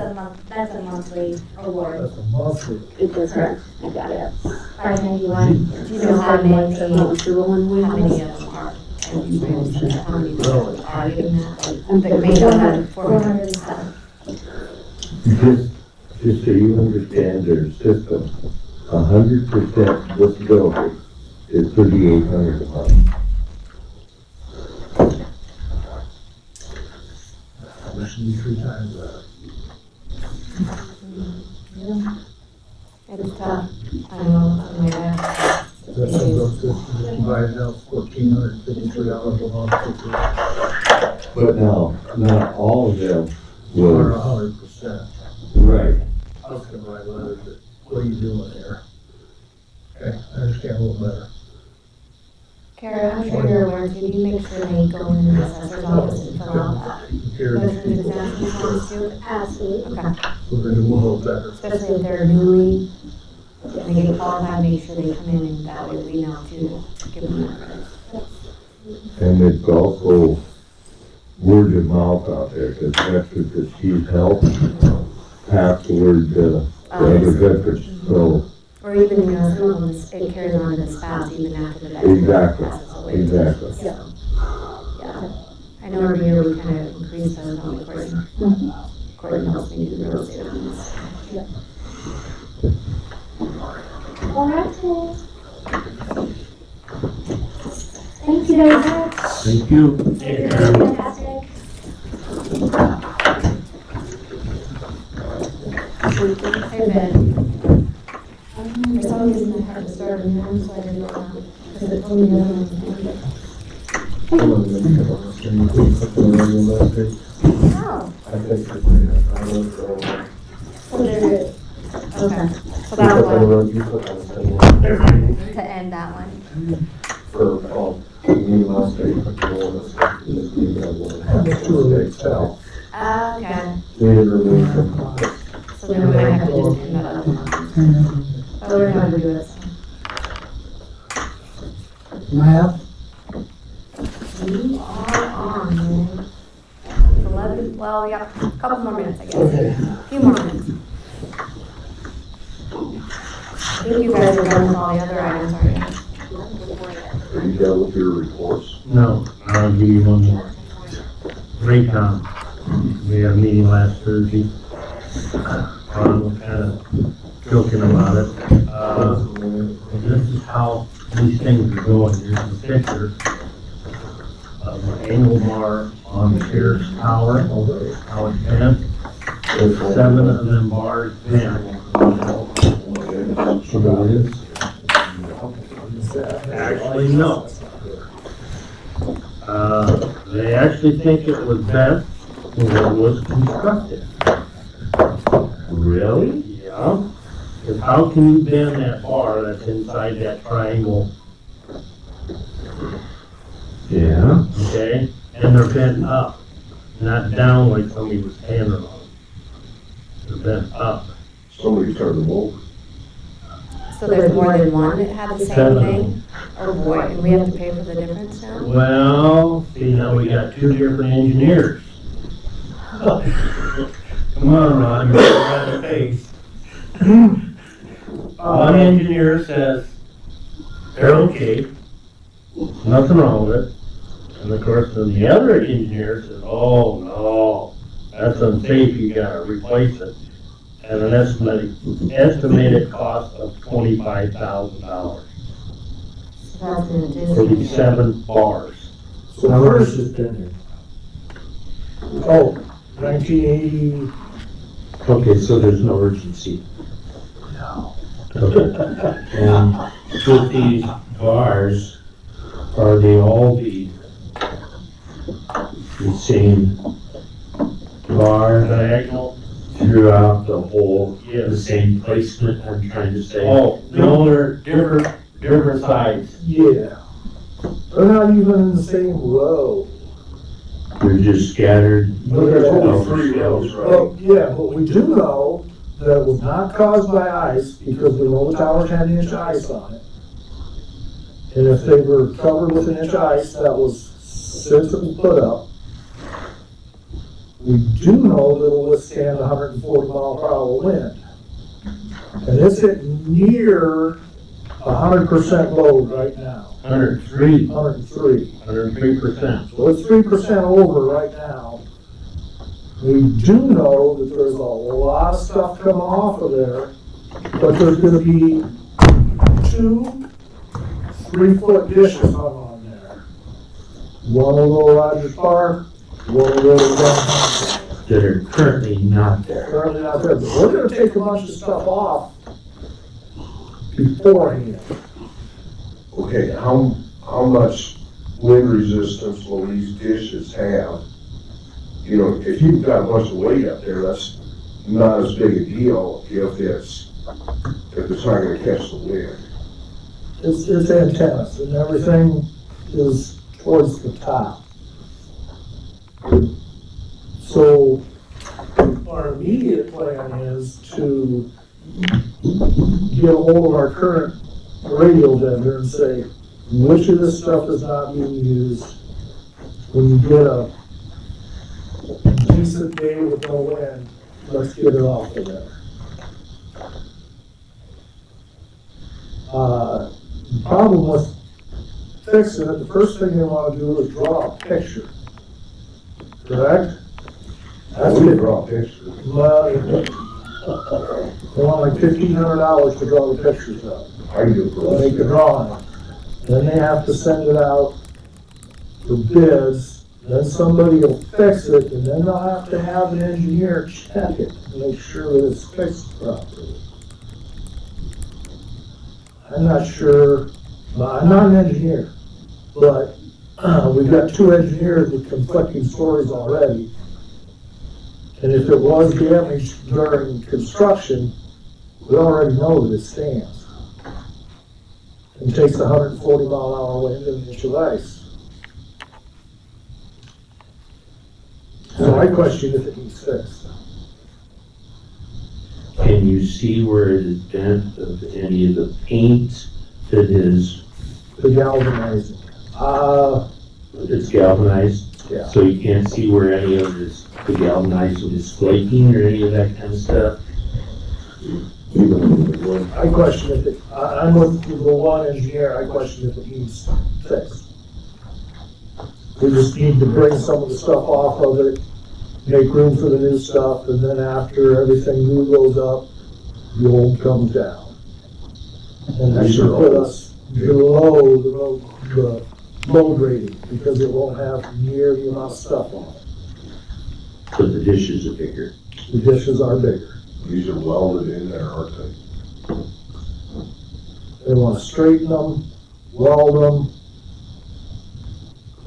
a monthly award.
That's a monthly.
It is correct. I got it. 591.
Do you know how many,
The one we
how
have.
many of them are? How many
Really?
are getting that? I'm thinking maybe 407.
Just so you understand their system, 100% disability is $3,800 a month.
That should be 3 times that.
It's tough. I know, yeah.
That's provided out $1,453 a month.
But now, not all of them
Or
will.
100%.
Right.
I was gonna write letters, but what are you doing here? Okay, I understand a little better.
Kara, I'm sure you're aware, do you make sure they go in the assessor's office and fill out that?
Here,
Veterans exemption forms too?
Absolutely.
Okay,
we're gonna do a little better.
especially if they're newly, they get qualified, make sure they come in and that way we know to give them that credit.
And it's also word of mouth out there, because veterans that she's helped pass the word to other veterans, so.
Or even, some of them, it carries on to the spouse even after the veteran
Exactly,
passes away.
exactly.
So, yeah. I know every year we kind of increase those, don't we, Courtney? Courtney helps me do the real estate on this.
All right. Thank you very much.
Thank you.
Fantastic.
Hey, Ben. For some reason, I had to start a new one, so I didn't know that. Because it told me the other one was ended. Oh, so there it is. Okay, so that one, to end that one. Okay, so then we might have to just end that other one. But we're gonna do this one.
Map?
You are on, man. It's 11, well, we got a couple more minutes, I guess. A few more minutes. I think you guys are done with all the other items, aren't you?
Are you done with your reports?
No, I'll give you one more. Raycom, we had a meeting last Thursday. Ron was kind of joking about it. This is how these things are going. Here's a picture of an angle bar on the sheriff's tower, how it's bent. There's 7 of them bars bent. Actually, no. They actually think it was bent when it was constructed.
Really?
Yeah. Because how can you bend that bar that's inside that triangle,
Yeah.
okay? And they're bent up, not down like somebody was standing on them. They're bent up.
Somebody turned them over.
So there's more than one that had the same
7.
thing? Or boy, and we have to pay for the difference now?
Well, see, now we got 2 different engineers. Come on, Ron, you're right in the face. One engineer says, they're okay, nothing wrong with it. And of course, then the other engineer says, oh, no, that's unsafe, you gotta replace it. At an estimated cost of $25,000
So that's in
for
addition.
these 7 bars.
So where has this been? Oh, 1980.
Okay, so there's no urgency.
No.
Okay. And with these bars, are they all the same bar
Diagonal?
throughout the whole, the
Yes.
same placement, I'm trying to say?
Oh, no, they're different sides.
Yeah. They're not even in the same row.
They're just scattered.
But there's only 3 rows,
Well,
right?
yeah, but we do know that it was not caused by ice because we know the tower had an inch of ice on it. And if they were covered with an inch of ice, that was since it was put up. We do know that it'll withstand 140 mile per hour wind. And it's at near 100% load right now,
103,
103.
103%.
So it's 3% over right now. We do know that there's a lot of stuff coming off of there, but there's gonna be 2 3-foot dishes hung on there. One will go Rogers Park, one will go downtown.
That are currently not there.
Currently not there, but we're gonna take a bunch of stuff off beforehand.
Okay, how much wind resistance will these dishes have? You know, if you've got a bunch of weight up there, that's not as big a deal if it's not gonna catch the wind.
It's antennas and everything is towards the top. So our immediate plan is to get a hold of our current radio vendor and say, which of this stuff is not being used? When you get a decent day with no wind, let's get it off of there. The problem with fixing it, the first thing they want to do is draw a picture. Correct? That's
We
it.
draw pictures.
Well, they want like $1,500 to draw the pictures up.
I can do it for
Make a drawing. Then they have to send it out for bids. then somebody will fix it, and then they'll have to have an engineer check it, to make sure that it's fixed properly. I'm not sure, I'm not an engineer, but we've got two engineers with conflicting stories already. And if it was damaged during construction, we already know that it stands. And takes 140 mile an hour wind and an inch of ice. So I question if it needs fixed.
Can you see where it is bent of any of the paint that is,
The galvanizing.
it's galvanized?
Yeah.
So you can't see where any of this, the galvanizing is flaking or any of that kind of stuff?
I question if it, I'm with the one engineer, I question if it needs fixed. We just need to bring some of the stuff off of it, make room for the new stuff, and then after everything new goes up, the old comes down. And that should put us below the load rating, because it won't have near the amount of stuff on it.
But the dishes are bigger.
The dishes are bigger.
These are welded in there, aren't they?
They wanna straighten them, weld them,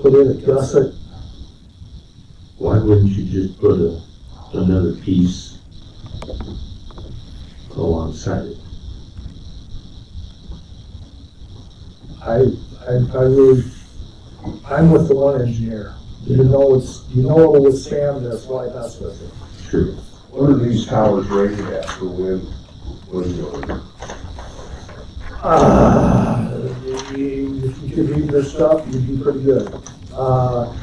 put in a gusset.
Why wouldn't you just put another piece alongside it?
I really, I'm with the one engineer. You know it will withstand this, why mess with it?
True.
What are these towers rated at for wind load?
If you could read their stuff, you'd be pretty good.
But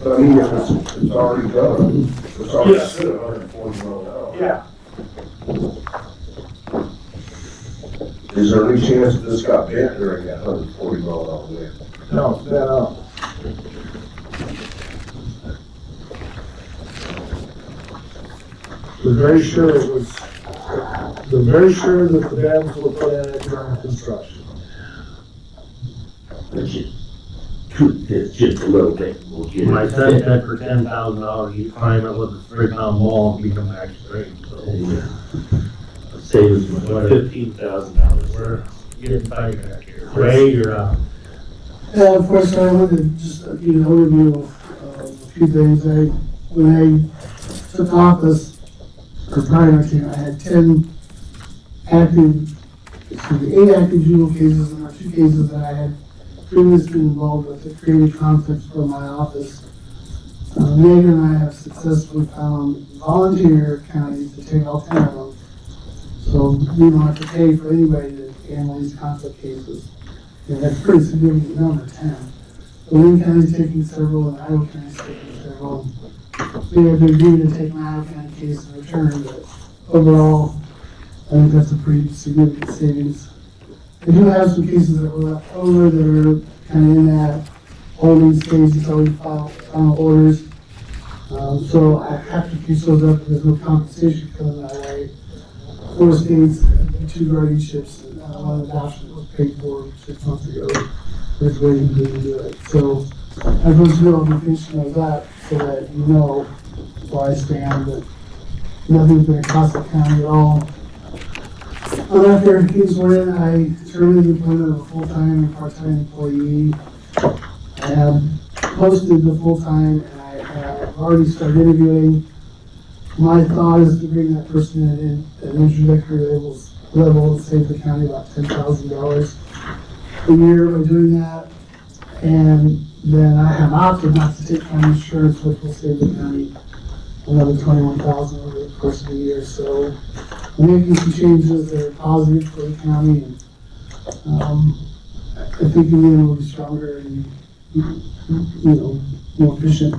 I mean, if it's already done, it's already set at 140 mile an hour.
Yeah.
Is there any chance that this got bent during that 140 mile an hour wind?
No, it's been up. We're very sure that the bends were put in it during construction.
It's just a little bit. We'll get
My
it.
son said for $10,000, you climb it with a straight down wall and you come back straight, so.
Save us $15,000.
We're getting tight back here. Ray, you're up.
Yeah, of course, I wanted to just give you an overview of a few things. When I took office, or prior to, I had 8 active juvenile cases, and there were 2 cases that I had previously been involved with that created conflicts for my office. Megan and I have successfully found volunteer counties to take all 10 of them. So we don't have to pay for anybody to handle these conflict cases. And that's a pretty significant number, 10. So Wayne County's taking several, and Iowa County's taking several. We have agreed to take an Iowa County case in return, but overall, I think that's a pretty significant savings. I do have some cases that were left over that are kind of in that holding stage until we file final orders. So I have to piece those up, there's no compensation coming my way. 4 states, 2 guardianships, and one adoption was paid for 6 months ago. There's waiting to do it. So I was going to be finishing those up so that you know where I stand, that nothing's going to cost the county at all. After things were in, I terminated the employment of a full-time and part-time employee. I have posted the full-time, and I have already started interviewing. My thought is to bring that person in at an introductory level and save the county about $10,000 a year by doing that. And then I have opted not to take county insurance, which will save the county another $21,000 over the course of the year. So I'm making some changes that are positive for the county, and I think in the end we'll be stronger and more efficient.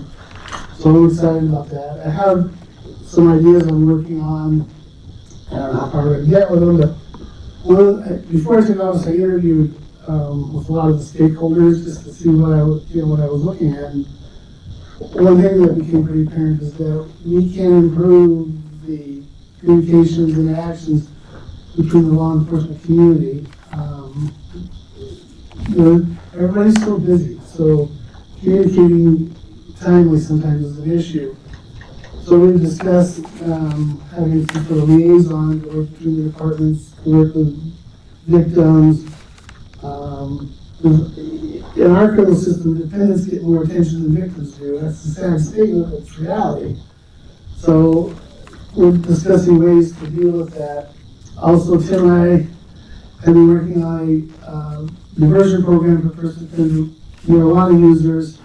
So I'm excited about that. I have some ideas I'm working on. I don't know how far we're going to get with them, but before I took office, I interviewed with a lot of the stakeholders just to see what I was looking at. And one thing that became pretty apparent is that we can improve the communications and actions between the law enforcement community. Everybody's so busy, so communicating timely sometimes is an issue. So we've discussed, having some sort of liaison to work between the departments, to work with victims. In our criminal system, defendants get more attention than victims do. That's a sad statement, but it's reality. So we're discussing ways to deal with that. Also, Tim and I have been working on a diversion program for first offender marijuana users,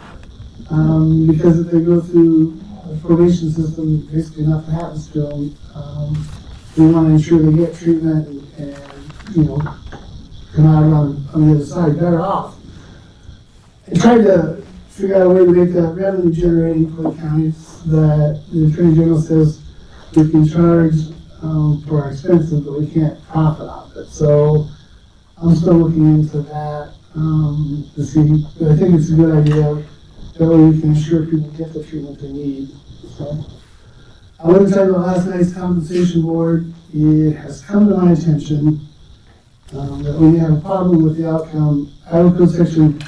because if they go through the probation system, basically nothing happens to them. We want to ensure they get treatment and you know, come out on the other side better off. I tried to figure out a way to make that revenue generating for the counties that the Attorney General says we can charge for our expenses, but we can't profit off it. So I'm still looking into that to see. But I think it's a good idea. That way we can ensure people get the treatment they need. So I want to talk about last night's compensation board. It has come to my attention that we have a problem with the outcome. Iowa Code Section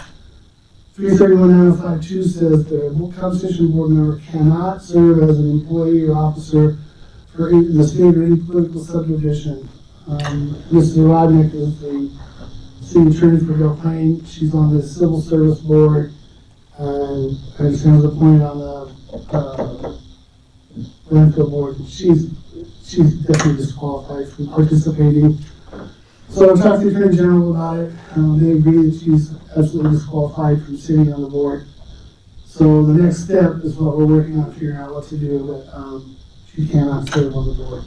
331.952 says the compensation board member cannot serve as an employee or officer for the state or any political subdivision. Mrs. Rodnick is the city attorney for Del Plain. She's on the civil service board, and I just was appointed on the landfill board. She's definitely disqualified from participating. So I talked to the Attorney General about it. They agree that she's absolutely disqualified from sitting on the board. So the next step is what we're working on, figuring out what to do, but she cannot serve on the board.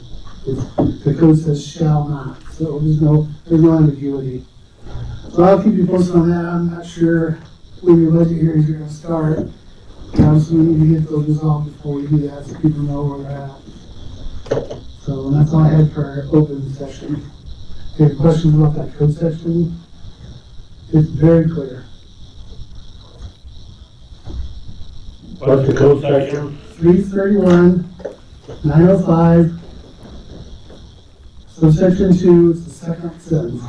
The code says shall not, so there's no ambiguity. So I'll keep you posted on that. I'm not sure when your budget hearings are going to start. Obviously, we need to get those resolved before we do that, so people know where we're at. So that's all I had for our open session. Any questions about that code section? It's very clear.
What's the code section?
331.905. Subsection 2, it's the second sentence.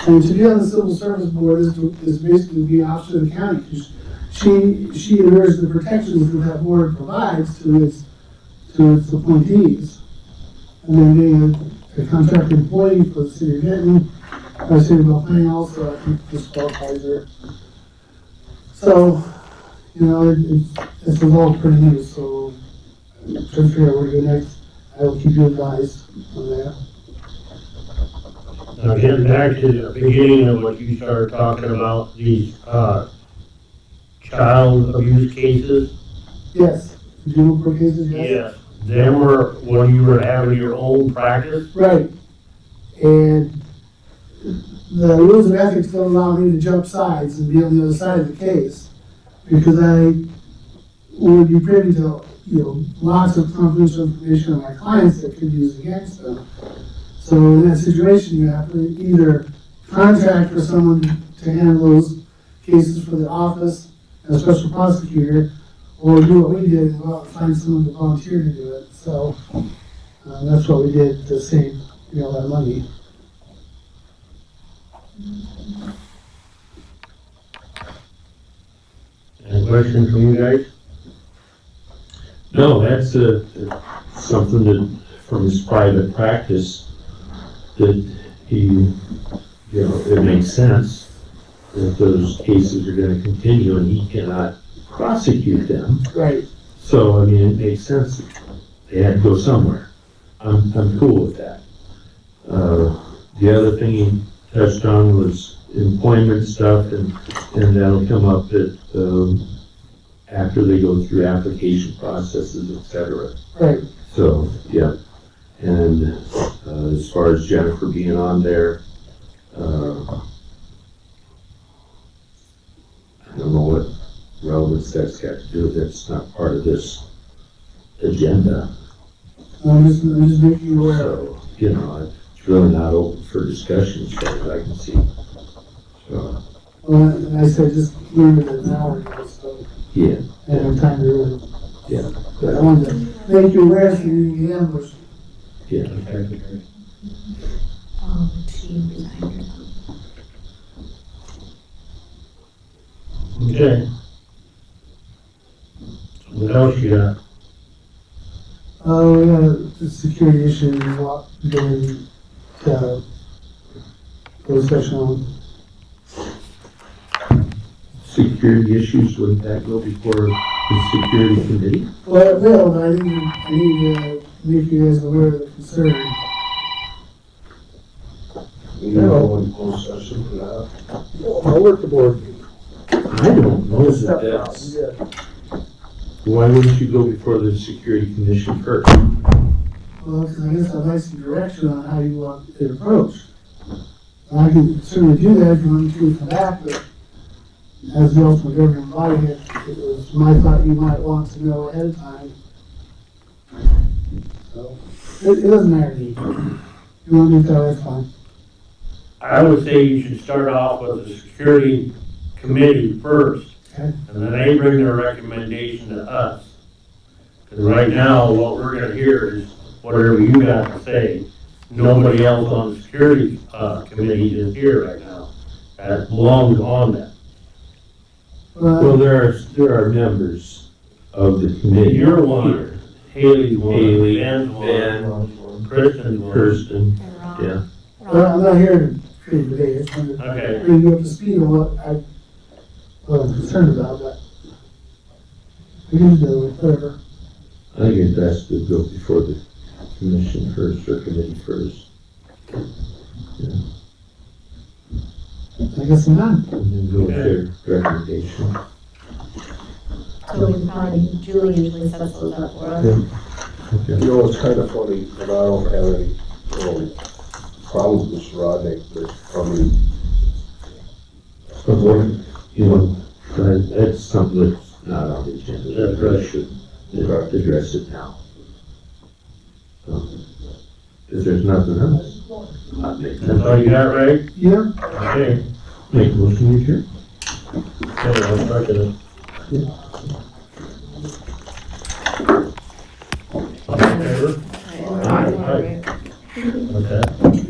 And to be on the civil service board is basically be officer of the county, because she adheres to the protections that board provides to its appointees. And then being a contracted employee for the city of Benton, or the city of Del Plain also, I think disqualifies her. So, you know, this is all pretty new, so I'm trying to figure out where to go next. I will keep you advised on that.
Now getting back to the beginning of what you started talking about, these child abuse cases.
Yes, juvenile court cases, yes.
Yes, them were when you were having your own practice.
Right. And the rules of ethics don't allow me to jump sides and be on the other side of the case, because I would be privy to, you know, lots of confidential information on my clients that could be used against them. So in that situation, you have to either contract for someone to handle those cases for the office and a special prosecutor, or do what we did and go out and find someone to volunteer to do it. So that's what we did to save, you know, that money.
Any questions from you guys?
No, that's something that from his private practice that he, you know, it makes sense that those cases are gonna continue and he cannot prosecute them.
Right.
So, I mean, it makes sense that they had to go somewhere. I'm cool with that. The other thing he touched on was employment stuff, and that'll come up at, after they go through application processes, et cetera.
Right.
So, yeah. And as far as Jennifer being on there, I don't know what relevance that's got to do. That's not part of this agenda.
I'm just making you aware.
So, you know, it's really not open for discussion as far as I can see. So,
Well, and I said just learned it an hour ago, so
yeah.
I have time to really.
Yeah.
But I wanted to make you aware so you didn't get ambushed.
Yeah.
Oh, she resigned or something.
Okay. What else you got?
Oh, we got a security issue, what, during, closed session on.
Security issues, would that go before the security committee?
Well, it will, but I need to make you guys aware of the concern.
We need to go in closed session for that.
I'll work the board.
I don't know if
Step
that's,
down,
why wouldn't you go before the security commission first?
Well, because I guess I'd like some direction on how you want it approached. I can certainly do that if you want me to come back, but as the ultimate governing body, it was my thought you might want to know ahead of time. So, it doesn't matter to me. You want to do that, that's fine.
I would say you should start off with the security committee first.
Okay.
And then they bring their recommendation to us. Because right now, what we're gonna hear is whatever you got to say. Nobody else on the security, committee is here right now. That belongs on that.
Well, there are members of the committee.
You're one, Haley's one,
Haley,
Ben's
Ben,
one, Kristen's one.
Kirsten, yeah.
Well, I'm not here to create debate, it's going to
Okay.
bring you up to speed on what I'm concerned about, but we can do it, whatever.
I think it's best to go before the commission first or committee first.
I guess I'm done.
And then go with their recommendation.
So we probably, Julie usually sets those up for us.
Okay.
You know, it's kind of funny, and I don't have any, problems with Rodney, but probably,
But what, you know, that's something that's not on the agenda.
That's right.
We should address it now. If there's nothing else, I'd make
That's all you got, right?
Yeah.
Okay.
make a motion to adjourn.
Okay, I'll start it. All in favor?
Right.
Okay.